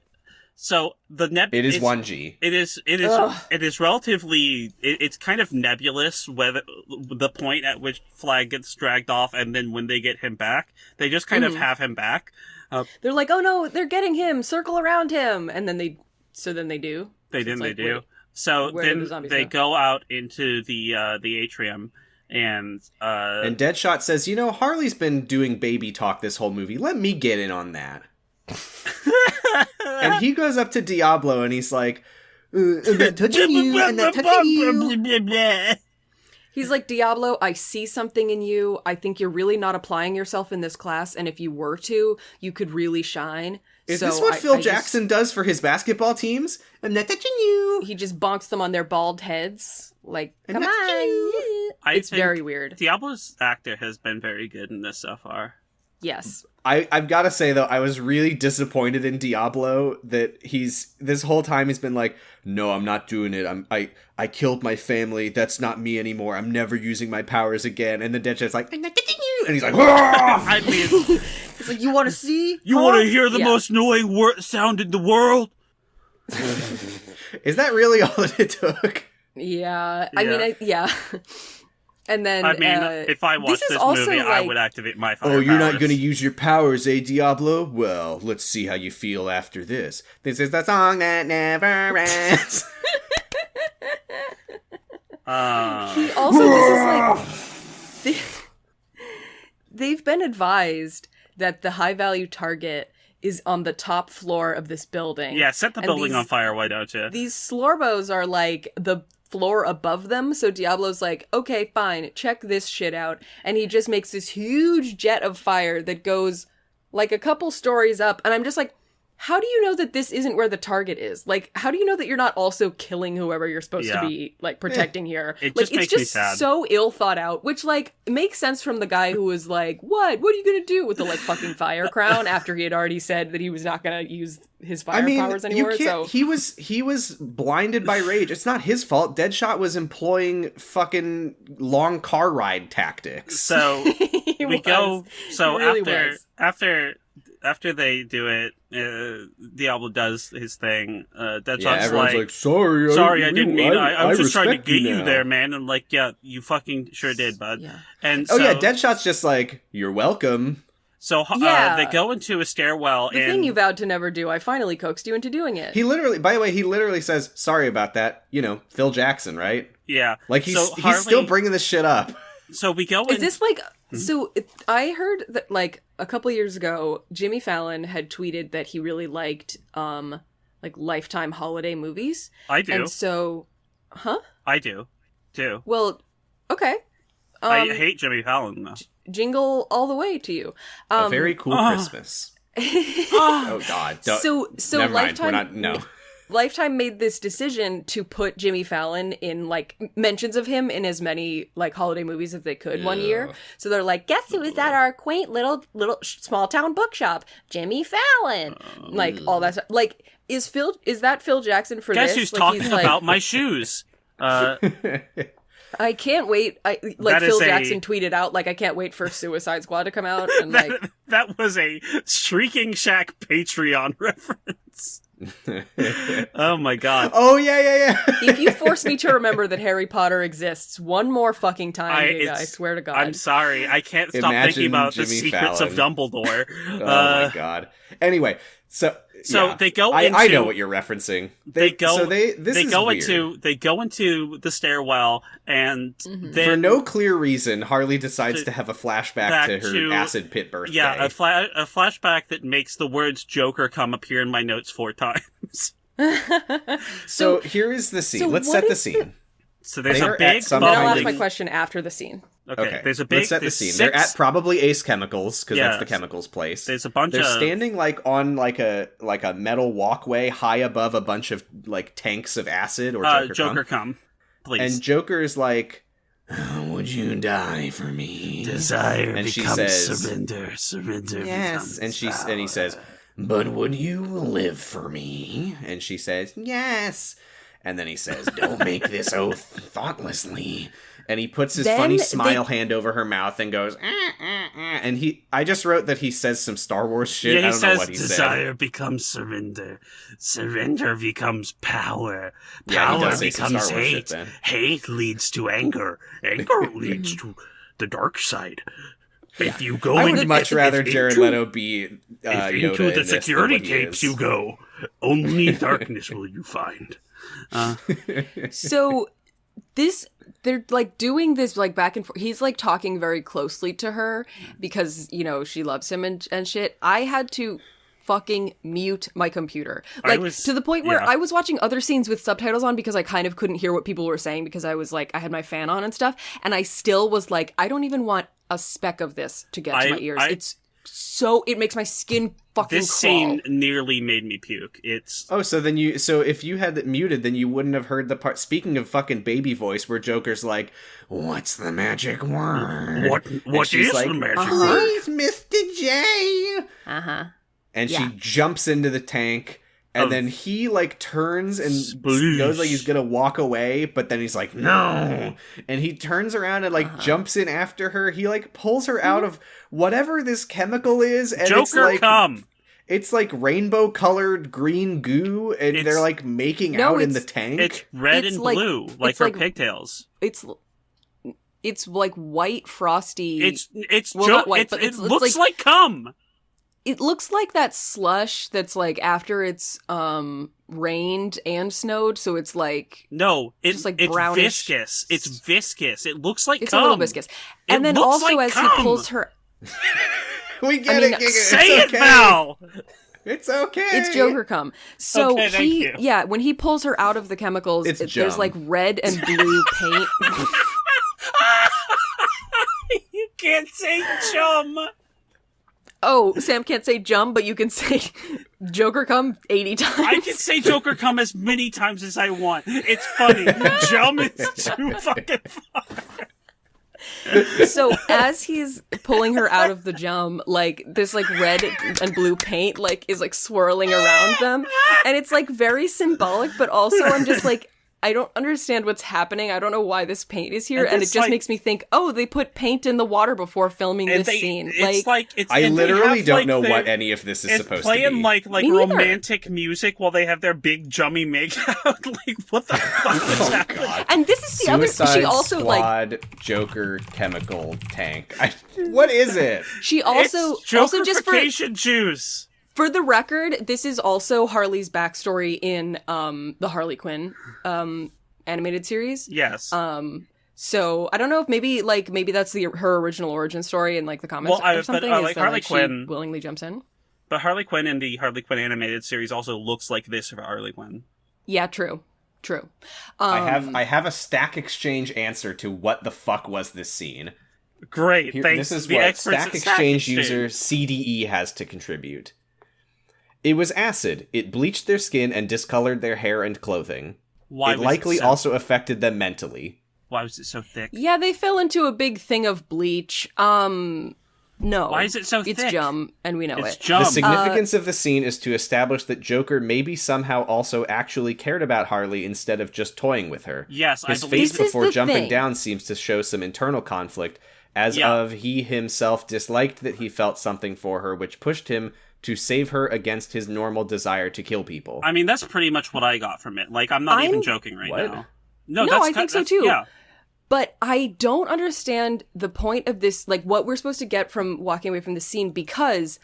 Speaker 1: it is 1G.
Speaker 2: It is relatively it's kind of nebulous whether the point at which Flag gets dragged off and then when they get him back. They just kind of have him back.
Speaker 3: They're like, oh no, they're getting him, circle around him, and then they do.
Speaker 2: So then they go out into the atrium, and
Speaker 1: Deadshot says, Harley's been doing baby talk this whole movie. Let me get in on that. And he goes up to Diablo and he's like, I'm not touching you, I'm not touching you.
Speaker 3: He's like, Diablo, I see something in you. I think you're really not applying yourself in this class, and if you were to, you could really shine.
Speaker 1: Is
Speaker 3: So
Speaker 1: this what Phil
Speaker 3: I just-
Speaker 1: Jackson does for his basketball teams? I'm not touching you.
Speaker 3: He just bonks them on their bald heads. Like,
Speaker 1: I'm
Speaker 3: come
Speaker 1: not touching
Speaker 3: on.
Speaker 1: you.
Speaker 3: It's very weird.
Speaker 2: Diablo's actor has been very good in this so far.
Speaker 3: Yes.
Speaker 1: I've got to say, though, I was really disappointed in Diablo that this whole time he's been like, no, I'm not doing it. I killed my family. That's not me anymore. I'm never using my powers again. And then Deadshot's like, I'm not touching you. And he's like,
Speaker 2: I mean,
Speaker 3: It's like, you want to see?
Speaker 2: you want to hear the
Speaker 3: Yeah.
Speaker 2: most annoying sound in the world?
Speaker 1: is that really all that it took?
Speaker 3: Yeah. I mean, yeah. And then,
Speaker 2: I mean, if I watched
Speaker 3: is
Speaker 2: this
Speaker 3: also,
Speaker 2: movie, I
Speaker 3: like-
Speaker 2: would activate my fire
Speaker 1: Oh, you're not
Speaker 2: powers.
Speaker 1: going to use your powers, eh, Diablo? Well, let's see how you feel after this. This is the song that never ends.
Speaker 3: He also, this is like, they've been advised that the high value target is on the top floor of this building.
Speaker 2: Yeah, set the
Speaker 3: And
Speaker 2: building
Speaker 3: these-
Speaker 2: on fire, why don't you?
Speaker 3: These Slorbos are like the floor above them, so Diablo's like, okay, fine, check this shit out. And he just makes this huge jet of fire that goes like a couple stories up, and I'm just like, how do you know that this isn't where the target is? Like, how do you know that you're not also killing whoever you're supposed to be, like, protecting here?
Speaker 2: It
Speaker 3: like,
Speaker 2: just
Speaker 3: it's
Speaker 2: makes me
Speaker 3: just
Speaker 2: sad.
Speaker 3: so ill thought out, which, like, makes sense from the guy who was like, what? What are you gonna do with the, like, fucking fire crown after he had already said that he was not gonna use his fire powers anymore?
Speaker 1: you can't.
Speaker 3: So
Speaker 1: He was blinded by rage. It's not his fault. Deadshot was employing fucking long car ride tactics.
Speaker 2: So
Speaker 3: he
Speaker 2: we
Speaker 3: was.
Speaker 2: go. So
Speaker 3: He really
Speaker 2: after they do it, Diablo does his thing. Deadshot's
Speaker 1: Yeah, everyone's like,
Speaker 2: sorry, I didn't mean. I was just trying to
Speaker 1: respect
Speaker 2: get you
Speaker 1: now."
Speaker 2: there, man. And like, yeah, you fucking sure did, bud.
Speaker 3: Yeah.
Speaker 2: And
Speaker 1: Oh
Speaker 2: so,
Speaker 1: yeah, Deadshot's just like, you're welcome.
Speaker 2: So
Speaker 3: Yeah.
Speaker 2: they go into a stairwell,
Speaker 3: The
Speaker 2: and
Speaker 3: thing you vowed to never do, I finally coaxed you into doing it.
Speaker 1: He literally says, sorry about that. You know, Phil Jackson, right?
Speaker 2: yeah,
Speaker 1: Like he's
Speaker 2: so
Speaker 1: he's still bringing this shit up.
Speaker 2: So we go.
Speaker 3: Is this like so? I heard that like a couple years ago, Jimmy Fallon had tweeted that he really liked like Lifetime holiday movies.
Speaker 2: I do.
Speaker 3: And so,
Speaker 2: I do too.
Speaker 3: well, okay.
Speaker 2: I hate Jimmy Fallon though.
Speaker 3: Jingle all the way to you.
Speaker 1: A very cool Christmas. Oh God!
Speaker 3: So
Speaker 1: Never mind.
Speaker 3: Lifetime.
Speaker 1: We're not. No.
Speaker 3: Lifetime made this decision to put Jimmy Fallon in, like, mentions of him in as many, like, holiday movies as they could one year. So they're like, guess who was at our quaint little small town bookshop? Jimmy Fallon. Like, all that stuff. Like, is that Phil Jackson for
Speaker 2: Guess
Speaker 3: this?
Speaker 2: who's
Speaker 3: Like,
Speaker 2: talking
Speaker 3: he's like,
Speaker 2: about my shoes?
Speaker 3: I can't wait. Like,
Speaker 2: That is
Speaker 3: Phil
Speaker 2: a-
Speaker 3: Jackson tweeted out, like, I can't wait for Suicide Squad to come out. And, like,
Speaker 2: That was a Shrieking Shack Patreon reference. Oh my god.
Speaker 1: Oh yeah.
Speaker 3: if you force me to remember that Harry Potter exists one more fucking time, Giga, I swear to God.
Speaker 2: I'm sorry. I can't stop
Speaker 1: Imagine
Speaker 2: thinking about the
Speaker 1: Jimmy
Speaker 2: secrets
Speaker 1: Fallon.
Speaker 2: of Dumbledore.
Speaker 1: Oh my God. Anyway, so yeah.
Speaker 2: they go
Speaker 1: I
Speaker 2: into-
Speaker 1: know what you're referencing.
Speaker 2: They go.
Speaker 1: So this
Speaker 2: they
Speaker 1: is
Speaker 2: go
Speaker 1: weird.
Speaker 2: into the stairwell, and then
Speaker 1: For no clear reason, Harley decides to have a flashback to her acid pit birthday.
Speaker 2: Yeah, a flashback that makes the words Joker appear in my notes 4 times.
Speaker 1: So here is the scene.
Speaker 3: so
Speaker 1: Let's
Speaker 3: what
Speaker 1: set the
Speaker 3: is
Speaker 1: scene.
Speaker 2: So there's
Speaker 1: They're
Speaker 2: a big
Speaker 1: at some
Speaker 3: Then I'll
Speaker 1: kind
Speaker 3: ask
Speaker 1: of-
Speaker 3: my question after the scene.
Speaker 2: Okay, there's a big.
Speaker 1: Let's set the
Speaker 2: there's
Speaker 1: scene.
Speaker 2: 6
Speaker 1: They're at probably Ace Chemicals because that's the
Speaker 2: Yes.
Speaker 1: chemicals place.
Speaker 2: There's a bunch
Speaker 1: They're
Speaker 2: of
Speaker 1: standing like on like a metal walkway high above a bunch of like tanks of acid or
Speaker 2: Joker come, please.
Speaker 1: And Joker's like, "Oh, would you die for me?
Speaker 2: Desire
Speaker 1: and she
Speaker 2: becomes
Speaker 1: says,
Speaker 2: surrender. Surrender.
Speaker 1: Yes.
Speaker 2: becomes
Speaker 1: And he says, but would you live for me? And she says, yes. And then he says, don't make this oath thoughtlessly. And he puts his
Speaker 3: Then
Speaker 1: funny smile hand over her mouth and goes, and I just wrote that he says some Star Wars shit.
Speaker 2: Yeah,
Speaker 1: I
Speaker 2: he
Speaker 1: don't know
Speaker 2: says
Speaker 1: what he
Speaker 2: desire
Speaker 1: said.
Speaker 2: becomes surrender. Surrender becomes power.
Speaker 1: Yeah, he
Speaker 2: Power
Speaker 1: does say some
Speaker 2: becomes
Speaker 1: Star Wars shit
Speaker 2: hate.
Speaker 1: then.
Speaker 2: Hate leads to anger. Anger leads to the dark side. If you go
Speaker 1: I
Speaker 2: into
Speaker 1: would much rather
Speaker 2: if
Speaker 1: Jared
Speaker 2: into-
Speaker 1: Leto be
Speaker 2: if
Speaker 1: Yoda
Speaker 2: into
Speaker 1: in
Speaker 2: the
Speaker 1: this than
Speaker 2: security
Speaker 1: what he
Speaker 2: tapes
Speaker 1: is.
Speaker 2: you go, only darkness will you find.
Speaker 3: So they're like doing this like back and forth. He's like talking very closely to her because, you know, she loves him and shit. I had to fucking mute my computer. Like to the point where I was watching other scenes with subtitles on because I kind of couldn't hear what people were saying because I was like, I had my fan on and stuff. And I still was like, I don't even want a speck of this to get to my ears. it makes my skin fucking
Speaker 2: This
Speaker 3: crawl.
Speaker 2: scene nearly made me puke. It's
Speaker 1: Oh, so if you had it muted, then you wouldn't have heard the part. Speaking of fucking baby voice, where Joker's like, "What's the magic word?
Speaker 2: what is the magic
Speaker 1: Please, Mr. J." And she
Speaker 3: Yeah.
Speaker 1: jumps into the tank, and then he like turns and
Speaker 2: Sploosh.
Speaker 1: goes like he's gonna walk away, but then he's like, "No!" And he turns around and like jumps in after her. He like pulls her out of whatever this chemical is, and it's
Speaker 2: Joker
Speaker 1: like
Speaker 2: come?
Speaker 1: it's like rainbow colored green goo, and
Speaker 2: It's-
Speaker 1: they're like making out in the tank.
Speaker 2: It's red
Speaker 3: It's
Speaker 2: and
Speaker 3: like-
Speaker 2: blue, like
Speaker 3: it's
Speaker 2: her
Speaker 3: like-
Speaker 2: pigtails.
Speaker 3: It's like white frosty.
Speaker 2: It's
Speaker 3: Well, not white, but
Speaker 2: it
Speaker 3: it's
Speaker 2: looks
Speaker 3: like-
Speaker 2: like cum.
Speaker 3: It looks like that slush that's like after it's rained and snowed, so it's like
Speaker 2: No,
Speaker 3: Just like
Speaker 2: it's
Speaker 3: brownish-
Speaker 2: viscous. It's viscous. It looks like
Speaker 3: it's
Speaker 2: cum.
Speaker 3: a little viscous. And then
Speaker 2: looks
Speaker 3: also
Speaker 2: like
Speaker 3: as
Speaker 2: cum.
Speaker 3: he pulls her,
Speaker 1: We get
Speaker 3: I mean,
Speaker 1: it, Giga.
Speaker 2: Say
Speaker 1: It's
Speaker 2: it,
Speaker 1: okay.
Speaker 2: Val.
Speaker 1: It's okay.
Speaker 3: it's Joker cum. So
Speaker 2: Okay, thank you.
Speaker 3: when he pulls her out of the chemicals,
Speaker 1: It's
Speaker 3: there's
Speaker 1: Jum.
Speaker 3: like red and blue paint.
Speaker 2: You can't say chum.
Speaker 3: Oh, Sam can't say jum, but you can say Joker cum 80 times.
Speaker 2: I can say Joker cum as many times as I want. It's funny. Chum is too fucking far.
Speaker 3: So as he's pulling her out of the jum, like this like red and blue paint like is like swirling around them, and it's like very symbolic, but also I'm just like, I don't understand what's happening. I don't know why this paint is here,
Speaker 2: And
Speaker 3: and it
Speaker 2: it's
Speaker 3: just
Speaker 2: like-
Speaker 3: makes me think, oh, they put paint in the water before filming
Speaker 2: And
Speaker 3: this scene.
Speaker 2: it's
Speaker 1: I
Speaker 2: and they
Speaker 1: literally
Speaker 2: have,
Speaker 1: don't
Speaker 2: like,
Speaker 1: know
Speaker 2: their-
Speaker 1: what any of this is
Speaker 2: It's
Speaker 1: supposed
Speaker 2: playing
Speaker 1: to be.
Speaker 2: like
Speaker 3: Me neither.
Speaker 2: romantic music while they have their big jummy makeout. Like what the fuck is
Speaker 1: Oh
Speaker 2: happening?
Speaker 1: god.
Speaker 3: And this is the other.
Speaker 1: Suicide
Speaker 3: She also like.
Speaker 1: Squad Joker chemical tank. What is it?
Speaker 3: She also
Speaker 2: It's
Speaker 3: also just for
Speaker 2: Jokerification juice.
Speaker 3: For the record, this is also Harley's backstory in the Harley Quinn animated series.
Speaker 2: Yes.
Speaker 3: So I don't know if maybe that's her original origin story in like the comics
Speaker 2: Well,
Speaker 3: or
Speaker 2: but,
Speaker 3: something.
Speaker 2: like,
Speaker 3: is that,
Speaker 2: Harley
Speaker 3: she
Speaker 2: Quinn-
Speaker 3: willingly jumps in.
Speaker 2: But Harley Quinn in the Harley Quinn animated series also looks like this for Harley Quinn.
Speaker 3: Yeah, true.
Speaker 1: I have a Stack Exchange answer to what the fuck was this scene.
Speaker 2: Great, thanks.
Speaker 1: This is
Speaker 2: the
Speaker 1: what
Speaker 2: experts
Speaker 1: Stack
Speaker 2: at
Speaker 1: Exchange user CDE has to contribute. It was acid. It bleached their skin and discolored their hair and clothing.
Speaker 2: Why
Speaker 1: It
Speaker 2: was
Speaker 1: likely
Speaker 2: so,
Speaker 1: also affected them mentally.
Speaker 2: Why was it so thick?
Speaker 3: Yeah, they fell into a big thing of bleach. No.
Speaker 2: Why is it so
Speaker 3: It's
Speaker 2: thick?
Speaker 3: Jum, and we know
Speaker 2: It's
Speaker 3: it.
Speaker 2: Jum.
Speaker 1: The significance of the scene is to establish that Joker maybe somehow also actually cared about Harley instead of just toying with her.
Speaker 2: Yes, I
Speaker 1: His
Speaker 2: believe
Speaker 1: face
Speaker 3: This is
Speaker 1: before
Speaker 3: the
Speaker 1: jumping
Speaker 3: thing.
Speaker 1: down seems to show some internal conflict, as
Speaker 2: Yeah.
Speaker 1: of he himself disliked that he felt something for her, which pushed him to save her against his normal desire to kill people.
Speaker 2: I mean, that's pretty much what I got from it. Like, I'm not even
Speaker 3: I'm-
Speaker 2: joking right
Speaker 1: What?
Speaker 2: now.
Speaker 3: No,
Speaker 2: that's
Speaker 3: I think so,
Speaker 2: that's-
Speaker 3: too.
Speaker 2: Yeah.
Speaker 3: But I don't understand the point of this, like what we're supposed to get from walking away from the scene, because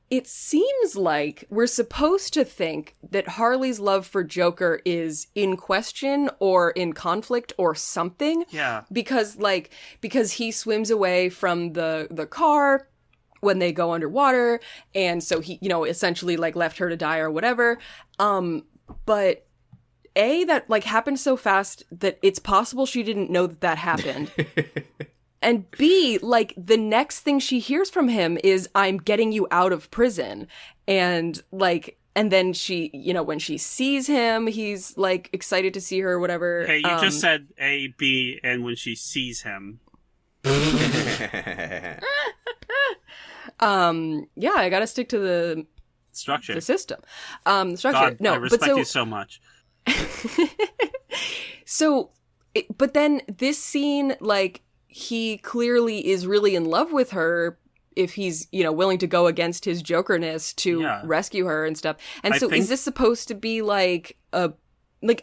Speaker 3: it seems like we're supposed to think that Harley's love for Joker is in question or in conflict or something.
Speaker 2: Yeah.
Speaker 3: Because he swims away from the car when they go underwater, and so he, essentially like left her to die or whatever. But that like happened so fast that it's possible she didn't know that happened. And B, like the next thing she hears from him is, I'm getting you out of prison. And then she, when she sees him, he's like excited to see her or whatever.
Speaker 2: Hey, you just said A, B, and when she sees him.
Speaker 3: Yeah, I gotta stick to the
Speaker 2: Structure.
Speaker 3: system. The structure.
Speaker 2: God,
Speaker 3: No,
Speaker 2: I respect
Speaker 3: but so,
Speaker 2: you so much.
Speaker 3: but then this scene, like, he clearly is really in love with her if he's, willing to go against his Jokerness to
Speaker 2: Yeah.
Speaker 3: rescue her and stuff. And
Speaker 2: I
Speaker 3: so
Speaker 2: think-
Speaker 3: is this supposed to be like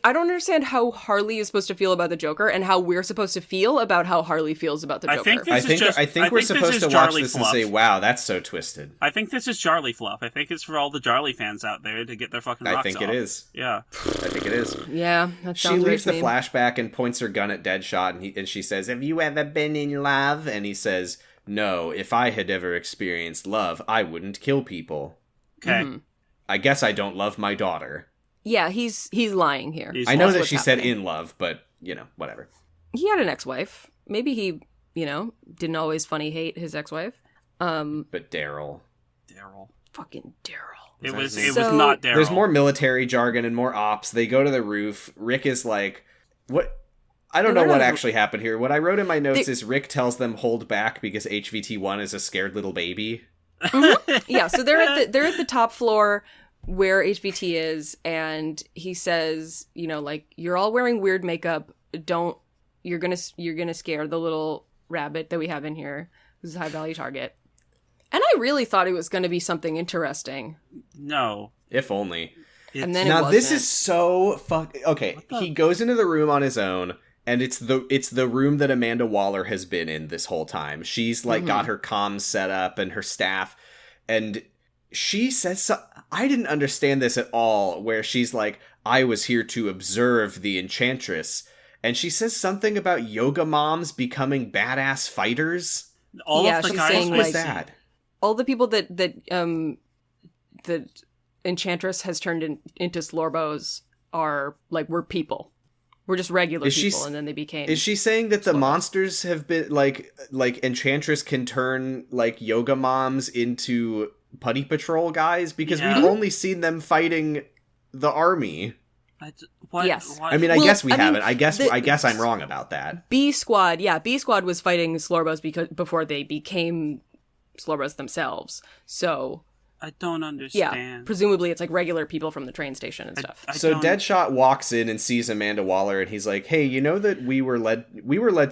Speaker 3: I don't understand how Harley is supposed to feel about the Joker and how we're supposed to feel about how Harley feels about the
Speaker 2: I
Speaker 3: Joker.
Speaker 2: think this
Speaker 1: I
Speaker 2: is
Speaker 1: think
Speaker 2: just-
Speaker 1: I
Speaker 2: I
Speaker 1: think we're
Speaker 2: think this
Speaker 1: supposed
Speaker 2: is
Speaker 1: to watch
Speaker 2: Jarly
Speaker 1: this and
Speaker 2: fluff.
Speaker 1: say, "Wow, that's so twisted."
Speaker 2: I think this is Jarly fluff. I think it's for all the Jarly fans out there to get their fucking rocks
Speaker 1: I think
Speaker 2: off.
Speaker 1: it is.
Speaker 2: Yeah.
Speaker 1: I think it is.
Speaker 3: Yeah, that
Speaker 1: She
Speaker 3: sounds
Speaker 1: leaves the
Speaker 3: right to me.
Speaker 1: flashback and points her gun at Deadshot, and she says, "Have you ever been in love?" And he says, "No. If I had ever experienced love, I wouldn't kill people.
Speaker 2: Okay.
Speaker 3: Mm-hmm.
Speaker 1: I guess I don't love my daughter."
Speaker 3: Yeah, he's lying here.
Speaker 2: He's
Speaker 1: I know
Speaker 3: That's
Speaker 1: that
Speaker 3: what's
Speaker 1: she said
Speaker 3: happening.
Speaker 1: in love, but whatever.
Speaker 3: He had an ex-wife. Maybe he, didn't always funny hate his ex-wife.
Speaker 1: But Daryl.
Speaker 3: Fucking Daryl.
Speaker 2: It was
Speaker 3: So-
Speaker 2: not Daryl.
Speaker 1: There's more military jargon and more ops. They go to the roof. Rick is like, what? I don't know what actually happened here. What I wrote in my notes is Rick tells them hold back because HVT-1 is a scared little baby.
Speaker 3: Yeah, so they're at the top floor where HVT is, and he says, you know, like, you're all wearing weird makeup. You're gonna scare the little rabbit that we have in here, who's a high value target. And I really thought it was going to be something interesting.
Speaker 2: No.
Speaker 1: If only.
Speaker 3: And then
Speaker 1: Now
Speaker 3: it
Speaker 1: this
Speaker 3: wasn't.
Speaker 1: is so okay. He goes into the room on his own, and it's the room that Amanda Waller has been in this whole time. She's like got her comms set up and her staff, and she says I didn't understand this at all. Where she's like, "I was here to observe the Enchantress," and she says something about yoga moms becoming badass fighters.
Speaker 2: All
Speaker 3: Yeah,
Speaker 2: of the
Speaker 3: she's
Speaker 2: guys
Speaker 3: saying,
Speaker 1: What
Speaker 2: we
Speaker 1: was
Speaker 2: see-
Speaker 1: that?
Speaker 3: all the people that Enchantress has turned into Slorbos are like, we're people. We're just regular
Speaker 1: Is she
Speaker 3: people, and then they became.
Speaker 1: Is she saying that the
Speaker 3: Slow.
Speaker 1: monsters have been like Enchantress can turn like yoga moms into putty patrol guys? Because
Speaker 2: Yeah.
Speaker 1: we've only seen them fighting the army.
Speaker 2: What?
Speaker 3: Yes.
Speaker 2: What?
Speaker 1: I mean, I
Speaker 3: Well,
Speaker 1: guess we
Speaker 3: I mean,
Speaker 1: haven't. I guess
Speaker 3: the-
Speaker 1: I'm wrong about that.
Speaker 3: B Squad was fighting Slorbos before they became Slorbos themselves. So
Speaker 2: I don't
Speaker 3: yeah,
Speaker 2: understand.
Speaker 3: presumably it's like regular people from the train station and stuff.
Speaker 2: I
Speaker 1: So
Speaker 2: don't-
Speaker 1: Deadshot walks in and sees Amanda Waller, and he's like, "Hey, you know that we were led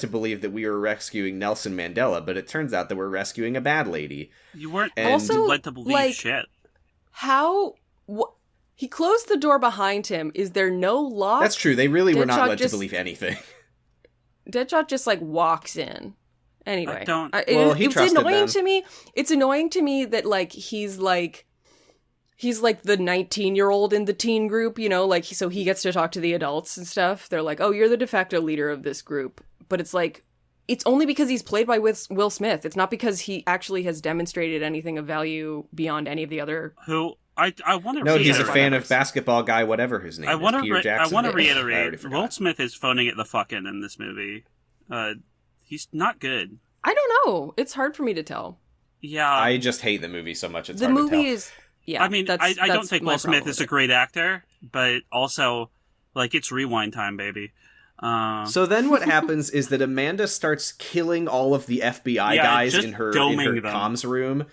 Speaker 1: to believe that we were rescuing Nelson Mandela, but it turns out that we're rescuing a bad lady."
Speaker 2: You weren't
Speaker 1: And-
Speaker 3: Also,
Speaker 2: led to believe
Speaker 3: like-
Speaker 2: shit.
Speaker 3: How? He closed the door behind him. Is there no lock?
Speaker 1: That's true. They really were not
Speaker 3: Deadshot
Speaker 1: led
Speaker 3: just-
Speaker 1: to believe anything.
Speaker 3: Deadshot just like walks in. Anyway,
Speaker 2: I don't-
Speaker 1: Well, he
Speaker 3: it's
Speaker 1: trusted
Speaker 3: annoying
Speaker 1: them.
Speaker 3: to me. It's annoying to me that like he's like the 19-year-old in the teen group, you know, like so he gets to talk to the adults and stuff. They're like, "Oh, you're the de facto leader of this group," but it's like it's only because he's played by Will Smith. It's not because he actually has demonstrated anything of value beyond any of the other.
Speaker 2: Who I want to
Speaker 1: No, he's a
Speaker 2: reiterate.
Speaker 1: fan of basketball guy, whatever his name
Speaker 2: I
Speaker 1: is.
Speaker 2: want
Speaker 1: Peter Jackson.
Speaker 2: to
Speaker 1: I already
Speaker 2: reiterate.
Speaker 1: forgot.
Speaker 2: Will Smith is phoning it the fucking in this movie. He's not good.
Speaker 3: I don't know. It's hard for me to tell.
Speaker 2: Yeah,
Speaker 1: I just hate the movie so much. It's
Speaker 3: The
Speaker 1: hard to
Speaker 3: movie
Speaker 1: tell.
Speaker 3: is. Yeah,
Speaker 2: I mean, I don't think Will Smith is a great actor, but also, like, it's rewind time, baby.
Speaker 1: So then what happens is that Amanda starts killing all of the FBI
Speaker 2: Yeah,
Speaker 1: guys
Speaker 2: just
Speaker 1: in her
Speaker 2: doming them.
Speaker 1: comms room.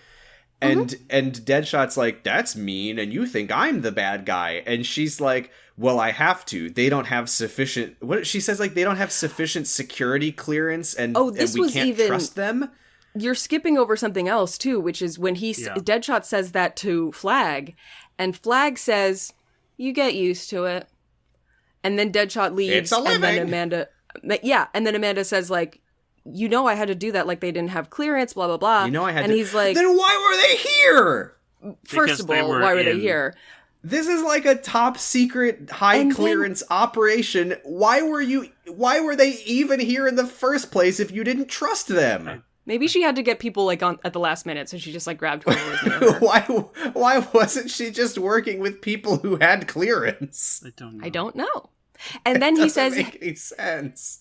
Speaker 1: And Deadshot's like, "That's mean, and you think I'm the bad guy." And she's like, "Well, I have to. They don't have sufficient..." What she says, like, they don't have sufficient security clearance, and,
Speaker 3: Oh,
Speaker 1: and
Speaker 3: this
Speaker 1: we
Speaker 3: was
Speaker 1: can't
Speaker 3: even-
Speaker 1: trust them.
Speaker 3: You're skipping over something else too, which is when Deadshot says that to Flag, and Flag says, "You get used to it." And then Deadshot leaves,
Speaker 1: It's a
Speaker 3: and then
Speaker 1: living.
Speaker 3: Amanda says like, "You know, I had to do that. Like they didn't have clearance, blah blah blah."
Speaker 1: You know I had
Speaker 3: and
Speaker 1: to...
Speaker 3: he's like,
Speaker 1: Then why were they here?
Speaker 3: first
Speaker 2: Because
Speaker 3: of
Speaker 2: they
Speaker 3: all,
Speaker 2: were
Speaker 3: why were they
Speaker 2: in-
Speaker 3: here?
Speaker 1: This is like a top secret, high
Speaker 3: And then-
Speaker 1: clearance operation. Why were they even here in the first place if you didn't trust them?
Speaker 3: Maybe she had to get people like on at the last minute, so she just like grabbed whoever was near her.
Speaker 1: Why wasn't she just working with people who had clearance?
Speaker 2: I don't know.
Speaker 3: I don't know. And then he
Speaker 1: Doesn't
Speaker 3: says,
Speaker 1: make any sense.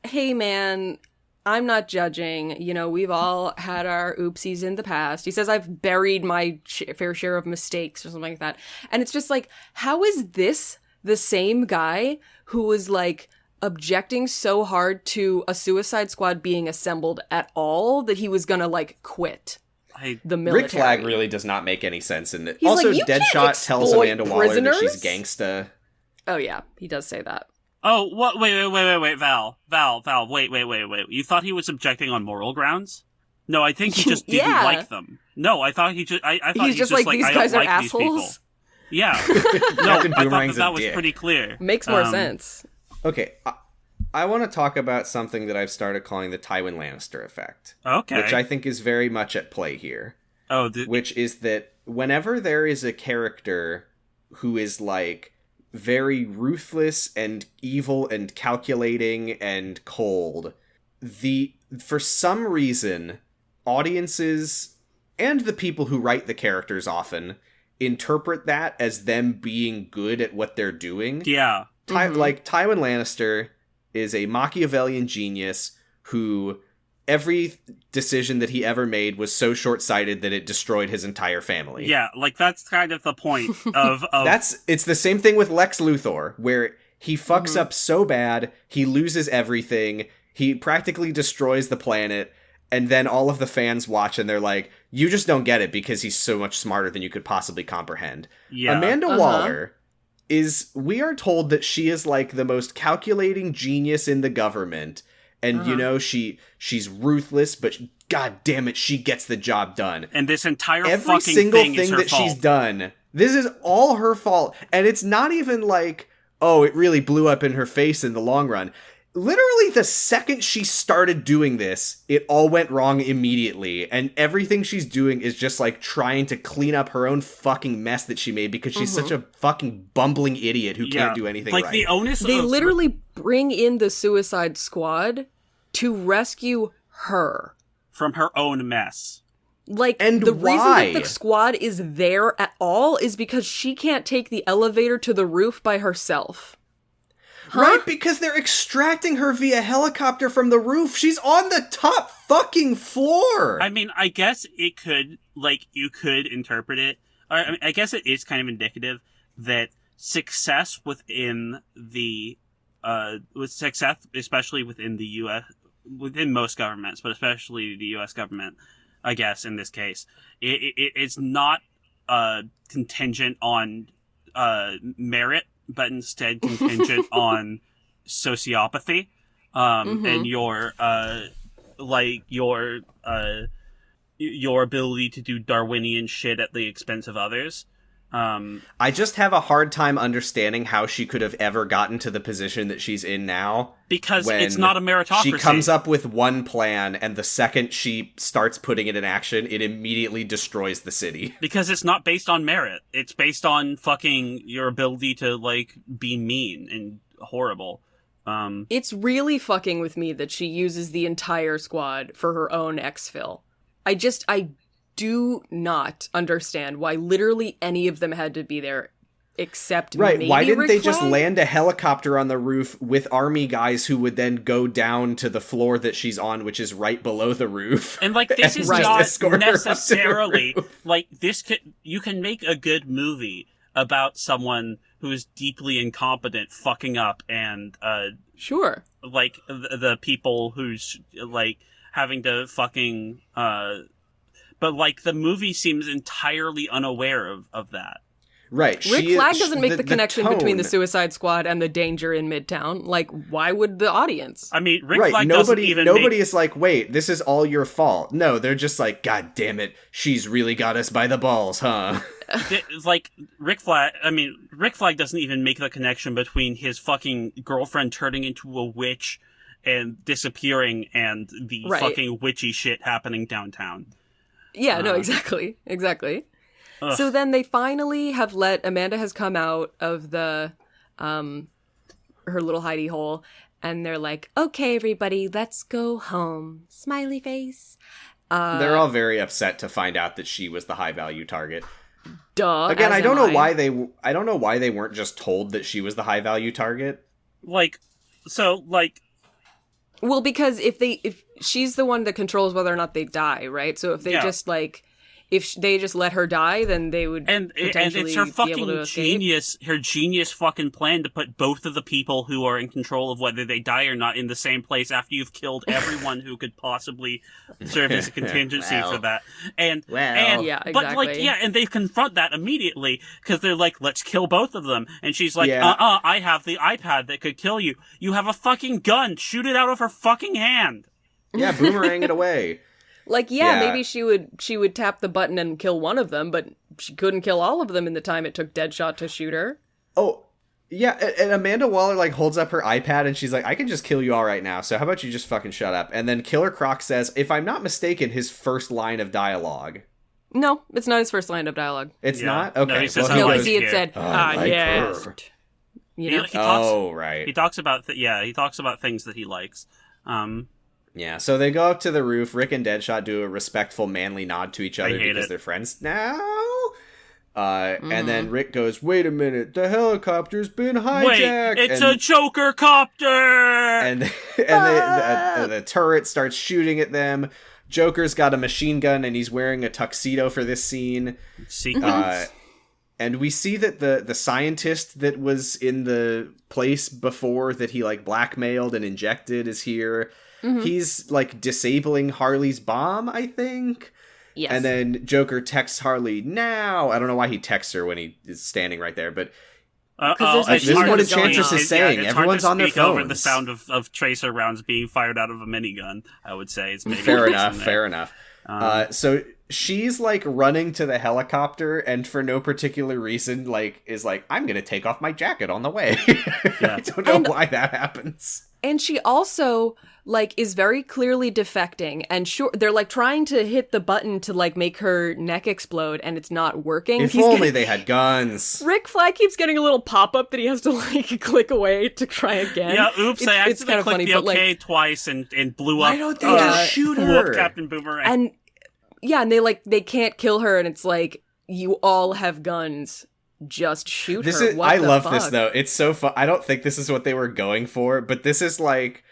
Speaker 3: "Hey man, I'm not judging. You know, we've all had our oopsies in the past." He says, "I've buried my fair share of mistakes," or something like that. And it's just like, how is this the same guy who was like objecting so hard to a Suicide Squad being assembled at all that he was gonna like quit the military?
Speaker 1: Rick Flag really does not make any sense in it.
Speaker 3: He's
Speaker 1: Also,
Speaker 3: like, "You can't
Speaker 1: Deadshot tells
Speaker 3: exploit
Speaker 1: Amanda Waller that she's
Speaker 3: prisoners?"
Speaker 1: gangsta.
Speaker 3: Oh yeah, he does say that.
Speaker 2: Oh, what? Wait, Val, wait. You thought he was objecting on moral grounds? No, I think he just didn't
Speaker 3: Yeah.
Speaker 2: like them. No, I thought I thought
Speaker 3: He's just like, these
Speaker 2: I
Speaker 3: guys
Speaker 2: don't
Speaker 3: are
Speaker 2: like these people.
Speaker 3: assholes.
Speaker 2: Yeah. No,
Speaker 1: Captain
Speaker 2: I thought
Speaker 1: Boomerang's
Speaker 2: that
Speaker 1: a
Speaker 2: was
Speaker 1: dick.
Speaker 2: pretty clear.
Speaker 3: Makes more sense.
Speaker 1: Okay, I want to talk about something that I've started calling the Tywin Lannister effect.
Speaker 2: Okay.
Speaker 1: Which I think is very much at play here.
Speaker 2: Oh,
Speaker 1: Which is that whenever there is a character who is like very ruthless and evil and calculating and cold, for some reason audiences and the people who write the characters often interpret that as them being good at what they're doing.
Speaker 2: yeah.
Speaker 1: Like Tywin Lannister is a Machiavellian genius who every decision that he ever made was so short-sighted that it destroyed his entire family.
Speaker 2: Yeah, like, that's kind of the point of...
Speaker 1: It's the same thing with Lex Luthor, where he fucks up so bad, he loses everything, he practically destroys the planet, and then all of the fans watch and they're like, you just don't get it because he's so much smarter than you could possibly comprehend.
Speaker 2: Yeah.
Speaker 1: Amanda Waller we are told that she is like the most calculating genius in the government, and you know, she's ruthless, but god damn it, she gets the job done.
Speaker 2: And this entire
Speaker 1: every
Speaker 2: fucking
Speaker 1: single
Speaker 2: thing is her
Speaker 1: that
Speaker 2: fault.
Speaker 1: she's done, this is all her fault, and it's not even like, oh, it really blew up in her face in the long run. Literally, the second she started doing this, it all went wrong immediately, and everything she's doing is just, like, trying to clean up her own fucking mess that she made because she's such a fucking bumbling idiot who can't do anything
Speaker 2: like,
Speaker 1: right.
Speaker 2: The onus
Speaker 3: They
Speaker 2: of...
Speaker 3: literally bring in the Suicide Squad to rescue her.
Speaker 2: From her own mess.
Speaker 3: Like,
Speaker 1: And
Speaker 3: the reason
Speaker 1: why?
Speaker 3: that the squad is there at all is because she can't take the elevator to the roof by herself.
Speaker 1: Right, because they're extracting her via helicopter from the roof. She's on the top fucking floor.
Speaker 2: I mean, I guess it could, like, you could interpret it. I mean, I guess it is kind of indicative that success within the, with success, especially within the U.S., within most governments, but especially the U.S. government, I guess, in this case, it's not, contingent on, merit, but instead contingent on sociopathy, and your ability to do Darwinian shit at the expense of others.
Speaker 1: I just have a hard time understanding how she could have ever gotten to the position that she's in now.
Speaker 2: Because
Speaker 1: when
Speaker 2: it's not a meritocracy.
Speaker 1: She comes up with one plan, and the second she starts putting it in action, it immediately destroys the city.
Speaker 2: Because it's not based on merit. It's based on fucking your ability to, like, be mean and horrible.
Speaker 3: It's really fucking with me that she uses the entire squad for her own exfil. I do not understand why literally any of them had to be there except maybe
Speaker 1: why didn't
Speaker 3: Rick
Speaker 1: they just
Speaker 3: Flag?
Speaker 1: land a helicopter on the roof with army guys who would then go down to the floor that she's on, which is right below the roof?
Speaker 2: And, like, this is
Speaker 1: just
Speaker 2: not
Speaker 1: escort her up to the
Speaker 2: necessarily,
Speaker 1: roof.
Speaker 2: like, you can make a good movie about someone who is deeply incompetent fucking up and,
Speaker 3: Sure.
Speaker 2: like, the people who's, like, having to fucking, but, like, the movie seems entirely unaware of that.
Speaker 1: Right.
Speaker 3: Rick Flag doesn't make the connection between the Suicide Squad and the danger in Midtown. Like, why would the audience?
Speaker 2: I mean, Rick Flag doesn't even
Speaker 1: nobody is like, wait, this is all your fault. No, they're just like, god damn it, she's really got us by the balls, huh?
Speaker 2: It's like, Rick Flag doesn't even make the connection between his fucking girlfriend turning into a witch and disappearing and the fucking witchy shit happening downtown.
Speaker 3: Yeah, no, exactly. Ugh. So then they finally have Amanda has come out of the, her little hidey hole, and they're like, okay, everybody, let's go home. Smiley face.
Speaker 1: They're all very upset to find out that she was the high value target.
Speaker 3: Duh.
Speaker 1: Again, I don't know why they weren't just told that she was the high value target.
Speaker 3: Well, because if she's the one that controls whether or not they die, right? So if they just like, if they just let her die, then they would potentially
Speaker 2: and it's her
Speaker 3: be able to
Speaker 2: fucking
Speaker 3: escape.
Speaker 2: her genius fucking plan to put both of the people who are in control of whether they die or not in the same place after you've killed everyone who could possibly serve as a contingency for that.
Speaker 3: Yeah, exactly.
Speaker 2: But like, yeah, and they confront that immediately because they're like, let's kill both of them. And she's like, I have the iPad that could kill you. You have a fucking gun. Shoot it out of her fucking hand.
Speaker 1: Yeah, boomerang it away.
Speaker 3: Like, maybe she would tap the button and kill one of them, but she couldn't kill all of them in the time it took Deadshot to shoot her.
Speaker 1: Oh, yeah, and Amanda Waller, like, holds up her iPad and she's like, I can just kill you all right now, so how about you just fucking shut up? And then Killer Croc says, if I'm not mistaken, his first line of dialogue.
Speaker 3: No, it's not his first line of dialogue.
Speaker 1: It's not? Okay.
Speaker 2: No, he says,
Speaker 3: no, because he had said,
Speaker 1: like
Speaker 3: yes.
Speaker 1: her.
Speaker 3: You know?
Speaker 2: He talks,
Speaker 1: right.
Speaker 2: He talks about, he talks about things that he likes.
Speaker 1: Yeah, so they go up to the roof. Rick and Deadshot do a respectful, manly nod to each other because they're friends now. And then Rick goes, "Wait a minute, the helicopter's been hijacked."
Speaker 2: Wait, it's a Joker copter!
Speaker 1: And the turret starts shooting at them. Joker's got a machine gun and he's wearing a tuxedo for this scene.
Speaker 2: Sequence.
Speaker 1: And we see that the scientist that was in the place before that he like blackmailed and injected is here. He's like disabling Harley's bomb, I think.
Speaker 3: Yes.
Speaker 1: And then Joker texts Harley now. I don't know why he texts her when he is standing right there, but
Speaker 3: this
Speaker 1: is what Enchantress is saying.
Speaker 2: It's
Speaker 1: Everyone's
Speaker 2: hard
Speaker 1: on
Speaker 2: to
Speaker 1: their
Speaker 2: speak over
Speaker 1: phones.
Speaker 2: the sound of tracer rounds being fired out of a minigun. I would say it's maybe
Speaker 1: fair enough. So she's like running to the helicopter, and for no particular reason, like is like, I'm gonna take off my jacket on the way. I don't know why that happens.
Speaker 3: And she also, like, is very clearly defecting. And sure, they're, like, trying to hit the button to, like, make her neck explode, and it's not working.
Speaker 1: If only they had guns.
Speaker 3: Rick Flag keeps getting a little pop-up that he has to, like, click away to try again.
Speaker 2: Yeah, oops, I
Speaker 3: it's
Speaker 2: accidentally clicked the OK twice and blew up.
Speaker 1: Why don't they just shoot
Speaker 2: blew
Speaker 1: her?
Speaker 2: up Captain Boomerang.
Speaker 3: And they can't kill her, and it's like, you all have guns. Just shoot her. What
Speaker 1: I
Speaker 3: the
Speaker 1: love
Speaker 3: fuck?
Speaker 1: this though. It's so fun. I don't think this is what they were going for, but this is like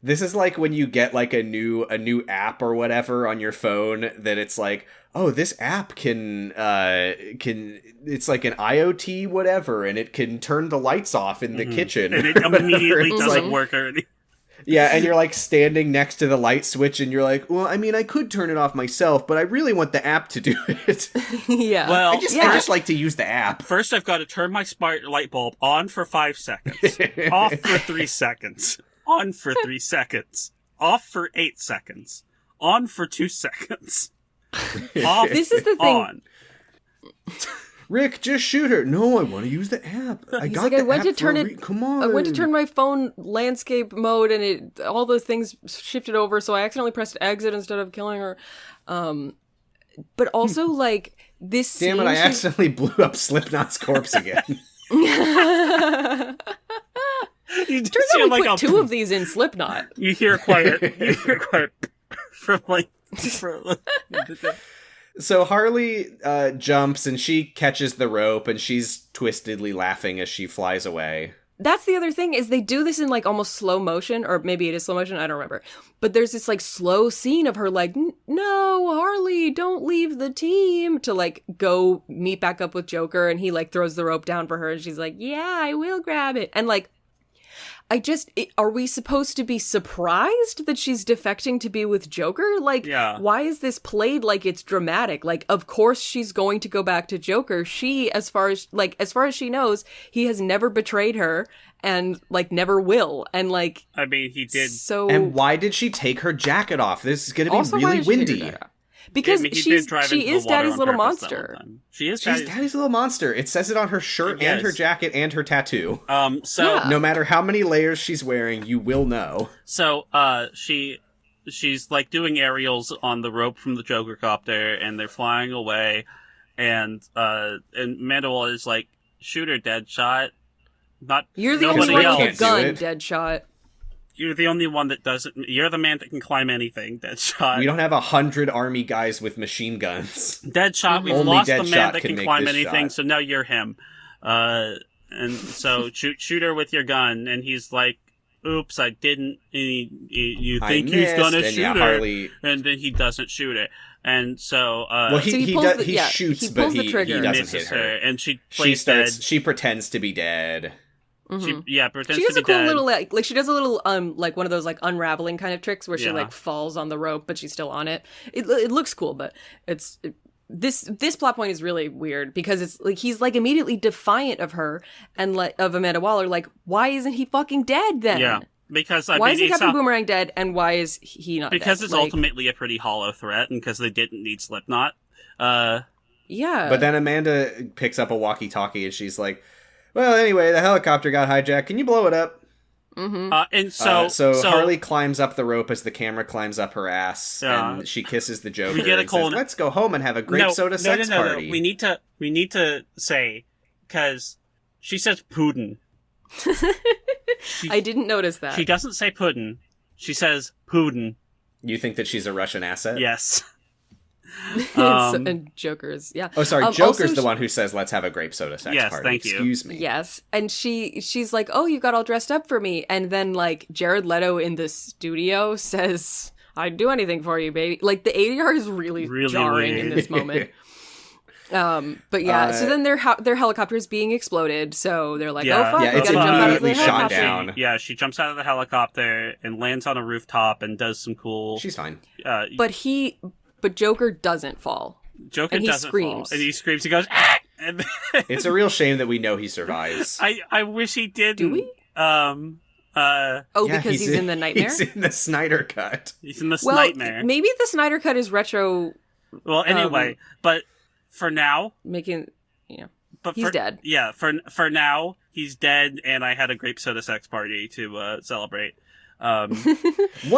Speaker 1: when you get like a new app or whatever on your phone that it's like, oh, this app can it's like an IoT whatever, and it can turn the lights off in the kitchen,
Speaker 2: and it immediately doesn't
Speaker 1: like,
Speaker 2: work already.
Speaker 1: Yeah, and you're like standing next to the light switch, and you're like, well, I mean, I could turn it off myself, but I really want the app to do it.
Speaker 3: Yeah.
Speaker 2: Well,
Speaker 1: I just like to use the app.
Speaker 2: First, I've got to turn my smart light bulb on for 5 seconds, off for 3 seconds, on for 3 seconds, off for 8 seconds, on for 2 seconds, off.
Speaker 3: This is the thing.
Speaker 2: On.
Speaker 1: Rick, just shoot her. No, I want to use the app. I
Speaker 3: went to turn it.
Speaker 1: Come on.
Speaker 3: I went to turn my phone landscape mode, and all those things shifted over, so I accidentally pressed exit instead of killing her. But also, like, this
Speaker 1: Damn it, I accidentally blew up Slipknot's corpse again.
Speaker 2: You
Speaker 3: Turns out we
Speaker 2: like
Speaker 3: put 2 of these in Slipknot.
Speaker 2: You hear quiet. From like.
Speaker 1: So Harley jumps and she catches the rope and she's twistedly laughing as she flies away.
Speaker 3: That's the other thing, is they do this in, like, almost slow motion, or maybe it is slow motion, I don't remember. But there's this, like, slow scene of her, like, no, Harley, don't leave the team, to, like, go meet back up with Joker, and he, like, throws the rope down for her, and she's like, yeah, I will grab it. And, like, are we supposed to be surprised that she's defecting to be with Joker? Like, why is this played like it's dramatic? Like, of course she's going to go back to Joker. She, as far as she knows, he has never betrayed her and, like, never will. And, like,
Speaker 2: I mean, he did.
Speaker 3: So,
Speaker 1: and why did she take her jacket off? This is going to be really windy.
Speaker 3: Because she is Daddy's little monster.
Speaker 2: She's
Speaker 1: Daddy's little monster. It says it on her shirt and her jacket and her tattoo.
Speaker 2: So
Speaker 1: no matter how many layers she's wearing, you will know.
Speaker 2: So, she's like doing aerials on the rope from the Joker copter, and they're flying away, and Amanda Waller is like, shoot her, Deadshot.
Speaker 3: You're the only one with a gun,
Speaker 1: it.
Speaker 3: Deadshot.
Speaker 2: You're the only one that doesn't. You're the man that can climb anything, Deadshot.
Speaker 1: We don't have 100 army guys with machine guns.
Speaker 2: Deadshot, we've
Speaker 1: Only
Speaker 2: lost the
Speaker 1: Deadshot
Speaker 2: man that
Speaker 1: can
Speaker 2: can climb
Speaker 1: make this
Speaker 2: anything,
Speaker 1: shot.
Speaker 2: so now you're him. And so shoot her with your gun, and he's like, oops, I didn't. You think he's gonna shoot her,
Speaker 1: Harley...
Speaker 2: and then he doesn't shoot it. And so,
Speaker 1: well, he shoots,
Speaker 3: he
Speaker 1: but
Speaker 3: pulls the trigger.
Speaker 1: he doesn't
Speaker 2: misses
Speaker 1: hit her.
Speaker 2: and she plays dead.
Speaker 1: She pretends to be dead.
Speaker 2: Pretends
Speaker 3: She does
Speaker 2: to
Speaker 3: a
Speaker 2: be
Speaker 3: cool
Speaker 2: dead.
Speaker 3: little, like she does a little like one of those, like, unraveling kind of tricks where she, like, falls on the rope but she's still on it. It looks cool, but this plot point is really weird because it's like he's, like, immediately defiant of her and, like, of Amanda Waller. Like, why isn't he fucking dead then?
Speaker 2: Yeah, because
Speaker 3: why isn't Captain Boomerang dead and why is he not
Speaker 2: because
Speaker 3: dead?
Speaker 2: it's ultimately a pretty hollow threat, and because they didn't need Slipknot.
Speaker 3: Yeah,
Speaker 1: but then Amanda picks up a walkie-talkie and she's like, well, anyway, the helicopter got hijacked. Can you blow it up?
Speaker 2: And so
Speaker 1: Harley climbs up the rope as the camera climbs up her ass, and she kisses the Joker.
Speaker 2: We get a
Speaker 1: and says, let's go home and have a grape soda sex party.
Speaker 2: No. We need to say, because she says Putin.
Speaker 3: I didn't notice that.
Speaker 2: She doesn't say Putin. She says Putin.
Speaker 1: You think that she's a Russian asset?
Speaker 2: Yes.
Speaker 3: And Joker's, yeah.
Speaker 1: Oh, sorry,
Speaker 3: Also,
Speaker 1: Joker's the one who says, "Let's have a grape soda sex
Speaker 2: Yes,
Speaker 1: party."
Speaker 2: thank you.
Speaker 1: Excuse me.
Speaker 3: Yes, and she's like, "Oh, you got all dressed up for me," and then like Jared Leto in the studio says, "I'd do anything for you, baby." Like the ADR is really jarring
Speaker 2: weird.
Speaker 3: in this moment. But yeah, so then their helicopter is being exploded, so they're like, "Oh fuck,
Speaker 1: yeah,
Speaker 3: we
Speaker 1: it's
Speaker 3: gotta jump out of the
Speaker 1: immediately shot
Speaker 3: helicopter."
Speaker 1: down.
Speaker 2: Yeah, she jumps out of the helicopter and lands on a rooftop and does some cool.
Speaker 1: She's fine.
Speaker 3: But Joker doesn't fall.
Speaker 2: Joker
Speaker 3: and he
Speaker 2: doesn't
Speaker 3: screams.
Speaker 2: fall, and he screams. He goes, "Ah!" And
Speaker 1: It's a real shame that we know he survives.
Speaker 2: I wish he didn't.
Speaker 3: Do we? Oh,
Speaker 1: Yeah,
Speaker 3: because he's in the nightmare.
Speaker 1: He's in the Snyder cut.
Speaker 2: He's in this
Speaker 3: Well,
Speaker 2: nightmare.
Speaker 3: maybe the Snyder cut is retro
Speaker 2: Well, anyway, but for now,
Speaker 3: making,
Speaker 2: but
Speaker 3: he's
Speaker 2: for,
Speaker 3: dead.
Speaker 2: Yeah, for now, he's dead, and I had a grape soda sex party to celebrate.
Speaker 1: What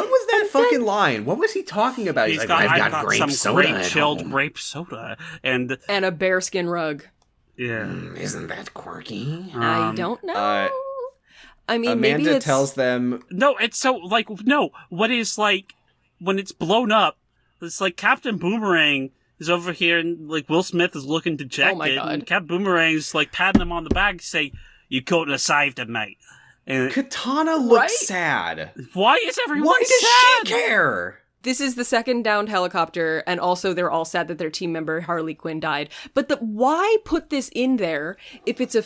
Speaker 1: was that fucking line? What was he talking about?
Speaker 2: He's
Speaker 1: like,
Speaker 2: got,
Speaker 1: I've got
Speaker 2: some
Speaker 1: soda
Speaker 2: great
Speaker 1: at
Speaker 2: chilled
Speaker 1: home."
Speaker 2: grape soda, and
Speaker 3: And a bearskin rug.
Speaker 2: yeah,
Speaker 1: Isn't that quirky?
Speaker 3: I don't know. I mean, maybe
Speaker 1: Amanda
Speaker 3: it's...
Speaker 1: tells them,
Speaker 2: no, it's so like no. What is like when it's blown up? It's like Captain Boomerang is over here, and like Will Smith is looking dejected,
Speaker 3: Oh my God.
Speaker 2: and Captain Boomerang's like patting him on the back, saying, "You couldn't have saved him, mate." And
Speaker 1: Katana looks
Speaker 3: Right?
Speaker 1: sad.
Speaker 2: why is everyone
Speaker 1: Why does
Speaker 2: sad?
Speaker 1: she care?
Speaker 3: This is the second downed helicopter, and also they're all sad that their team member Harley Quinn died. But why put this in there if it's a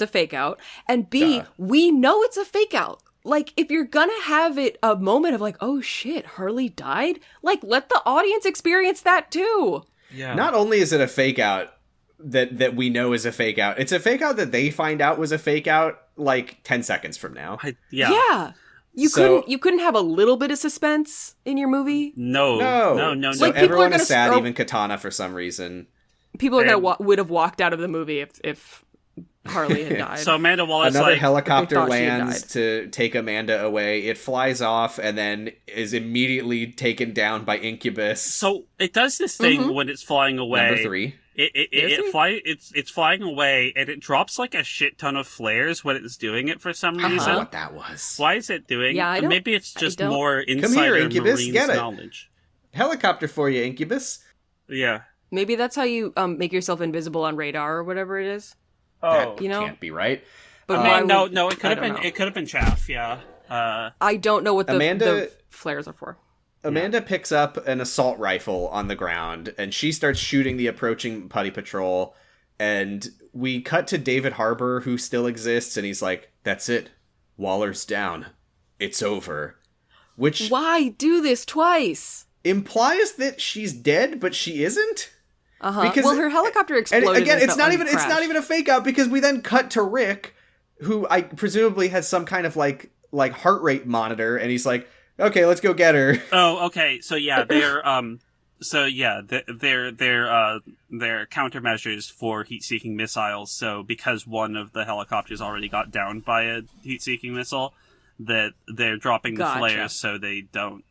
Speaker 3: fake out, and B, we know it's a fake out. Like, if you're gonna have it a moment of like, oh shit, Harley died, like, let the audience experience that too.
Speaker 2: Yeah.
Speaker 1: Not only is it a fake out that we know is a fake out, it's a fake out that they find out was a fake out like 10 seconds from now.
Speaker 2: Yeah.
Speaker 3: You
Speaker 1: So-
Speaker 3: couldn't have a little bit of suspense in your movie.
Speaker 2: No.
Speaker 1: So
Speaker 3: Like, people are
Speaker 1: everyone
Speaker 3: gonna
Speaker 1: is sad,
Speaker 3: or-
Speaker 1: even Katana for some reason.
Speaker 3: People are
Speaker 2: And-
Speaker 3: would have walked out of the movie if Harley had died.
Speaker 2: So Amanda Wallace
Speaker 1: Another
Speaker 2: like
Speaker 1: helicopter
Speaker 3: thought she had
Speaker 1: lands to take Amanda away. It flies off and then is immediately taken down by Incubus.
Speaker 2: so it does this thing when it's flying away.
Speaker 1: Number 3.
Speaker 2: It's flying away and it drops like a shit ton of flares when it's doing it for some
Speaker 1: I don't know
Speaker 2: reason.
Speaker 1: what that was.
Speaker 2: Why is it doing?
Speaker 3: Yeah, I don't-
Speaker 2: Maybe it's just
Speaker 3: I don't-
Speaker 2: more
Speaker 1: here,
Speaker 2: insider
Speaker 1: Incubus,
Speaker 2: Marines
Speaker 1: get it.
Speaker 2: knowledge.
Speaker 1: Helicopter for you, Incubus.
Speaker 2: Yeah.
Speaker 3: Maybe that's how you make yourself invisible on radar or whatever it is.
Speaker 1: That
Speaker 3: You know?
Speaker 1: can't be right.
Speaker 3: But
Speaker 2: Man,
Speaker 3: why would-
Speaker 2: no, it could
Speaker 3: I
Speaker 2: have
Speaker 3: don't
Speaker 2: been
Speaker 3: know.
Speaker 2: it could have been chaff, yeah.
Speaker 3: I don't know what the
Speaker 1: Amanda-
Speaker 3: flares are for.
Speaker 1: Amanda picks up an assault rifle on the ground and she starts shooting the approaching Putty Patrol. And we cut to David Harbour, who still exists, and he's like, "That's it. Waller's down. It's over." Which
Speaker 3: Why do this twice?
Speaker 1: implies that she's dead, but she isn't. Because-
Speaker 3: Well, her helicopter
Speaker 1: And
Speaker 3: exploded.
Speaker 1: again,
Speaker 3: and
Speaker 1: it's
Speaker 3: felt
Speaker 1: not
Speaker 3: like
Speaker 1: even
Speaker 3: a crash.
Speaker 1: a fake out, because we then cut to Rick, who I presumably has some kind of like heart rate monitor, and he's like, "Okay, let's go get her."
Speaker 2: Oh, okay. So yeah, they're they're countermeasures for heat-seeking missiles. So because one of the helicopters already got downed by a heat-seeking missile, that they're dropping the
Speaker 3: Gotcha.
Speaker 2: flares so they don't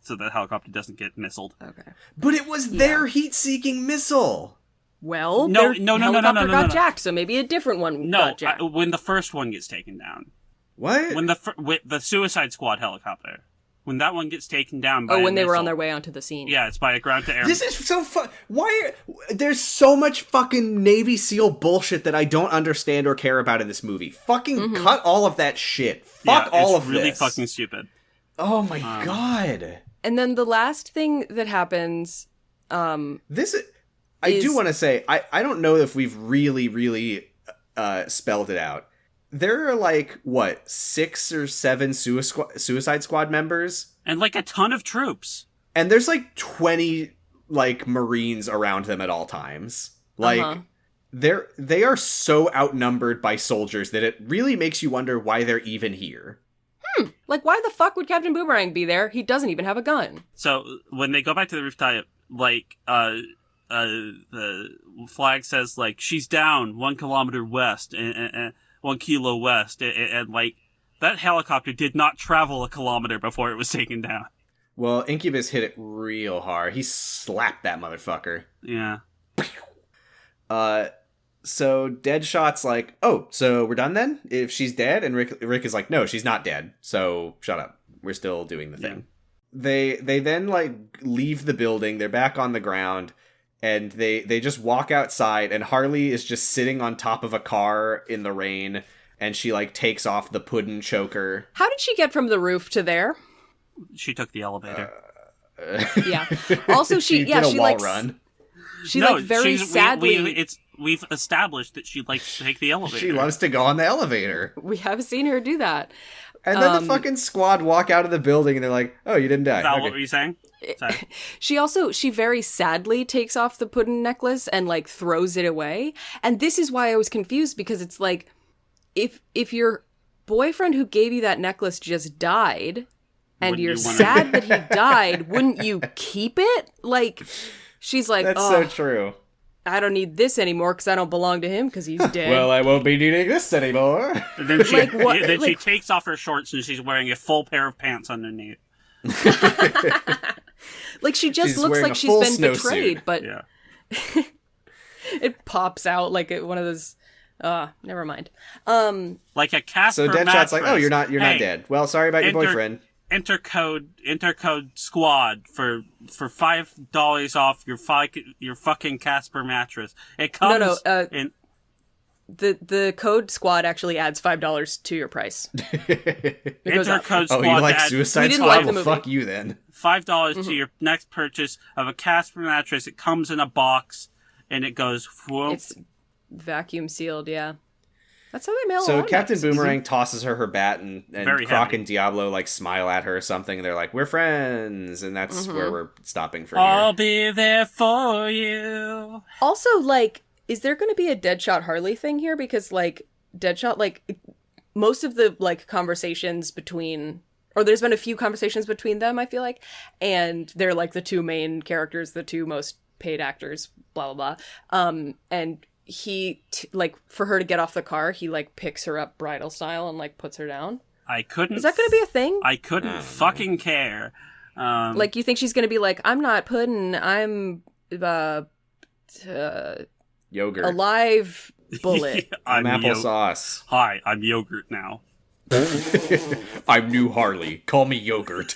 Speaker 2: so the helicopter doesn't get missiled.
Speaker 3: Okay.
Speaker 1: But it was their heat-seeking missile.
Speaker 3: Well,
Speaker 2: No,
Speaker 3: their
Speaker 2: no,
Speaker 3: helicopter
Speaker 2: no,
Speaker 3: got
Speaker 2: no.
Speaker 3: jacked, so maybe a different one
Speaker 2: No,
Speaker 3: got jacked.
Speaker 2: when the first one gets taken down,
Speaker 1: What?
Speaker 2: when the Suicide Squad helicopter, when that one gets taken down by
Speaker 3: when
Speaker 2: a
Speaker 3: they were on
Speaker 2: missile.
Speaker 3: their way onto the scene.
Speaker 2: Yeah, it's by a ground-to-air.
Speaker 1: This is so fun. There's so much fucking Navy SEAL bullshit that I don't understand or care about in this movie. Fucking cut all of that shit. Fuck all of
Speaker 2: it's really
Speaker 1: this.
Speaker 2: fucking stupid.
Speaker 1: Oh my god.
Speaker 3: And then the last thing that happens,
Speaker 1: This is... I do want to say, I don't know if we've really spelled it out. There are like, what, 6 or 7 Suicide Squad members?
Speaker 2: And like a ton of troops.
Speaker 1: And there's like 20 like Marines around them at all times. Like they are so outnumbered by soldiers that it really makes you wonder why they're even here.
Speaker 3: like, why the fuck would Captain Boomerang be there? He doesn't even have a gun.
Speaker 2: So when they go back to the rooftop, like the flag says like she's down 1 kilometer west and 1 kilo west, and like that helicopter did not travel a kilometer before it was taken down.
Speaker 1: Well, Incubus hit it real hard. He slapped that motherfucker.
Speaker 2: Yeah.
Speaker 1: So Deadshot's like, "Oh, so we're done then? If she's dead?" And Rick is like, "No, she's not dead. So shut up. We're still doing the thing." they then like leave the building. They're back on the ground, and they just walk outside, and Harley is just sitting on top of a car in the rain, and she like takes off the puddin' choker.
Speaker 3: How did she get from the roof to there?
Speaker 2: She took the elevator.
Speaker 3: Yeah. Also, she
Speaker 1: did a
Speaker 3: she
Speaker 1: wall
Speaker 3: like
Speaker 1: run.
Speaker 3: she like very sadly.
Speaker 2: We've established that she likes to take the elevator.
Speaker 1: She loves to go on the elevator.
Speaker 3: We have seen her do that.
Speaker 1: And then the fucking squad walk out of the building, and they're like, "Oh, you didn't die."
Speaker 2: Val,
Speaker 1: Okay.
Speaker 2: what were you saying? Sorry.
Speaker 3: She very sadly takes off the puddin' necklace and like throws it away. And this is why I was confused, because it's like, if your boyfriend who gave you that necklace just died, and
Speaker 2: Wouldn't
Speaker 3: you're
Speaker 2: you wanna-
Speaker 3: sad that he died, wouldn't you keep it? Like, she's like,
Speaker 1: That's
Speaker 3: oh,
Speaker 1: so true.
Speaker 3: I don't need this anymore because I don't belong to him because he's dead.
Speaker 1: Well, I won't be needing this anymore.
Speaker 2: And then she
Speaker 3: Like, what-
Speaker 2: then she
Speaker 3: like-
Speaker 2: takes off her shorts and she's wearing a full pair of pants underneath.
Speaker 3: Like, she just
Speaker 1: She's
Speaker 3: looks
Speaker 1: wearing
Speaker 3: like
Speaker 1: a
Speaker 3: she's
Speaker 1: full
Speaker 3: been
Speaker 1: snowsuit.
Speaker 3: betrayed, but
Speaker 2: Yeah.
Speaker 3: it pops out like one of those. Never mind.
Speaker 2: Like a Casper
Speaker 1: So Deadshot's
Speaker 2: mattress.
Speaker 1: like, "Oh, you're not
Speaker 2: Hey,
Speaker 1: dead. Well, sorry about your boyfriend."
Speaker 2: Enter code squad for $5 off your fucking Casper mattress. It comes in.
Speaker 3: The code squad actually adds $5 to your price. It goes
Speaker 2: Enter
Speaker 3: up.
Speaker 2: code
Speaker 1: Oh,
Speaker 2: squad.
Speaker 1: you like
Speaker 2: to add
Speaker 1: Suicide
Speaker 3: We didn't
Speaker 1: Squad?
Speaker 3: like the
Speaker 1: Well,
Speaker 3: movie.
Speaker 1: fuck you then.
Speaker 2: $5 to your next purchase of a Casper mattress. It comes in a box and it goes. Whoop.
Speaker 3: It's vacuum sealed, yeah. That's how they mail. a
Speaker 1: So
Speaker 3: lot of
Speaker 1: Captain
Speaker 3: mattresses.
Speaker 1: Boomerang tosses her bat, and
Speaker 2: Very
Speaker 1: Croc
Speaker 2: heavy.
Speaker 1: and Diablo like smile at her or something. And they're like, "We're friends," and that's where we're stopping for
Speaker 2: I'll
Speaker 1: here.
Speaker 2: be there for you.
Speaker 3: Also, like, is there going to be a Deadshot Harley thing here? Because like Deadshot, like most of the like conversations between, or there's been a few conversations between them, I feel like, and they're like the two main characters, the two most paid actors, blah blah blah. And he like, for her to get off the car, he like picks her up bridal style and like puts her down.
Speaker 2: I couldn't.
Speaker 3: Is that going to be a thing?
Speaker 2: I couldn't fucking care.
Speaker 3: Like, you think she's going to be like, I'm not pudding, I'm
Speaker 1: Yogurt.
Speaker 3: a live bullet.
Speaker 1: I'm
Speaker 2: yo-
Speaker 1: applesauce.
Speaker 2: Hi, I'm yogurt now.
Speaker 1: I'm new Harley. Call me Yogurt.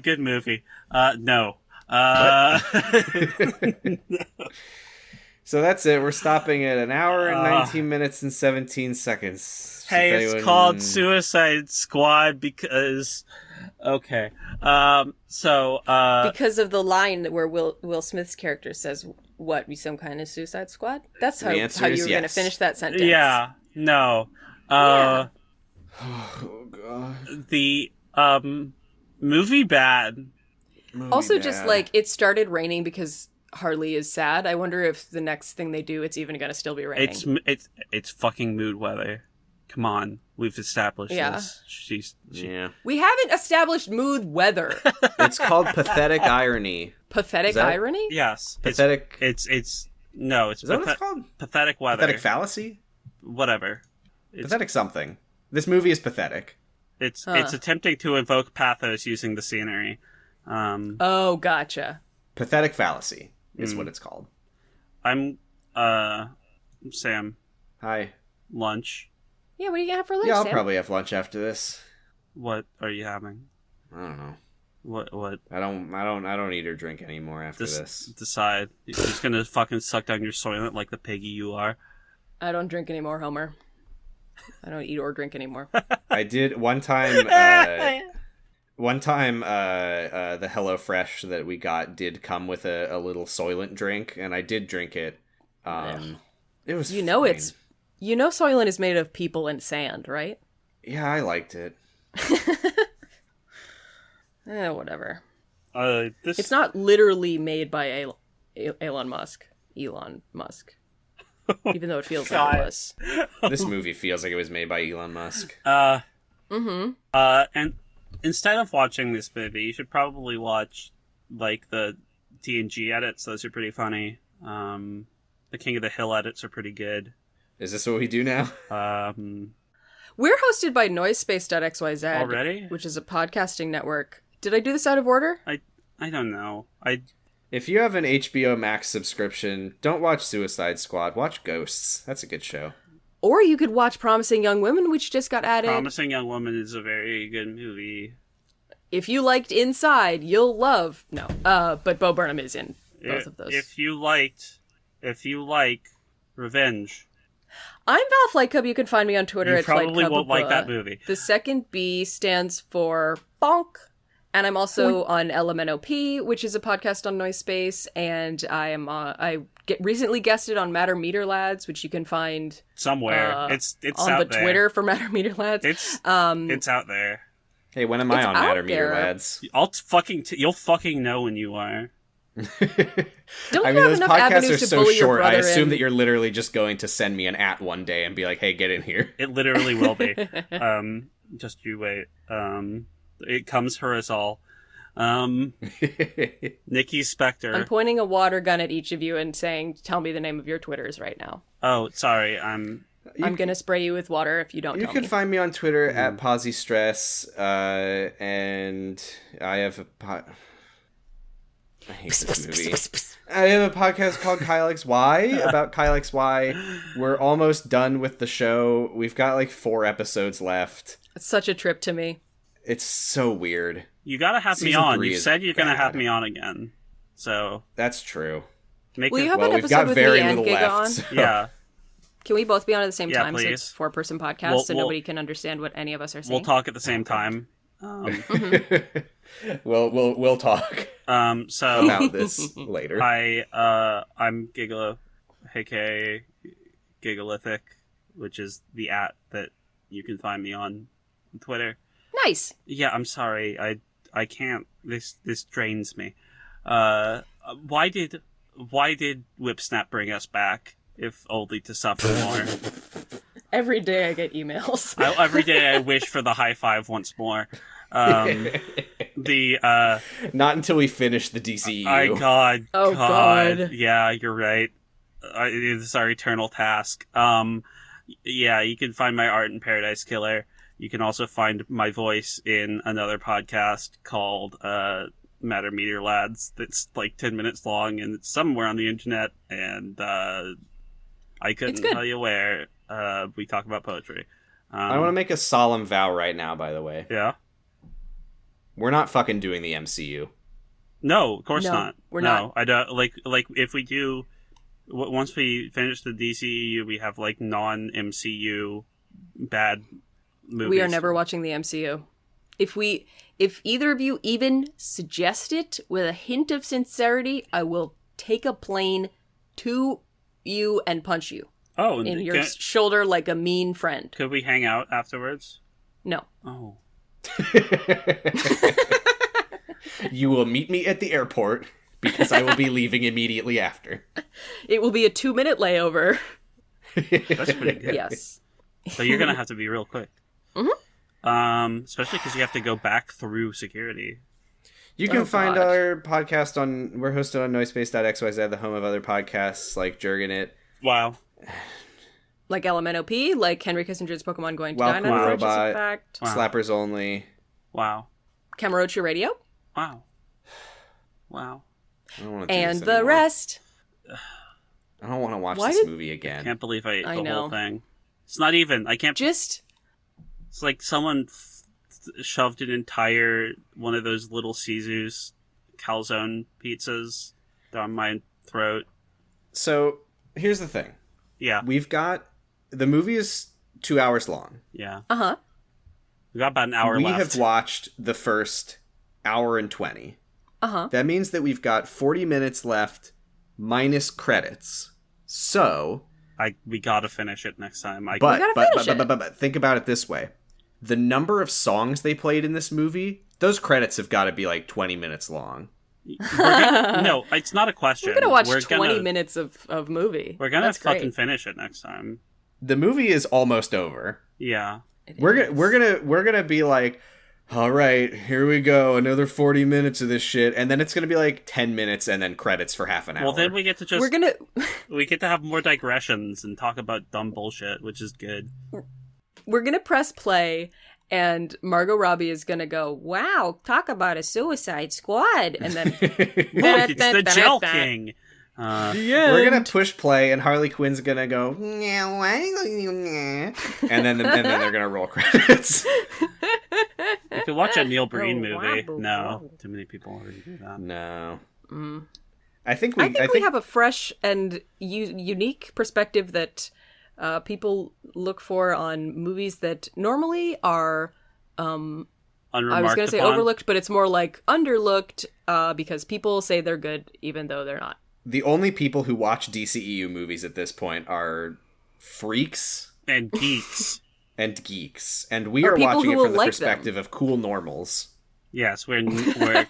Speaker 2: Good movie. No.
Speaker 1: So that's it. We're stopping at an hour and 19 minutes and 17 seconds.
Speaker 2: Hey,
Speaker 1: If
Speaker 2: it's
Speaker 1: anyone-
Speaker 2: called Suicide Squad because. Okay.
Speaker 3: Because of the line where Will Smith's character says, "What, we some kind of Suicide Squad?" That's how
Speaker 1: The
Speaker 3: you
Speaker 1: answer
Speaker 3: were
Speaker 1: is
Speaker 3: going to
Speaker 1: yes.
Speaker 3: finish that sentence.
Speaker 2: Yeah. No.
Speaker 3: Yeah.
Speaker 1: Oh, God.
Speaker 2: The movie bad.
Speaker 3: Also, just
Speaker 1: bad.
Speaker 3: like, it started raining because Harley is sad. I wonder if the next thing they do, it's even going to still be raining.
Speaker 2: It's fucking mood weather. Come on, we've established
Speaker 3: Yeah.
Speaker 2: this. She
Speaker 1: Yeah.
Speaker 3: We haven't established mood weather.
Speaker 1: It's called pathetic irony.
Speaker 3: Pathetic
Speaker 1: Is that-
Speaker 3: irony?
Speaker 2: yes.
Speaker 1: Pathetic.
Speaker 2: It's no. It's
Speaker 1: Is that what it's called?
Speaker 2: pathetic weather.
Speaker 1: Pathetic fallacy?
Speaker 2: Whatever. It's
Speaker 1: Pathetic something. This movie is pathetic.
Speaker 2: it's attempting to evoke pathos using the scenery.
Speaker 3: Oh, gotcha.
Speaker 1: Pathetic fallacy is what it's called.
Speaker 2: I'm Sam.
Speaker 1: Hi.
Speaker 2: Lunch.
Speaker 3: Yeah, what are you going to have for lunch,
Speaker 1: Yeah, I'll
Speaker 3: Sam?
Speaker 1: probably have lunch after this.
Speaker 2: What are you having?
Speaker 1: I don't know.
Speaker 2: What?
Speaker 1: I don't eat or drink anymore after this.
Speaker 2: Decide. You're just gonna fucking suck down your soylent like the piggy you are.
Speaker 3: I don't drink anymore, Homer. I don't eat or drink anymore.
Speaker 1: I did one time. One time, the HelloFresh that we got did come with a little Soylent drink, and I did drink it. It was
Speaker 3: You know
Speaker 1: fine.
Speaker 3: Soylent is made of people and sand, right?
Speaker 1: Yeah, I liked it.
Speaker 3: Whatever.
Speaker 2: This
Speaker 3: It's not literally made by Elon Musk. Elon Musk. Even though it feels like it was.
Speaker 1: This movie feels like it was made by Elon Musk.
Speaker 2: and instead of watching this movie, you should probably watch like the TNG edits. Those are pretty funny. The King of the Hill edits are pretty good.
Speaker 1: Is this what we do now?
Speaker 3: We're hosted by Noisespace.xyz.
Speaker 2: Already?
Speaker 3: Which is a podcasting network. Did I do this out of order?
Speaker 2: I don't know.
Speaker 1: If you have an HBO Max subscription, don't watch Suicide Squad. Watch Ghosts. That's a good show.
Speaker 3: Or you could watch Promising Young Women, which just got added.
Speaker 2: Promising Young Woman is a very good movie.
Speaker 3: If you liked Inside, you'll love... No, but Bo Burnham is in both of those.
Speaker 2: If you like Revenge...
Speaker 3: I'm Val Flight Cub. You can find me on Twitter
Speaker 2: You
Speaker 3: at Flight Cub.
Speaker 2: probably won't like that movie.
Speaker 3: The second B stands for Bonk. And I'm also on LMNOP, which is a podcast on Noise Space. And recently guested on Matter Meter Lads, which you can find...
Speaker 2: Somewhere. It's
Speaker 3: on
Speaker 2: out
Speaker 3: the
Speaker 2: there.
Speaker 3: Twitter for Matter Meter Lads.
Speaker 2: It's out there.
Speaker 1: Hey, when am I on Matter Meter, lads?
Speaker 2: You'll fucking know when you are.
Speaker 3: Don't
Speaker 1: I
Speaker 3: you
Speaker 1: mean,
Speaker 3: have
Speaker 1: those
Speaker 3: enough
Speaker 1: podcasts
Speaker 3: avenues
Speaker 1: are
Speaker 3: to
Speaker 1: so
Speaker 3: bully your
Speaker 1: short. I
Speaker 3: brother
Speaker 1: assume
Speaker 3: in?
Speaker 1: that you're literally just going to send me an @ one day and be like, "Hey, get in here."
Speaker 2: It literally will be. Just you wait. It comes for us all. Nikki Spector.
Speaker 3: I'm pointing a water gun at each of you and saying, tell me the name of your Twitters right now.
Speaker 2: Oh, sorry. I'm
Speaker 3: going to spray you with water if you don't
Speaker 1: You
Speaker 3: tell
Speaker 1: can
Speaker 3: me.
Speaker 1: find me on Twitter at PosiStress, and I have I hate this movie. I have a podcast called Kyle XY about Kyle XY. We're almost done with the show. We've got like 4 episodes left.
Speaker 3: It's such a trip to me.
Speaker 1: It's so weird.
Speaker 2: You gotta have me
Speaker 1: Season
Speaker 2: on.
Speaker 1: 3
Speaker 2: You
Speaker 1: is
Speaker 2: said you're gonna have
Speaker 1: bad.
Speaker 2: me on again. So
Speaker 1: That's true.
Speaker 2: make
Speaker 3: Will
Speaker 2: it.
Speaker 3: you have
Speaker 1: Well,
Speaker 3: an
Speaker 1: we've
Speaker 3: episode
Speaker 1: got
Speaker 3: with
Speaker 1: very
Speaker 3: me and
Speaker 1: little
Speaker 3: Giga
Speaker 1: left.
Speaker 3: on?
Speaker 1: so-
Speaker 2: Yeah,
Speaker 3: Can we both be on at the same
Speaker 2: Yeah,
Speaker 3: time so
Speaker 2: please.
Speaker 3: it's a 4-person podcast
Speaker 2: We'll-
Speaker 3: so
Speaker 2: we'll-
Speaker 3: nobody can understand what any of us are saying?
Speaker 2: we'll talk at the same time.
Speaker 1: We'll talk
Speaker 2: So
Speaker 1: about this later.
Speaker 2: I'm Giga, aka Gigalithic, which is the @ that you can find me on Twitter.
Speaker 3: Nice.
Speaker 2: Yeah, I'm sorry. I can't. This drains me. Why did Whipsnap bring us back? If only to suffer more.
Speaker 3: Every day I get emails.
Speaker 2: Every day I wish for the high five once more. The
Speaker 1: Not until we finish the DCU.
Speaker 2: God.
Speaker 3: Oh, God.
Speaker 2: Yeah, you're right. It is our eternal task. Yeah, you can find my art in Paradise Killer. You can also find my voice in another podcast called Matter Meter Lads. That's like 10 minutes long and it's somewhere on the internet. And I couldn't tell you where. We talk about poetry.
Speaker 1: I want to make a solemn vow right now, by the way.
Speaker 2: Yeah.
Speaker 1: We're not fucking doing the MCU.
Speaker 2: No, of course
Speaker 3: No,
Speaker 2: not.
Speaker 3: we're
Speaker 2: no,
Speaker 3: not.
Speaker 2: I don't like if we do. Once we finish the DCU, we have like non-MCU bad movies.
Speaker 3: We are never watching the MCU. If either of you even suggest it with a hint of sincerity, I will take a plane to you and punch you
Speaker 2: Oh,
Speaker 3: in your shoulder like a mean friend.
Speaker 2: could we hang out afterwards?
Speaker 3: No.
Speaker 2: Oh,
Speaker 1: You will meet me at the airport because I will be leaving immediately after.
Speaker 3: It will be a 2-minute layover.
Speaker 2: that's pretty good.
Speaker 3: Yes.
Speaker 2: So you're gonna have to be real quick. Mm-hmm. Especially because you have to go back through security.
Speaker 1: You can find
Speaker 3: God.
Speaker 1: our podcast on... We're hosted on noisepace.xyz, the home of other podcasts like Jurgen It,
Speaker 2: Wow.
Speaker 3: Like LMNOP, like Henry Kissinger's Pokemon Going to
Speaker 1: Welcome
Speaker 3: Die, not a
Speaker 1: Robot.
Speaker 3: fact.
Speaker 2: Wow.
Speaker 1: Slappers Only.
Speaker 2: Wow.
Speaker 3: Kamurocho Radio.
Speaker 2: Wow. Wow.
Speaker 1: I don't want to do
Speaker 3: And
Speaker 1: this
Speaker 3: the
Speaker 1: anymore.
Speaker 3: rest.
Speaker 1: I don't want to watch
Speaker 3: Why
Speaker 1: this
Speaker 3: did-
Speaker 1: movie again.
Speaker 2: Can't believe I ate
Speaker 3: I
Speaker 2: the
Speaker 3: know.
Speaker 2: whole thing. It's not even. I can't.
Speaker 3: Just
Speaker 2: It's like someone shoved an entire one of those little Caesar's calzone pizzas down my throat.
Speaker 1: So, here's the thing.
Speaker 2: Yeah.
Speaker 1: We've got... The movie is 2 hours long.
Speaker 2: Yeah.
Speaker 3: uh-huh.
Speaker 2: We got about an hour
Speaker 1: we
Speaker 2: left.
Speaker 1: have watched the first hour and 20.
Speaker 3: Uh-huh.
Speaker 1: That means that we've got 40 minutes left minus credits. So,
Speaker 2: We gotta finish it next time.
Speaker 1: but
Speaker 3: gotta finish it.
Speaker 1: but think about it this way. The number of songs they played in this movie, those credits have got to be like 20 minutes long.
Speaker 2: No, it's not a question.
Speaker 3: We're gonna watch
Speaker 2: We're
Speaker 3: 20
Speaker 2: gonna-
Speaker 3: minutes of movie.
Speaker 2: We're gonna
Speaker 3: That's
Speaker 2: fucking
Speaker 3: great.
Speaker 2: finish it next time.
Speaker 1: The movie is almost over.
Speaker 2: Yeah.
Speaker 3: It
Speaker 1: We're
Speaker 3: is.
Speaker 1: gonna be like, all right, here we go, another 40 minutes of this shit, and then it's gonna be like 10 minutes and then credits for half an hour.
Speaker 2: Well, then we get to just
Speaker 3: We're gonna
Speaker 2: we get to have more digressions and talk about dumb bullshit, which is good.
Speaker 3: press play, and Margot Robbie is gonna go, "Wow, talk about a Suicide Squad," and then
Speaker 2: Look, it's the Gel King.
Speaker 1: We're gonna push play, and Harley Quinn's gonna go, and then they're gonna roll credits.
Speaker 2: You could watch a Neil Breen movie. No, too many people already do that.
Speaker 1: No.
Speaker 3: I think we have a fresh and unique perspective that people look for on movies that normally are, I was going to say overlooked, but it's more like underlooked because people say they're good even though they're not.
Speaker 1: The only people who watch DCEU movies at this point are freaks
Speaker 2: and geeks.
Speaker 1: And we are watching it from the perspective of cool normals.
Speaker 2: Yes, we're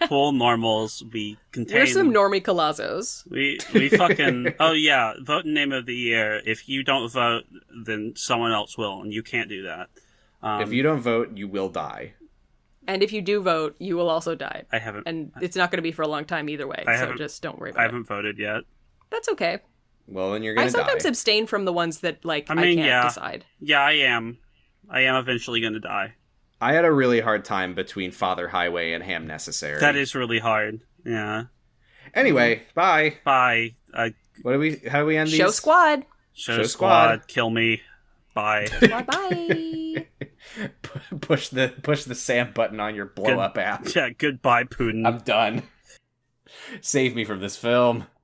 Speaker 2: cool normals. We contain...
Speaker 3: We're some normie colazos.
Speaker 2: We fucking... Oh yeah, vote in name of the year. If you don't vote, then someone else will, and you can't do that.
Speaker 1: If you don't vote, you will die.
Speaker 3: And if you do vote, you will also die.
Speaker 2: I haven't...
Speaker 3: And it's not going to be for a long time either way, so just don't worry about it.
Speaker 2: I haven't voted yet.
Speaker 3: That's okay.
Speaker 1: Well, then you're going to die.
Speaker 3: I sometimes abstain from the ones that, I can't decide.
Speaker 2: Yeah, I am. I am eventually going to die.
Speaker 1: I had a really hard time between Father Highway and Ham Necessary.
Speaker 2: That is really hard. Yeah.
Speaker 1: Anyway, bye.
Speaker 2: Bye.
Speaker 1: How do we end these?
Speaker 3: Show Squad.
Speaker 2: Show Squad. Kill me. Bye.
Speaker 3: Bye.
Speaker 1: Push the Sam button on your blow up app.
Speaker 2: Yeah. Goodbye, Putin.
Speaker 1: I'm done. Save me from this film.